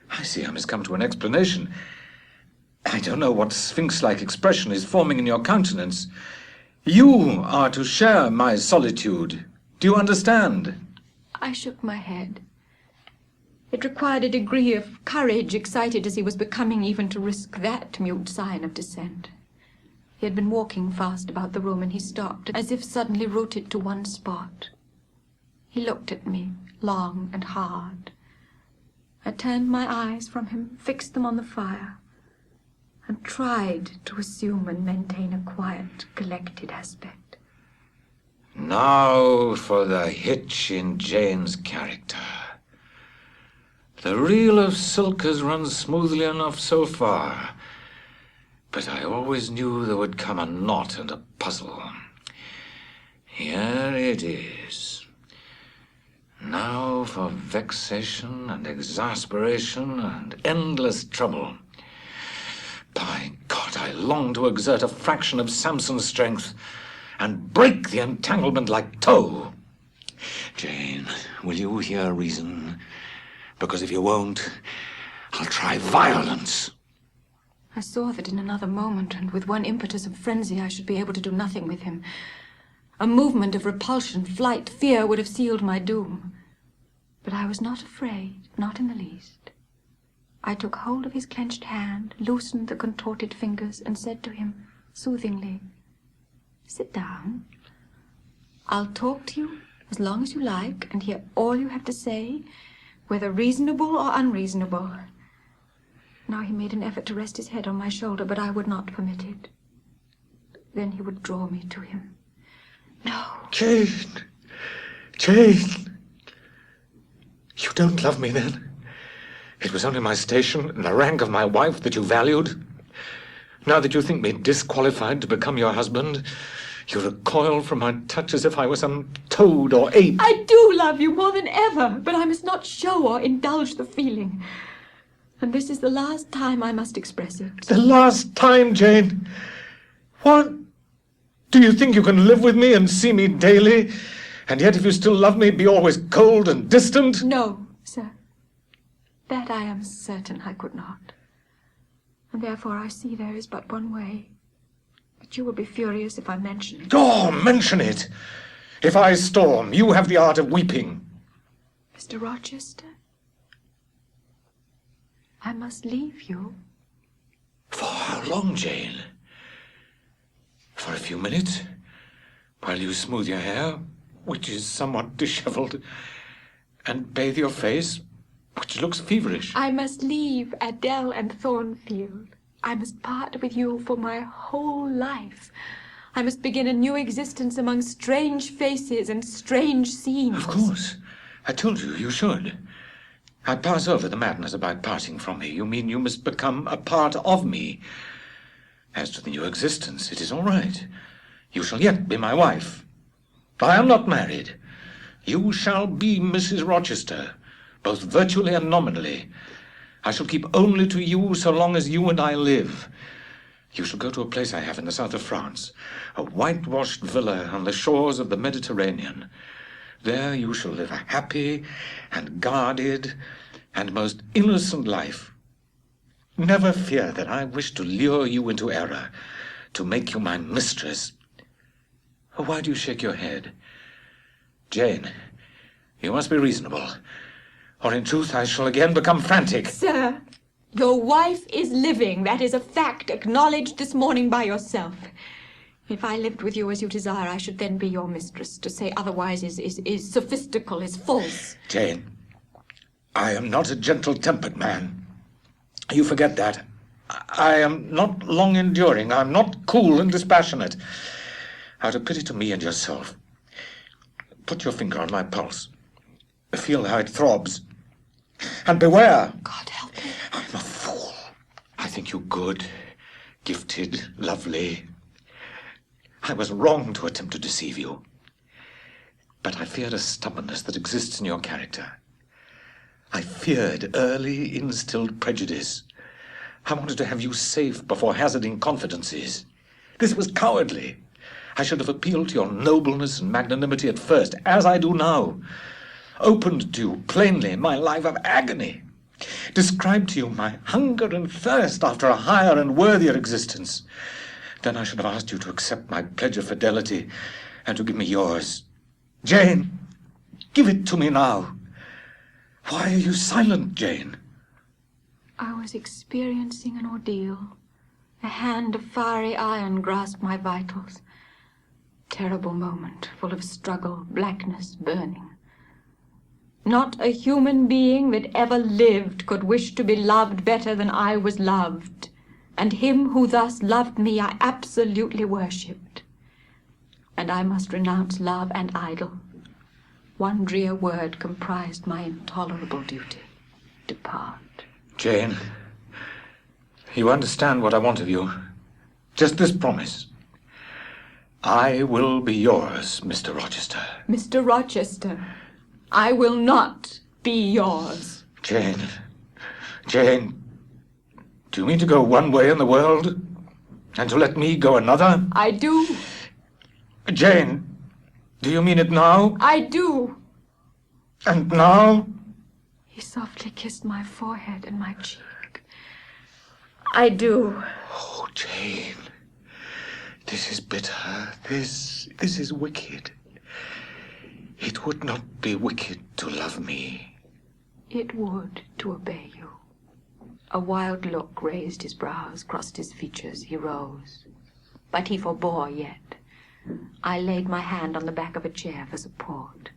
I see I must come to an explanation. I don't know what sphinx-like expression is forming in your countenance. You are to share my solitude. Do you understand? I shook my head. It required a degree of courage, excited as he was becoming, even to risk that mute sign of dissent. He had been walking fast about the room, and he stopped, as if suddenly rooted to one spot. He looked at me, long and hard. I turned my eyes from him, fixed them on the fire, and tried to assume and maintain a quiet, collected aspect. Now for the hitch in Jane's character. The reel of silk has run smoothly enough so far, but I always knew there would come a knot and a puzzle. Here it is. Now for vexation and exasperation and endless trouble. By God, I long to exert a fraction of Samson's strength and break the entanglement like tow. Jane, will you hear reason? Because if you won't, I'll try violence. I saw that in another moment, and with one impetus of frenzy, I should be able to do nothing with him. A movement of repulsion, flight, fear would have sealed my doom. But I was not afraid, not in the least. I took hold of his clenched hand, loosened the contorted fingers, and said to him, soothingly, "Sit down. I'll talk to you as long as you like, and hear all you have to say, whether reasonable or unreasonable." Now he made an effort to rest his head on my shoulder, but I would not permit it. Then he would draw me to him. "No." Jane! Jane! You don't love me then? It was only my station and the rank of my wife that you valued. Now that you think me disqualified to become your husband, you recoil from my touch as if I were some toad or ape. I do love you more than ever, but I must not show or indulge the feeling. And this is the last time I must express it. The last time, Jane? What? Do you think you can live with me and see me daily, and yet if you still love me, be always cold and distant? No, sir. That I am certain I could not. And therefore I see there is but one way. But you will be furious if I mention it. Oh, mention it! If I storm, you have the art of weeping. Mr. Rochester, I must leave you. For how long, Jane? For a few minutes, while you smooth your hair, which is somewhat disheveled, and bathe your face, which looks feverish. I must leave Adele and Thornfield. I must part with you for my whole life. I must begin a new existence among strange faces and strange scenes. Of course. I told you you should. I pass over the madness about parting from me. You mean you must become a part of me. As to the new existence, it is all right. You shall yet be my wife. I am not married. You shall be Mrs. Rochester, both virtually and nominally. I shall keep only to you so long as you and I live. You shall go to a place I have in the south of France, a whitewashed villa on the shores of the Mediterranean. There you shall live a happy and guarded and most innocent life. Never fear that I wish to lure you into error, to make you my mistress. Why do you shake your head? Jane, you must be reasonable, or in truth I shall again become frantic. Sir, your wife is living. That is a fact acknowledged this morning by yourself. If I lived with you as you desire, I should then be your mistress. To say otherwise is sophistical, is false. Jane, I am not a gentle-tempered man. You forget that. I am not long-enduring. I am not cool and dispassionate. Out of pity to me and yourself, put your finger on my pulse. Feel how it throbs. And beware. God help me. I'm a fool. I think you good, gifted, lovely. I was wrong to attempt to deceive you. But I feared a stubbornness that exists in your character. I feared early instilled prejudice. I wanted to have you safe before hazarding confidences. This was cowardly. I should have appealed to your nobleness and magnanimity at first, as I do now. Opened to you plainly my life of agony. Described to you my hunger and thirst after a higher and worthier existence. Then I should have asked you to accept my pledge of fidelity and to give me yours. Jane, give it to me now. Why are you silent, Jane? I was experiencing an ordeal. A hand of fiery iron grasped my vitals. Terrible moment, full of struggle, blackness, burning. Not a human being that ever lived could wish to be loved better than I was loved. And him who thus loved me I absolutely worshipped. And I must renounce love and idol. One drear word comprised my intolerable duty. Depart. Jane, you understand what I want of you. Just this promise. I will be yours, Mr. Rochester. Mr. Rochester, I will not be yours. Jane, do you mean to go one way in the world and to let me go another? I do. Jane, do you mean it now? I do. And now? He softly kissed my forehead and my cheek. I do. Oh, Jane, this is bitter. This is wicked. It would not be wicked to love me. It would to obey you. A wild look raised his brows, crossed his features. He rose. But he forbore yet. I laid my hand on the back of a chair for support.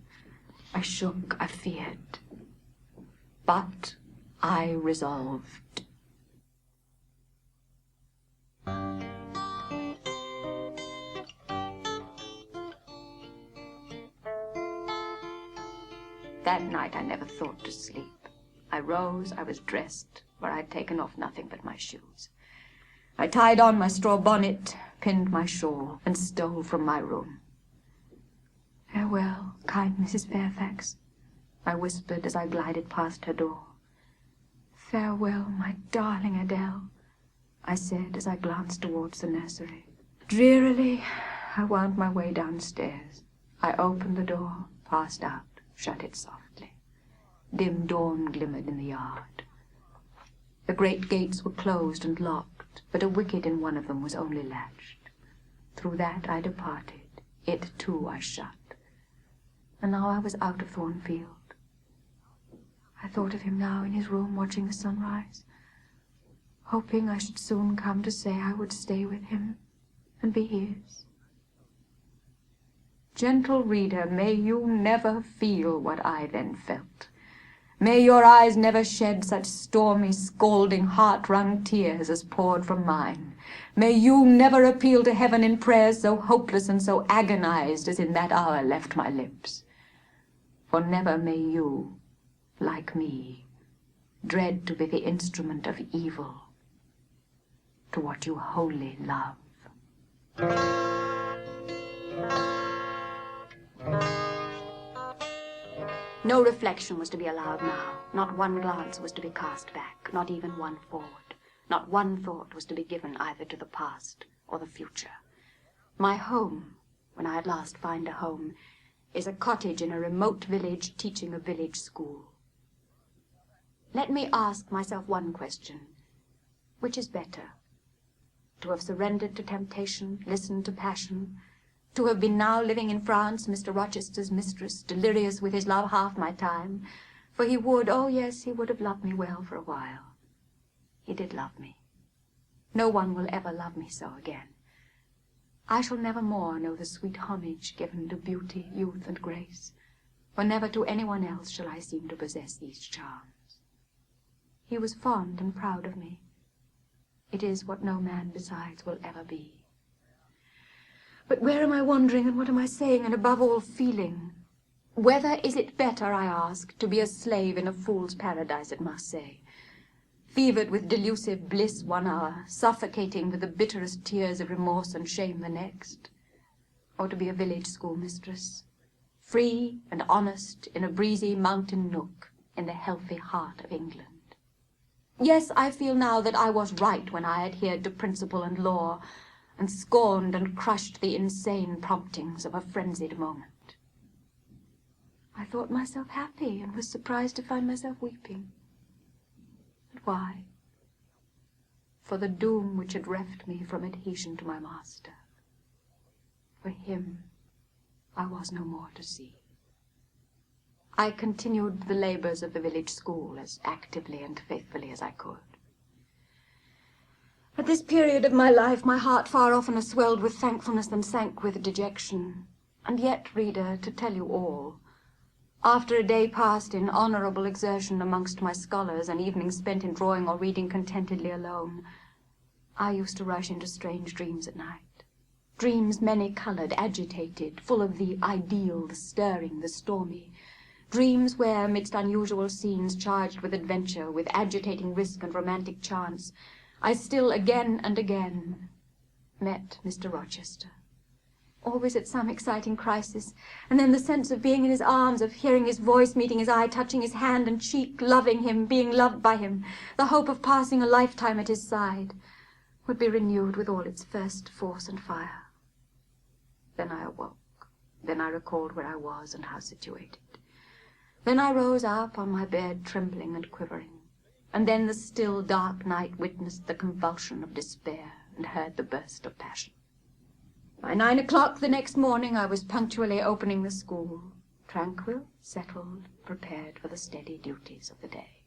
I shook, I feared. But I resolved. That night I never thought to sleep. I rose, I was dressed, for I had taken off nothing but my shoes. I tied on my straw bonnet, pinned my shawl, and stole from my room. "Farewell, kind Mrs. Fairfax," I whispered as I glided past her door. "Farewell, my darling Adele," I said as I glanced towards the nursery. Drearily, I wound my way downstairs. I opened the door, passed out, shut it softly. Dim dawn glimmered in the yard. The great gates were closed and locked, but a wicket in one of them was only latched. Through that I departed. It, too, I shut. And now I was out of Thornfield. I thought of him now in his room watching the sunrise, hoping I should soon come to say I would stay with him and be his. Gentle reader, may you never feel what I then felt. May your eyes never shed such stormy, scalding, heart-wrung tears as poured from mine. May you never appeal to heaven in prayers so hopeless and so agonized as in that hour left my lips. For never may you, like me, dread to be the instrument of evil to what you wholly love. No reflection was to be allowed now. Not one glance was to be cast back, not even one forward. Not one thought was to be given either to the past or the future. My home, when I at last find a home, is a cottage in a remote village teaching a village school. Let me ask myself one question. Which is better? To have surrendered to temptation, listened to passion, to have been now living in France, Mr. Rochester's mistress, delirious with his love half my time, for he would, oh yes, he would have loved me well for a while. He did love me. No one will ever love me so again. I shall never more know the sweet homage given to beauty, youth, and grace, for never to anyone else shall I seem to possess these charms. He was fond and proud of me. It is what no man besides will ever be. But where am I wandering, and what am I saying, and above all feeling? Whether is it better, I ask, to be a slave in a fool's paradise at Marseille, fevered with delusive bliss one hour, suffocating with the bitterest tears of remorse and shame the next, or to be a village schoolmistress, free and honest in a breezy mountain nook in the healthy heart of England? Yes, I feel now that I was right when I adhered to principle and law, and scorned and crushed the insane promptings of a frenzied moment. I thought myself happy and was surprised to find myself weeping. But why? For the doom which had reft me from adhesion to my master. For him I was no more to see. I continued the labors of the village school as actively and faithfully as I could. At this period of my life, my heart far oftener swelled with thankfulness than sank with dejection. And yet, reader, to tell you all, after a day passed in honourable exertion amongst my scholars, and evenings spent in drawing or reading contentedly alone, I used to rush into strange dreams at night. Dreams many-coloured, agitated, full of the ideal, the stirring, the stormy. Dreams where, amidst unusual scenes charged with adventure, with agitating risk and romantic chance, I still again and again met Mr. Rochester. Always at some exciting crisis, and then the sense of being in his arms, of hearing his voice, meeting his eye, touching his hand and cheek, loving him, being loved by him, the hope of passing a lifetime at his side, would be renewed with all its first force and fire. Then I awoke. Then I recalled where I was and how situated. Then I rose up on my bed, trembling and quivering. And then the still, dark night witnessed the convulsion of despair and heard the burst of passion. By 9 o'clock the next morning I was punctually opening the school, tranquil, settled, prepared for the steady duties of the day.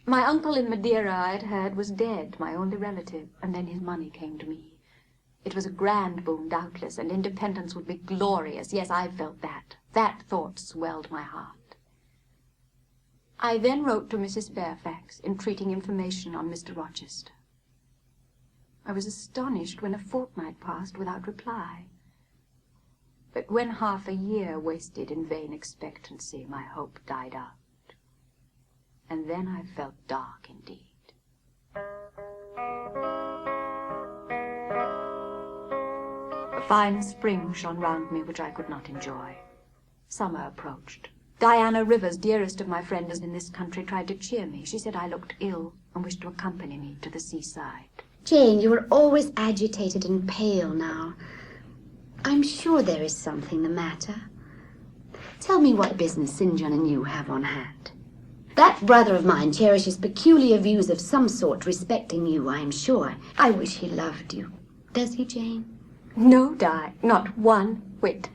My uncle in Madeira, I had heard, was dead, my only relative, and then his money came to me. It was a grand boon, doubtless, and independence would be glorious. Yes, I felt that. That thought swelled my heart. I then wrote to Mrs. Fairfax, entreating information on Mr. Rochester. I was astonished when a fortnight passed without reply. But when half a year wasted in vain expectancy, my hope died out. And then I felt dark indeed. A fine spring shone round me, which I could not enjoy. Summer approached. Diana Rivers, dearest of my friends in this country, tried to cheer me. She said I looked ill and wished to accompany me to the seaside. Jane, you are always agitated and pale now. I'm sure there is something the matter. Tell me what business St. John and you have on hand. That brother of mine cherishes peculiar views of some sort respecting you, I am sure. I wish he loved you. Does he, Jane? No, Di, not one whit.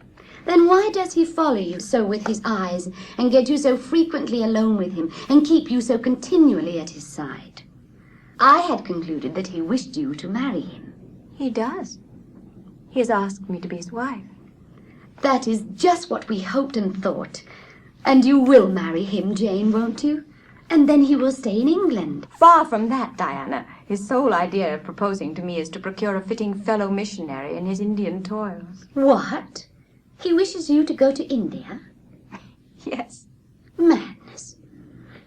Then why does he follow you so with his eyes, and get you so frequently alone with him, and keep you so continually at his side? I had concluded that he wished you to marry him. He does. He has asked me to be his wife. That is just what we hoped and thought. And you will marry him, Jane, won't you? And then he will stay in England. Far from that, Diana. His sole idea of proposing to me is to procure a fitting fellow missionary in his Indian toils. What? He wishes you to go to India? Yes. Madness.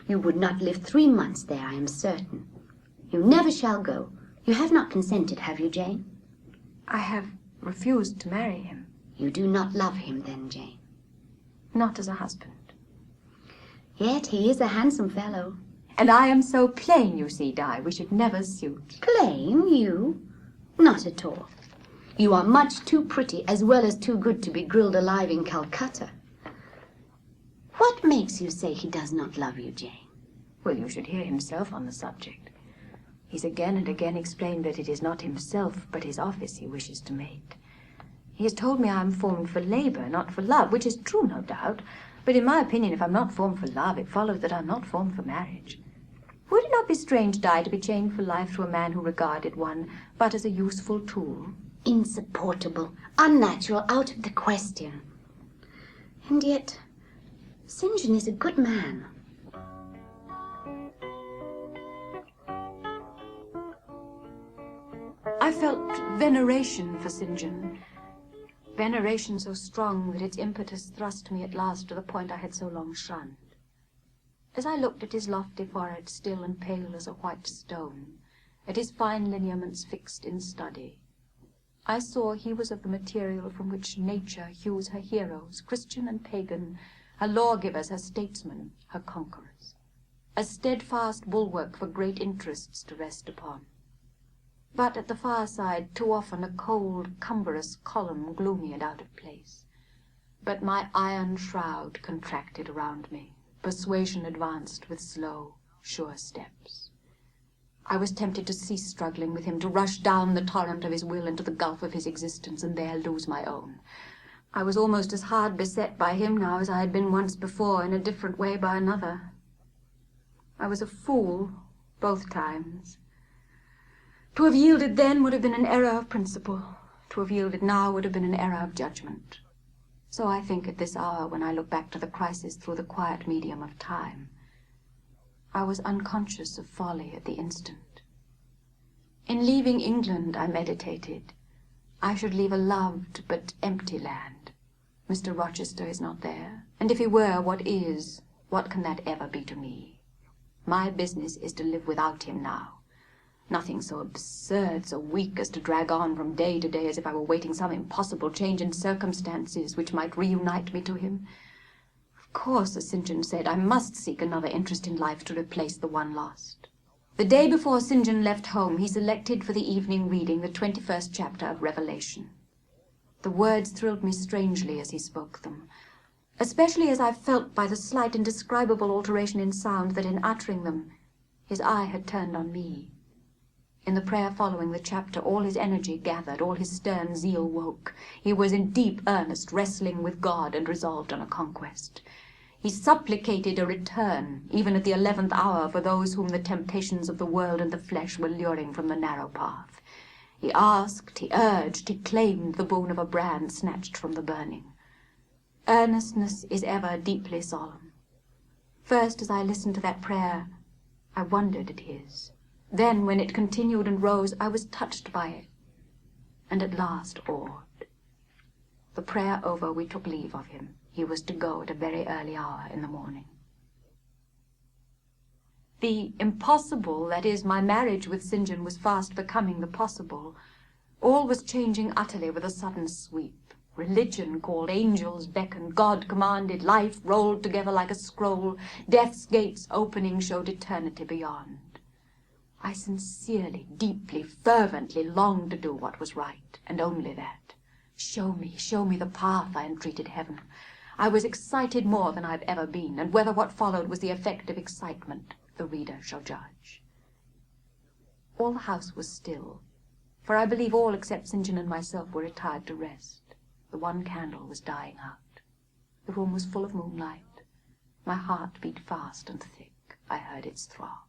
You would not live 3 months there, I am certain. You never shall go. You have not consented, have you, Jane? I have refused to marry him. You do not love him, then, Jane? Not as a husband. Yet he is a handsome fellow. And I am so plain, you see, Di, we should never suit. Plain, you? Not at all. You are much too pretty, as well as too good to be grilled alive in Calcutta. What makes you say he does not love you, Jane? Well, you should hear himself on the subject. He's again and again explained that it is not himself, but his office he wishes to make. He has told me I am formed for labor, not for love, which is true, no doubt. But in my opinion, if I'm not formed for love, it follows that I'm not formed for marriage. Would it not be strange, Di, to be chained for life to a man who regarded one but as a useful tool? Insupportable, unnatural, out of the question. And yet, St. John is a good man. I felt veneration for St. John. Veneration so strong that its impetus thrust me at last to the point I had so long shunned. As I looked at his lofty forehead, still and pale as a white stone, at his fine lineaments fixed in study, I saw he was of the material from which nature hews her heroes, Christian and pagan, her lawgivers, her statesmen, her conquerors, a steadfast bulwark for great interests to rest upon. But at the far side, too often a cold, cumbrous column, gloomy and out of place. But my iron shroud contracted around me. Persuasion advanced with slow, sure steps. I was tempted to cease struggling with him, to rush down the torrent of his will into the gulf of his existence, and there lose my own. I was almost as hard beset by him now as I had been once before, in a different way by another. I was a fool both times. To have yielded then would have been an error of principle. To have yielded now would have been an error of judgment. So I think at this hour, when I look back to the crisis through the quiet medium of time, I was unconscious of folly at the instant. In leaving England, I meditated, I should leave a loved but empty land. Mr. Rochester is not there, and if he were, what can that ever be to me? My business is to live without him now. Nothing so absurd, so weak as to drag on from day to day as if I were waiting some impossible change in circumstances which might reunite me to him. Of course, as St. John said, I must seek another interest in life to replace the one lost. The day before St. John left home, he selected for the evening reading the 21st chapter of Revelation. The words thrilled me strangely as he spoke them, especially as I felt by the slight indescribable alteration in sound that in uttering them, his eye had turned on me. In the prayer following the chapter, all his energy gathered, all his stern zeal woke. He was in deep earnest, wrestling with God and resolved on a conquest. He supplicated a return, even at the 11th hour, for those whom the temptations of the world and the flesh were luring from the narrow path. He asked, he urged, he claimed the boon of a brand snatched from the burning. Earnestness is ever deeply solemn. First, as I listened to that prayer, I wondered at his. Then, when it continued and rose, I was touched by it, and at last awed. The prayer over, we took leave of him. He was to go at a very early hour in the morning. The impossible, that is, my marriage with St. John, was fast becoming the possible. All was changing utterly with a sudden sweep. Religion called, angels beckoned, God commanded, life rolled together like a scroll, death's gates opening showed eternity beyond. I sincerely, deeply, fervently longed to do what was right, and only that. Show me the path, I entreated heaven. I was excited more than I've ever been, and whether what followed was the effect of excitement, the reader shall judge. All the house was still, for I believe all except St. John and myself were retired to rest. The one candle was dying out. The room was full of moonlight. My heart beat fast and thick. I heard its throb.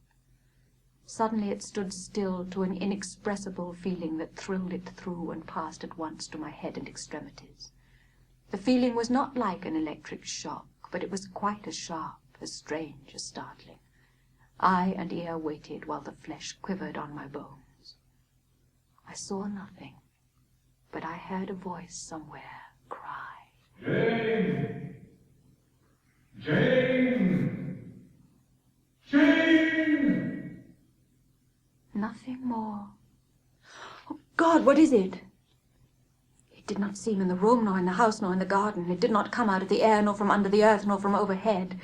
Suddenly it stood still to an inexpressible feeling that thrilled it through and passed at once to my head and extremities. The feeling was not like an electric shock, but it was quite as sharp, as strange, as startling. Eye and ear waited while the flesh quivered on my bones. I saw nothing, but I heard a voice somewhere cry, "Jane! Jane! Jane!" Nothing more. Oh, God, what is it? It did not seem in the room, nor in the house, nor in the garden. It did not come out of the air, nor from under the earth, nor from overhead.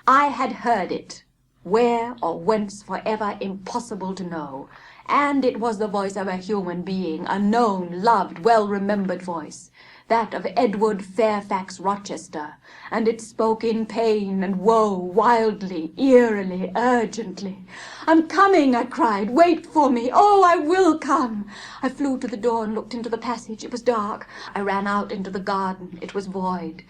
I had heard it. Where or whence, forever impossible to know. And it was the voice of a human being, a known, loved, well-remembered voice, that of Edward Fairfax Rochester, and it spoke in pain and woe, wildly, eerily, urgently. "I'm coming," I cried. "Wait for me. Oh, I will come." I flew to the door and looked into the passage. It was dark. I ran out into the garden. It was void.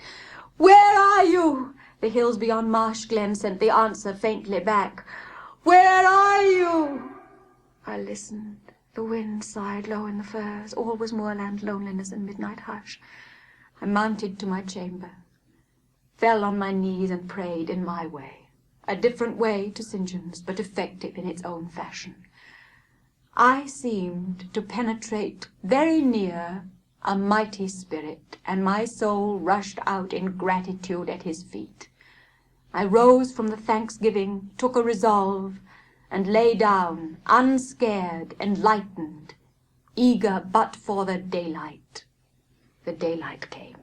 "Where are you?" The hills beyond Marsh Glen sent the answer faintly back. "Where are you?" I listened. The wind sighed low in the firs. All was moorland loneliness and midnight hush. I mounted to my chamber, fell on my knees and prayed in my way, a different way to St. John's, but effective in its own fashion. I seemed to penetrate very near a mighty spirit, and my soul rushed out in gratitude at his feet. I rose from the thanksgiving, took a resolve, and lay down, unscared, enlightened, eager but for the daylight. The daylight came.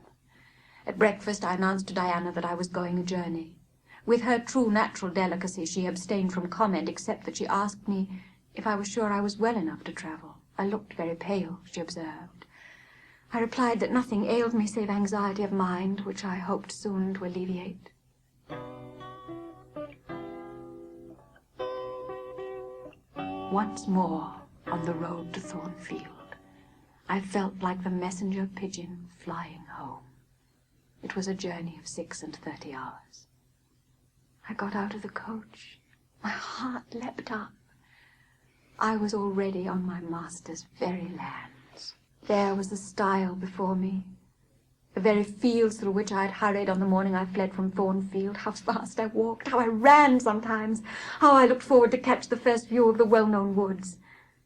At breakfast I announced to Diana that I was going a journey. With her true natural delicacy, she abstained from comment, except that she asked me if I was sure I was well enough to travel. I looked very pale, she observed. I replied that nothing ailed me save anxiety of mind, which I hoped soon to alleviate. Once more on the road to Thornfield, I felt like the messenger pigeon flying home. It was a journey of 36 hours. I got out of the coach. My heart leapt up. I was already on my master's very lands. There was the stile before me, the very fields through which I had hurried on the morning I fled from Thornfield. How fast I walked, how I ran sometimes, how I looked forward to catch the first view of the well-known woods.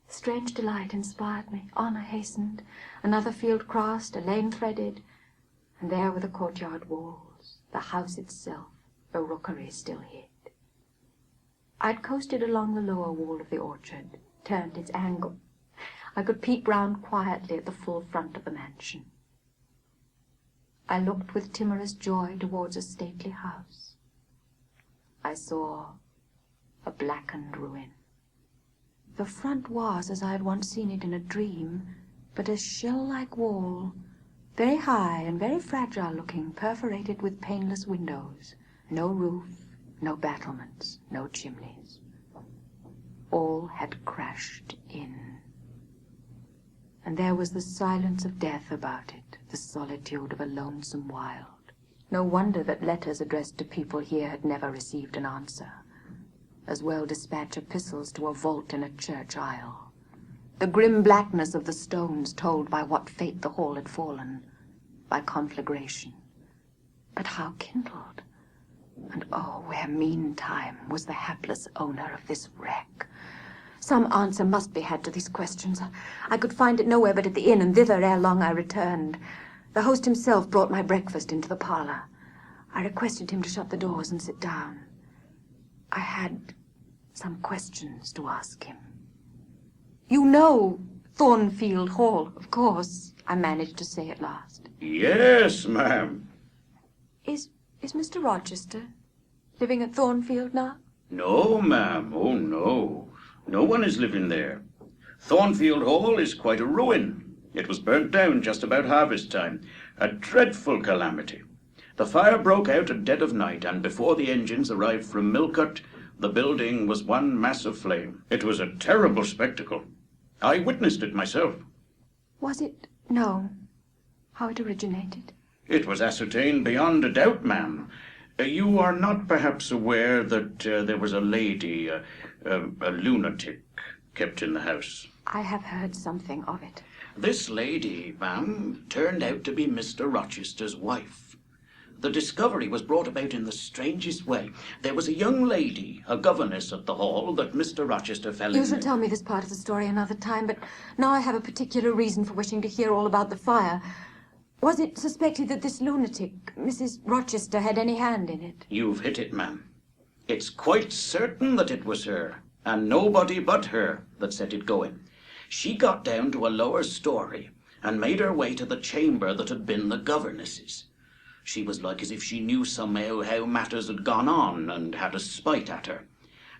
Strange delight inspired me. On I hastened. Another field crossed, a lane threaded, and there were the courtyard walls, the house itself, the rookery still hid. I'd coasted along the lower wall of the orchard, turned its angle. I could peep round quietly at the full front of the mansion. I looked with timorous joy towards a stately house. I saw a blackened ruin. The front was as I had once seen it in a dream, but a shell-like wall, very high and very fragile-looking, perforated with paneless windows, no roof, no battlements, no chimneys. All had crashed in. And there was the silence of death about it, the solitude of a lonesome wild. No wonder that letters addressed to people here had never received an answer. As well dispatch epistles to a vault in a church aisle. The grim blackness of the stones told by what fate the hall had fallen. By conflagration. But how kindled? And oh, where meantime was the hapless owner of this wreck? Some answer must be had to these questions. I could find it nowhere but at the inn, and thither ere long I returned. The host himself brought my breakfast into the parlor. I requested him to shut the doors and sit down. I had some questions to ask him. You know Thornfield Hall, of course, I managed to say at last. Yes, ma'am. Is Mr. Rochester living at Thornfield now? No, ma'am. Oh, no. No one is living there. Thornfield Hall is quite a ruin. It was burnt down just about harvest time. A dreadful calamity. The fire broke out at dead of night, and before the engines arrived from Millcote, the building was one mass of flame. It was a terrible spectacle. I witnessed it myself. Was it known how it originated? It was ascertained beyond a doubt, ma'am. You are not perhaps aware that there was a lady, a lunatic, kept in the house? I have heard something of it. This lady, ma'am, turned out to be Mr. Rochester's wife. The discovery was brought about in the strangest way. There was a young lady, a governess at the hall, that Mr. Rochester fell in. You shall tell me this part of the story another time, but now I have a particular reason for wishing to hear all about the fire. Was it suspected that this lunatic, Mrs. Rochester, had any hand in it? You've hit it, ma'am. It's quite certain that it was her, and nobody but her, that set it going. She got down to a lower story and made her way to the chamber that had been the governess's. She was like as if she knew somehow how matters had gone on and had a spite at her.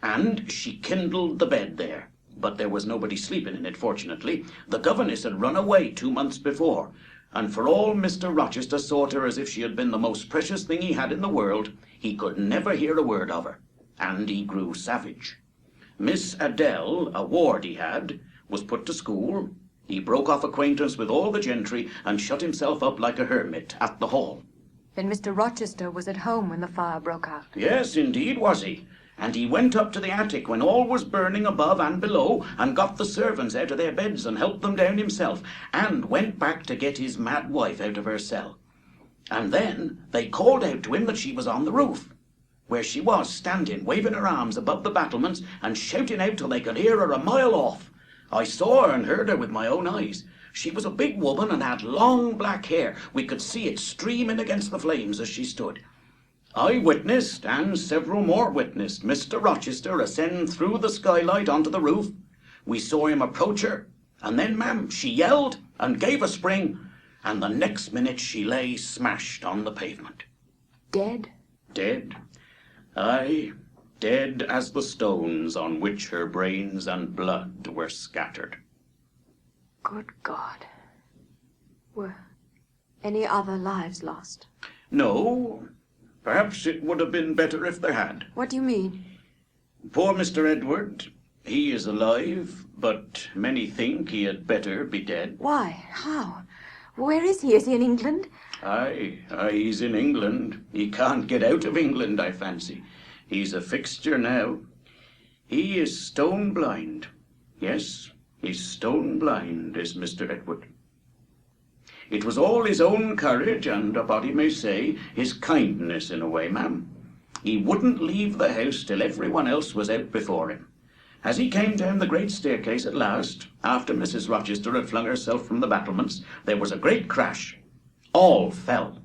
And she kindled the bed there. But there was nobody sleeping in it, fortunately. The governess had run away 2 months before, and for all Mr. Rochester sought her as if she had been the most precious thing he had in the world, he could never hear a word of her, and he grew savage. Miss Adele, a ward he had, was put to school. He broke off acquaintance with all the gentry and shut himself up like a hermit at the hall. Then Mr. Rochester was at home when the fire broke out. Yes, indeed was he. And he went up to the attic when all was burning above and below, and got the servants out of their beds and helped them down himself, and went back to get his mad wife out of her cell. And then they called out to him that she was on the roof, where she was standing, waving her arms above the battlements and shouting out till they could hear her a mile off. I saw her and heard her with my own eyes. She was a big woman and had long black hair. We could see it streaming against the flames as she stood. I witnessed, and several more witnessed, Mr. Rochester ascend through the skylight onto the roof. We saw him approach her, and then, ma'am, she yelled and gave a spring, and the next minute she lay smashed on the pavement. Dead? Dead. Aye, dead as the stones on which her brains and blood were scattered. Good God. Were any other lives lost? No. Perhaps it would have been better if there had. What do you mean? Poor Mr. Edward, he is alive, but many think he had better be dead. Why? How? Where is he? Is he in England? Aye, he's in England. He can't get out of England, I fancy. He's a fixture now. He is stone blind. Yes, he's stone blind, is Mr. Edward. It was all his own courage and, a body may say, his kindness in a way, ma'am. He wouldn't leave the house till everyone else was out before him. As he came down the great staircase at last, after Mrs. Rochester had flung herself from the battlements, there was a great crash. All fell.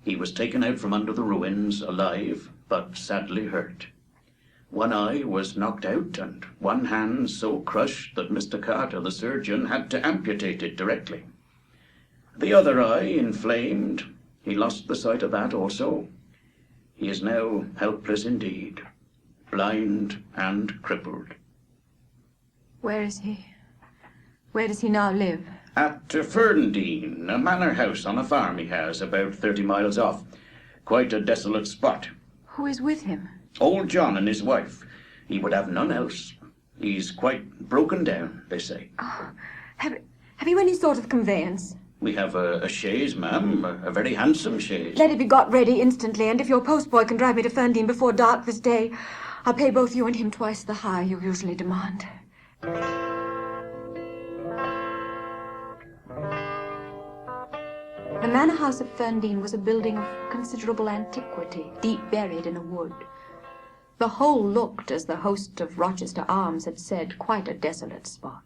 He was taken out from under the ruins, alive, but sadly hurt. One eye was knocked out, and one hand so crushed that Mr. Carter, the surgeon, had to amputate it directly. The other eye inflamed. He lost the sight of that also. He is now helpless indeed, blind and crippled. Where is he? Where does he now live? At Ferndean, a manor house on a farm he has, about 30 miles off. Quite a desolate spot. Who is with him? Old John and his wife. He would have none else. He's quite broken down, they say. Oh, have you any sort of conveyance? We have a chaise, ma'am, a very handsome chaise. Let it be got ready instantly, and if your postboy can drive me to Ferndean before dark this day, I'll pay both you and him twice the hire you usually demand. The manor house of Ferndean was a building of considerable antiquity, deep buried in a wood. The whole looked, as the host of Rochester Arms had said, quite a desolate spot.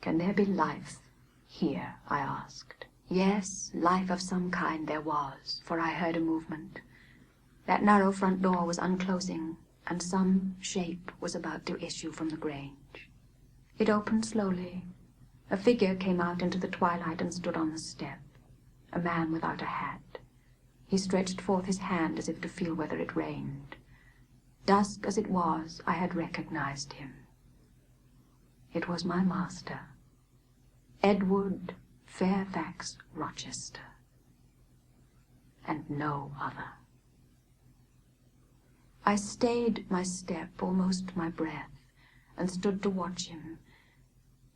Can there be life here? I asked. Yes, life of some kind there was, for I heard a movement. That narrow front door was unclosing, and some shape was about to issue from the grange. It opened slowly. A figure came out into the twilight and stood on the step, a man without a hat. He stretched forth his hand as if to feel whether it rained. Dusk as it was, I had recognized him. It was my master, Edward Fairfax Rochester, and no other. I stayed my step, almost my breath, and stood to watch him.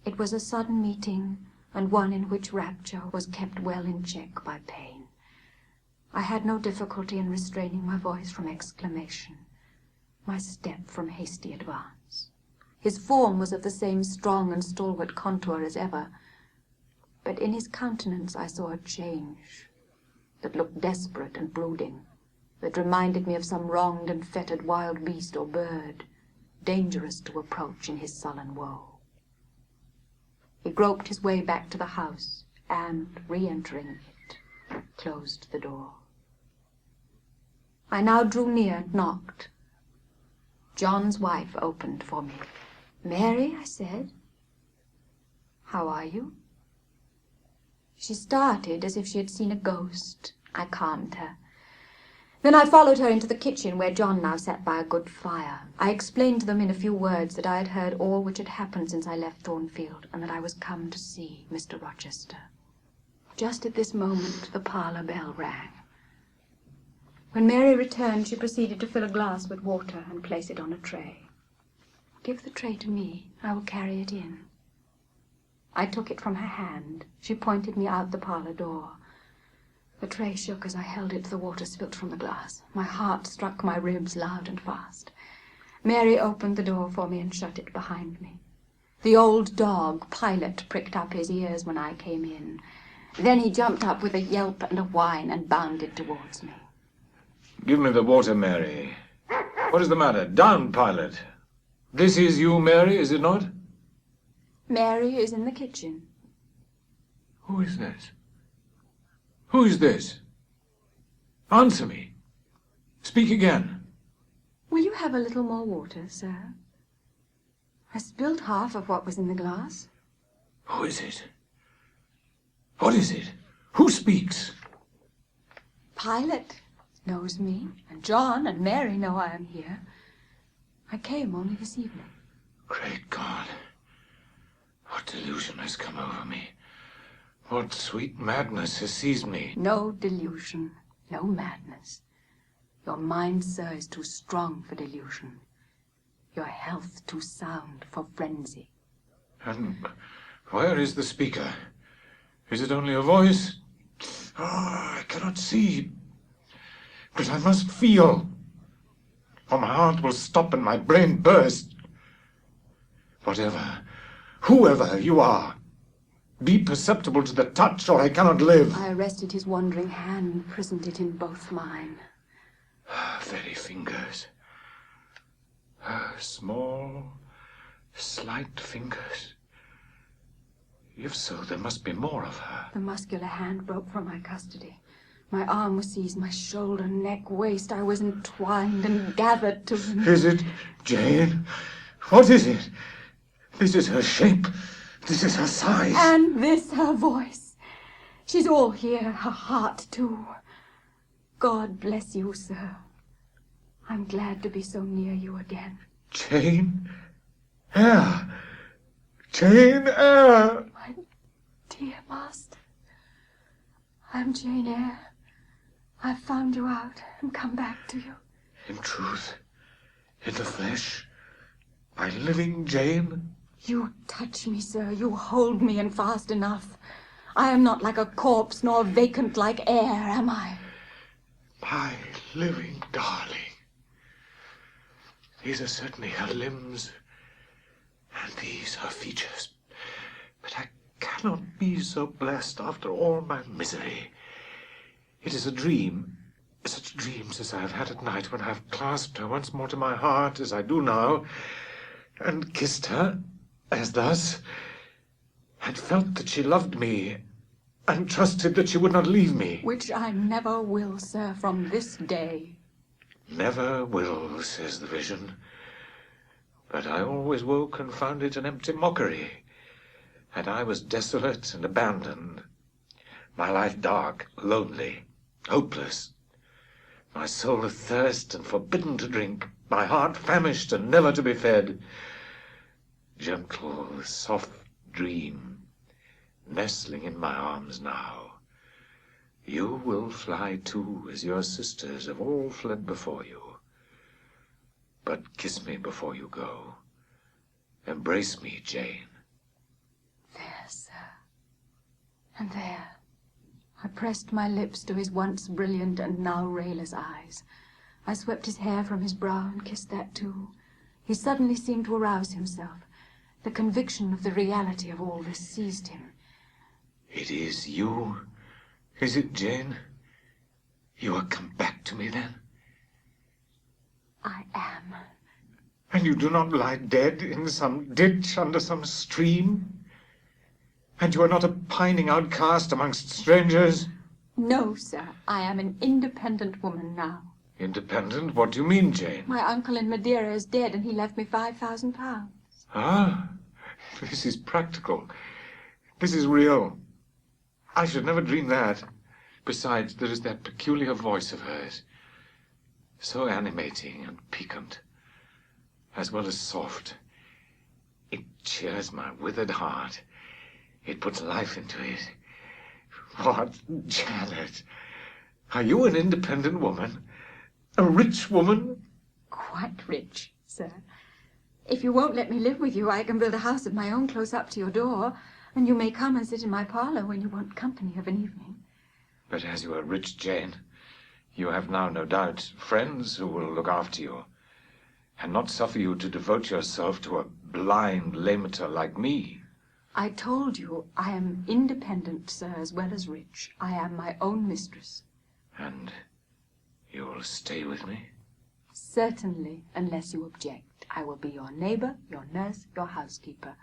It was a sudden meeting, and one in which rapture was kept well in check by pain. I had no difficulty in restraining my voice from exclamation, my step from hasty advance. His form was of the same strong and stalwart contour as ever, but in his countenance I saw a change that looked desperate and brooding, that reminded me of some wronged and fettered wild beast or bird, dangerous to approach in his sullen woe. He groped his way back to the house, and, re-entering it, closed the door. I now drew near and knocked. John's wife opened for me. "Mary," I said, "how are you?" She started as if she had seen a ghost. I calmed her. Then I followed her into the kitchen, where John now sat by a good fire. I explained to them in a few words that I had heard all which had happened since I left Thornfield, and that I was come to see Mr. Rochester. Just at this moment, the parlour bell rang. When Mary returned, she proceeded to fill a glass with water and place it on a tray. "Give the tray to me. I will carry it in." I took it from her hand. She pointed me out the parlour door. The tray shook as I held it, the water spilt from the glass. My heart struck my ribs loud and fast. Mary opened the door for me and shut it behind me. The old dog, Pilot, pricked up his ears when I came in. Then he jumped up with a yelp and a whine and bounded towards me. Give me the water, Mary. What is the matter? Down, Pilot. This is you, Mary, is it not? Mary is in the kitchen. Who is this? Who is this? Answer me. Speak again. Will you have a little more water, sir? I spilled half of what was in the glass. Who is it? What is it? Who speaks? Pilot knows me, and John and Mary know I am here. I came only this evening. Great God. What delusion has come over me? What sweet madness has seized me? No delusion, no madness. Your mind, sir, is too strong for delusion. Your health too sound for frenzy. And where is the speaker? Is it only a voice? Oh, I cannot see. But I must feel, or my heart will stop and my brain burst. Whatever, whoever you are, be perceptible to the touch, or I cannot live. I arrested his wandering hand and prisoned it in both mine. Very fingers. Small, slight fingers. If so, there must be more of her. The muscular hand broke from my custody. My arm was seized, my shoulder, neck, waist. I was entwined and gathered to him. Is it Jane? What is it? This is her shape. This is her size. And this her voice. She's all here, her heart too. God bless you, sir. I'm glad to be so near you again. Jane Eyre. Jane Eyre. My dear master, I'm Jane Eyre. I've found you out and come back to you. In truth, in the flesh, my living Jane. You touch me, sir. You hold me, and fast enough. I am not like a corpse, nor vacant like Eyre, am I? My living darling. These are certainly her limbs, and these her features. But I cannot be so blessed after all my misery. It is a dream, such dreams as I have had at night when I have clasped her once more to my heart, as I do now, and kissed her, as thus, and felt that she loved me, and trusted that she would not leave me. Which I never will, sir, from this day. Never will, says the vision. But I always woke and found it an empty mockery, and I was desolate and abandoned, my life dark, lonely, hopeless, my soul athirst and forbidden to drink, my heart famished and never to be fed. Gentle, soft dream, nestling in my arms now, you will fly too, as your sisters have all fled before you. But kiss me before you go. Embrace me, Jane. There, sir. And there. I pressed my lips to his once brilliant and now rayless eyes. I swept his hair from his brow and kissed that too. He suddenly seemed to arouse himself. The conviction of the reality of all this seized him. It is you, is it, Jane? You are come back to me, then? I am. And you do not lie dead in some ditch under some stream? And you are not a pining outcast amongst strangers? No, sir. I am an independent woman now. Independent? What do you mean, Jane? My uncle in Madeira is dead, and he left me £5,000. Ah, this is practical. This is real. I should never dream that. Besides, there is that peculiar voice of hers, so animating and piquant, as well as soft. It cheers my withered heart. It puts life into it. What, Janet? Are you an independent woman? A rich woman? Quite rich, sir. If you won't let me live with you, I can build a house of my own close up to your door, and you may come and sit in my parlour when you want company of an evening. But as you are rich, Jane, you have now, no doubt, friends who will look after you, and not suffer you to devote yourself to a blind lamenter like me. I told you I am independent, sir, as well as rich. I am my own mistress. And you will stay with me? Certainly, unless you object. I will be your neighbour, your nurse, your housekeeper.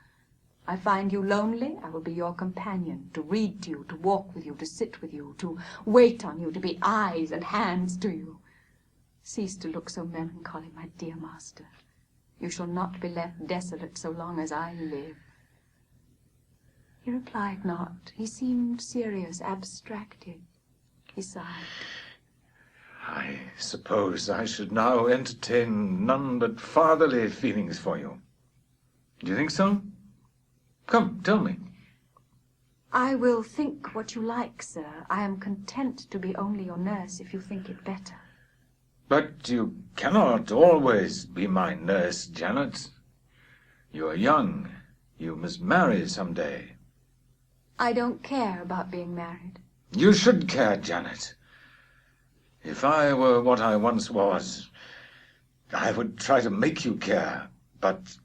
I find you lonely, I will be your companion, to read to you, to walk with you, to sit with you, to wait on you, to be eyes and hands to you. Cease to look so melancholy, my dear master. You shall not be left desolate so long as I live. He replied not. He seemed serious, abstracted. He sighed. I suppose I should now entertain none but fatherly feelings for you. Do you think so? Come, tell me. I will think what you like, sir. I am content to be only your nurse if you think it better. But you cannot always be my nurse, Janet. You are young. You must marry some day. I don't care about being married. You should care, Janet. If I were what I once was, I would try to make you care, but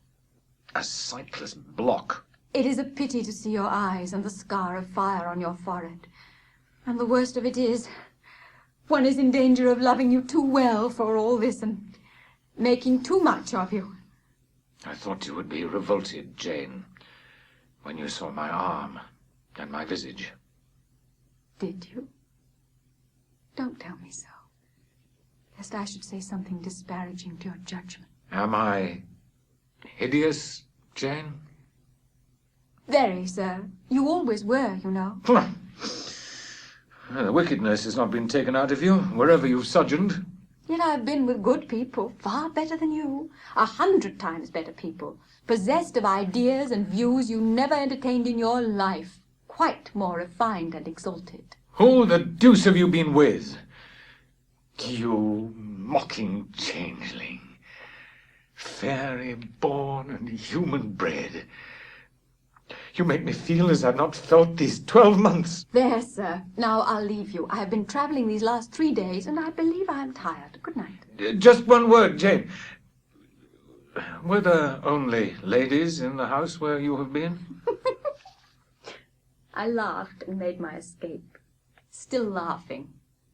a sightless block. It is a pity to see your eyes and the scar of fire on your forehead. And the worst of it is, one is in danger of loving you too well for all this and making too much of you. I thought you would be revolted, Jane, when you saw my arm and my visage. Did you? Don't tell me so, lest I should say something disparaging to your judgment. Am I hideous, Jane? Very, sir. You always were, you know. The wickedness has not been taken out of you, wherever you've sojourned. Yet I have been with good people, far better than you, 100 times better people, possessed of ideas and views you never entertained in your life, quite more refined and exalted. Who the deuce have you been with? You mocking changeling, fairy born and human bred. You make me feel as I've not felt these 12 months. There, sir. Now I'll leave you. I have been travelling these last 3 days, and I believe I am tired. Good night. Just one word, Jane. Were there only ladies in the house where you have been? I laughed and made my escape, still laughing,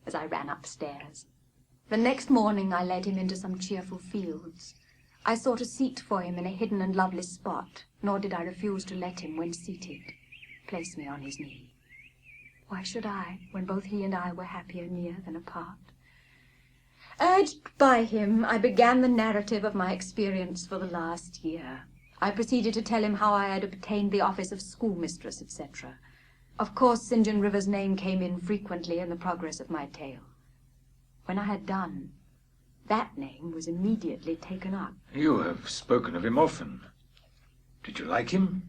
as I ran upstairs. The next morning I led him into some cheerful fields. I sought a seat for him in a hidden and lovely spot, nor did I refuse to let him, when seated, place me on his knee. Why should I, when both he and I were happier near than apart? Urged by him, I began the narrative of my experience for the last year. I proceeded to tell him how I had obtained the office of schoolmistress, etc. Of course, St. John River's name came in frequently in the progress of my tale. When I had done, that name was immediately taken up. You have spoken of him often. Did you like him?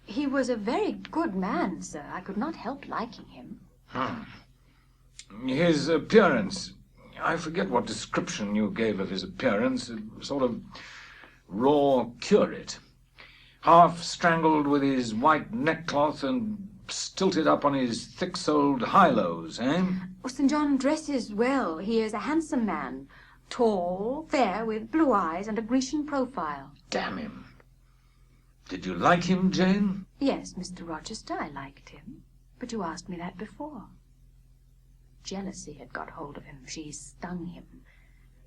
He was a very good man, sir. I could not help liking him. His appearance... I forget what description you gave of his appearance. A sort of raw curate. Half strangled with his white neckcloth and stilted up on his thick-soled high-lows, eh? Oh, St. John dresses well. He is a handsome man. Tall, fair, with blue eyes and a Grecian profile. Damn him. Did you like him, Jane? Yes, Mr. Rochester, I liked him. But you asked me that before. Jealousy had got hold of him. She stung him.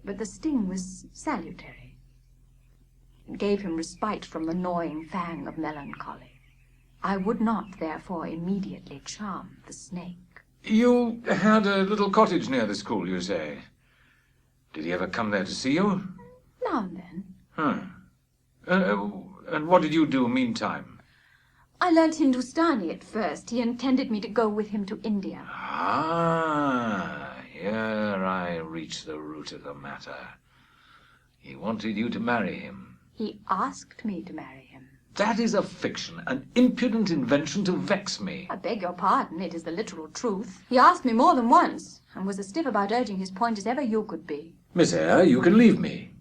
But the sting was salutary. It gave him respite from the gnawing fang of melancholy. I would not, therefore, immediately charm the snake. You had a little cottage near the school, you say. Did he ever come there to see you? Now and then. And what did you do meantime? I learnt Hindustani at first. He intended me to go with him to India. Here I reach the root of the matter. He wanted you to marry him. He asked me to marry him. That is a fiction, an impudent invention to vex me. I beg your pardon, it is the literal truth. He asked me more than once, and was as stiff about urging his point as ever you could be. Miss Eyre, you can leave me.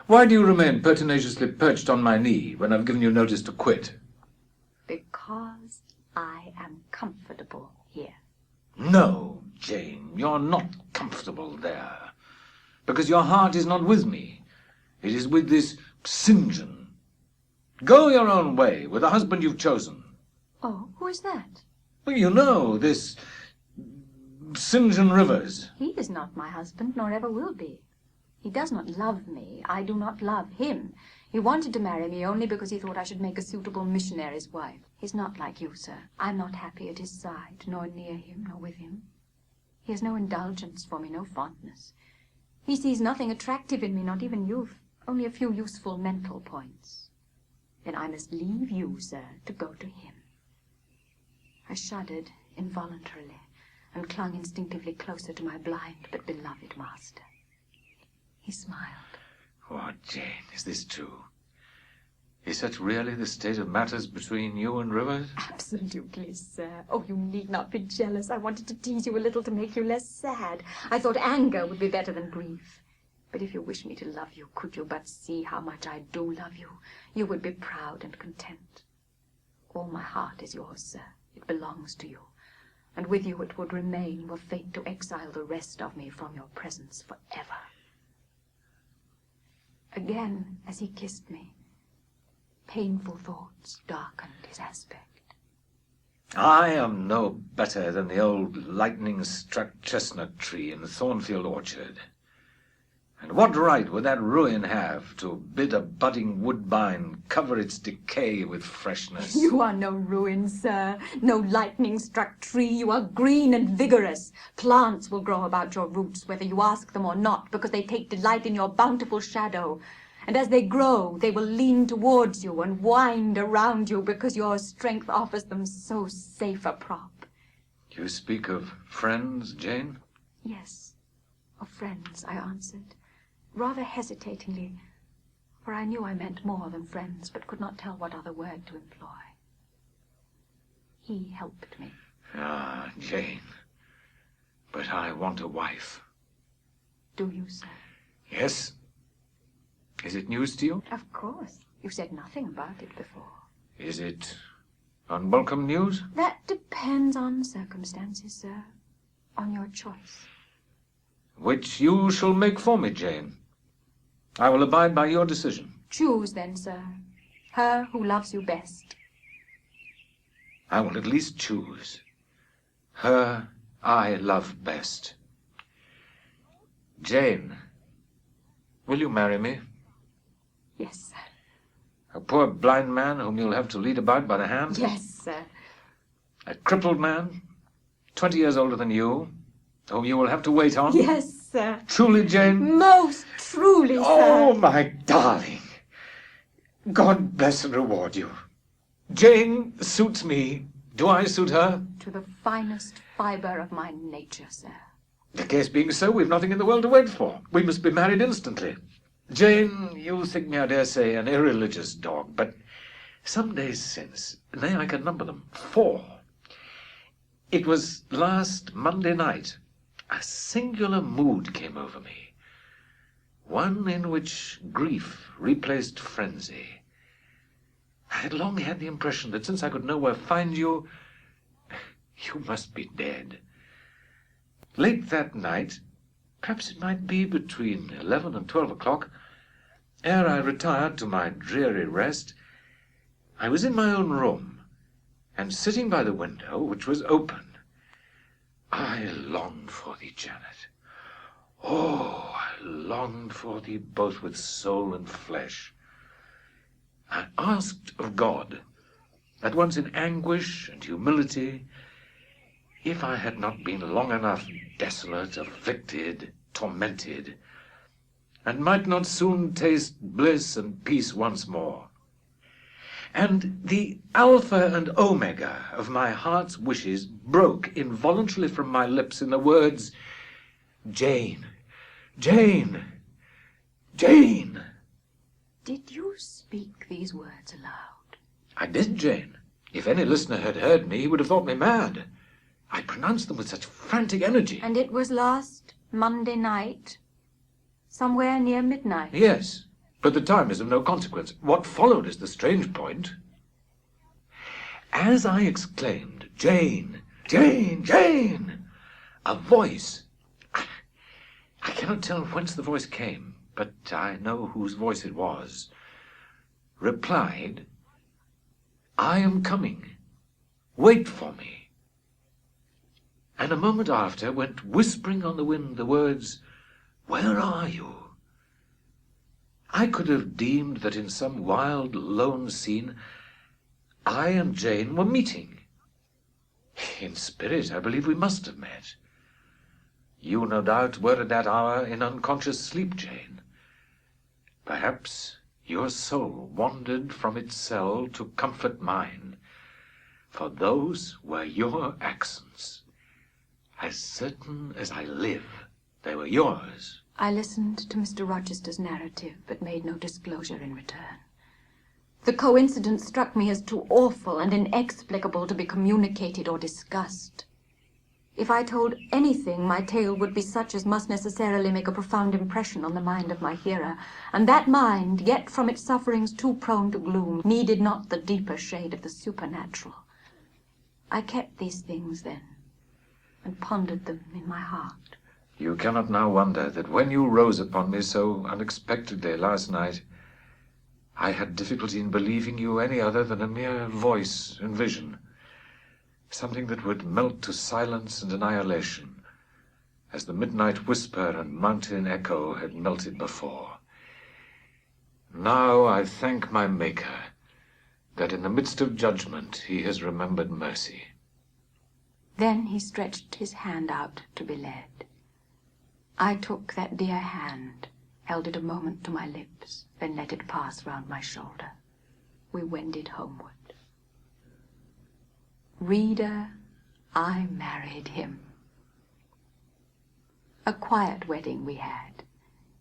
Why do you remain pertinaciously perched on my knee when I've given you notice to quit? Because I am comfortable here. No, Jane, you're not comfortable there. Because your heart is not with me. It is with this St. John. Go your own way with the husband you've chosen. Oh, who is that? Well, you know, this St. John Rivers. He is not my husband, nor ever will be. He does not love me. I do not love him. He wanted to marry me only because he thought I should make a suitable missionary's wife. He's not like you, sir. I'm not happy at his side, nor near him, nor with him. He has no indulgence for me, no fondness. He sees nothing attractive in me, not even youth, only a few useful mental points. Then I must leave you, sir, to go to him. I shuddered involuntarily and clung instinctively closer to my blind but beloved master. He smiled. What, Jane, is this true? Is such really the state of matters between you and Rivers? Absolutely, sir. Oh, you need not be jealous. I wanted to tease you a little to make you less sad. I thought anger would be better than grief. But if you wish me to love you, could you but see how much I do love you, you would be proud and content. All my heart is yours, sir. It belongs to you. And with you it would remain, were fate to exile the rest of me from your presence forever. Again, as he kissed me, painful thoughts darkened his aspect. I am no better than the old lightning-struck chestnut tree in the Thornfield orchard. And what right would that ruin have to bid a budding woodbine cover its decay with freshness? You are no ruin, sir, no lightning-struck tree. You are green and vigorous. Plants will grow about your roots, whether you ask them or not, because they take delight in your bountiful shadow. And as they grow, they will lean towards you and wind around you, because your strength offers them so safe a prop. You speak of friends, Jane? Yes, of friends, I answered, rather hesitatingly, for I knew I meant more than friends, but could not tell what other word to employ. He helped me. Ah, Jane, but I want a wife. Do you, sir? Yes. Is it news to you? Of course. You said nothing about it before. Is it unwelcome news? That depends on circumstances, sir. On your choice. Which you shall make for me, Jane. I will abide by your decision. Choose then, sir. Her who loves you best. I will at least choose. Her I love best. Jane, will you marry me? Yes, sir. A poor blind man whom you'll have to lead about by the hand? Yes, sir. A crippled man, 20 years older than you, whom you will have to wait on? Yes, sir. Truly, Jane? Most truly, sir. Oh, my darling. God bless and reward you. Jane suits me. Do I suit her? To the finest fibre of my nature, sir. The case being so, we've nothing in the world to wait for. We must be married instantly. Jane, you think me, I dare say, an irreligious dog, but some days since, nay, I can number them, 4. It was last Monday night. A singular mood came over me, one in which grief replaced frenzy. I had long had the impression that since I could nowhere find you, you must be dead. Late that night, perhaps it might be between 11 and 12 o'clock, ere I retired to my dreary rest, I was in my own room, and sitting by the window, which was open, I longed for thee, Janet. Oh, I longed for thee both with soul and flesh. I asked of God, at once in anguish and humility, if I had not been long enough desolate, afflicted, tormented, and might not soon taste bliss and peace once more. And the alpha and omega of my heart's wishes broke involuntarily from my lips in the words, Jane, Jane, Jane. Did you speak these words aloud? I did, Jane. If any listener had heard me, he would have thought me mad. I pronounced them with such frantic energy. And it was last Monday night? Somewhere near midnight? Yes. But the time is of no consequence. What followed is the strange point. As I exclaimed, Jane, Jane, Jane, a voice, I cannot tell whence the voice came, but I know whose voice it was, replied, I am coming. Wait for me. And a moment after went whispering on the wind the words, Where are you? I could have deemed that in some wild, lone scene, I and Jane were meeting. In spirit, I believe we must have met. You, no doubt, were at that hour in unconscious sleep, Jane. Perhaps your soul wandered from its cell to comfort mine, for those were your accents. As certain as I live, they were yours. I listened to Mr. Rochester's narrative, but made no disclosure in return. The coincidence struck me as too awful and inexplicable to be communicated or discussed. If I told anything, my tale would be such as must necessarily make a profound impression on the mind of my hearer, and that mind, yet from its sufferings too prone to gloom, needed not the deeper shade of the supernatural. I kept these things then, and pondered them in my heart. You cannot now wonder that when you rose upon me so unexpectedly last night, I had difficulty in believing you any other than a mere voice and vision, something that would melt to silence and annihilation, as the midnight whisper and mountain echo had melted before. Now I thank my Maker that in the midst of judgment he has remembered mercy. Then he stretched his hand out to be led. I took that dear hand, held it a moment to my lips, then let it pass round my shoulder. We wended homeward. Reader, I married him. A quiet wedding we had.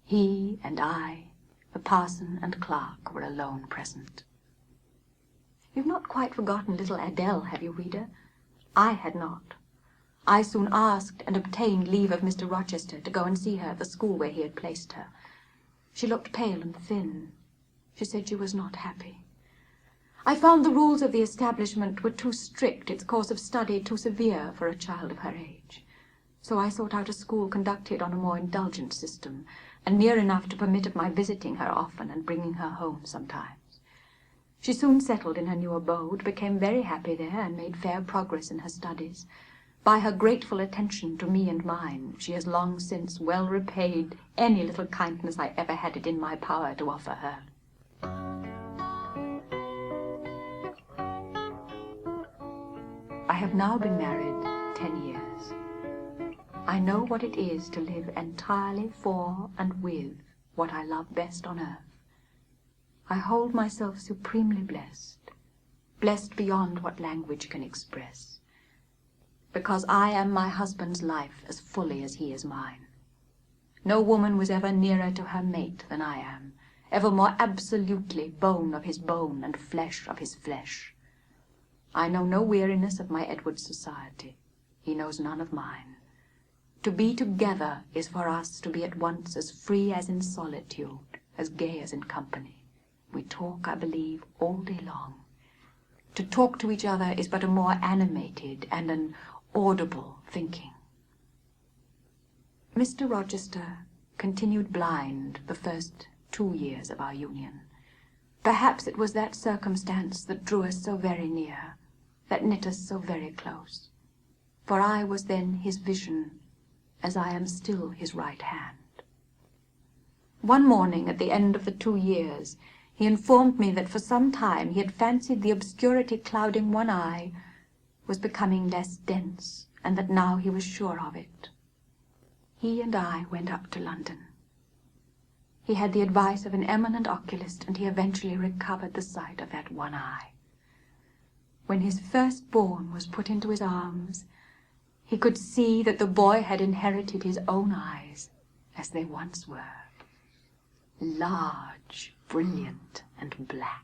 He and I, the parson and clerk, were alone present. You've not quite forgotten little Adele, have you, reader? I had not. I soon asked and obtained leave of Mr. Rochester to go and see her at the school where he had placed her. She looked pale and thin. She said she was not happy. I found the rules of the establishment were too strict, its course of study too severe for a child of her age. So I sought out a school conducted on a more indulgent system, and near enough to permit of my visiting her often and bringing her home sometimes. She soon settled in her new abode, became very happy there, and made fair progress in her studies. By her grateful attention to me and mine, she has long since well repaid any little kindness I ever had it in my power to offer her. I have now been married 10 years. I know what it is to live entirely for and with what I love best on earth. I hold myself supremely blessed, blessed beyond what language can express, because I am my husband's life as fully as he is mine. No woman was ever nearer to her mate than I am, ever more absolutely bone of his bone and flesh of his flesh. I know no weariness of my Edward's society. He knows none of mine. To be together is for us to be at once as free as in solitude, as gay as in company. We talk, I believe, all day long. To talk to each other is but a more animated and an audible thinking. Mr. Rochester continued blind the first 2 years of our union. Perhaps it was that circumstance that drew us so very near, that knit us so very close. For I was then his vision, as I am still his right hand. One morning at the end of the 2 years, he informed me that for some time he had fancied the obscurity clouding one eye was becoming less dense, and that now he was sure of it. He and I went up to London. He had the advice of an eminent oculist, and he eventually recovered the sight of that one eye. When his firstborn was put into his arms, he could see that the boy had inherited his own eyes, as they once were, large, brilliant, and black.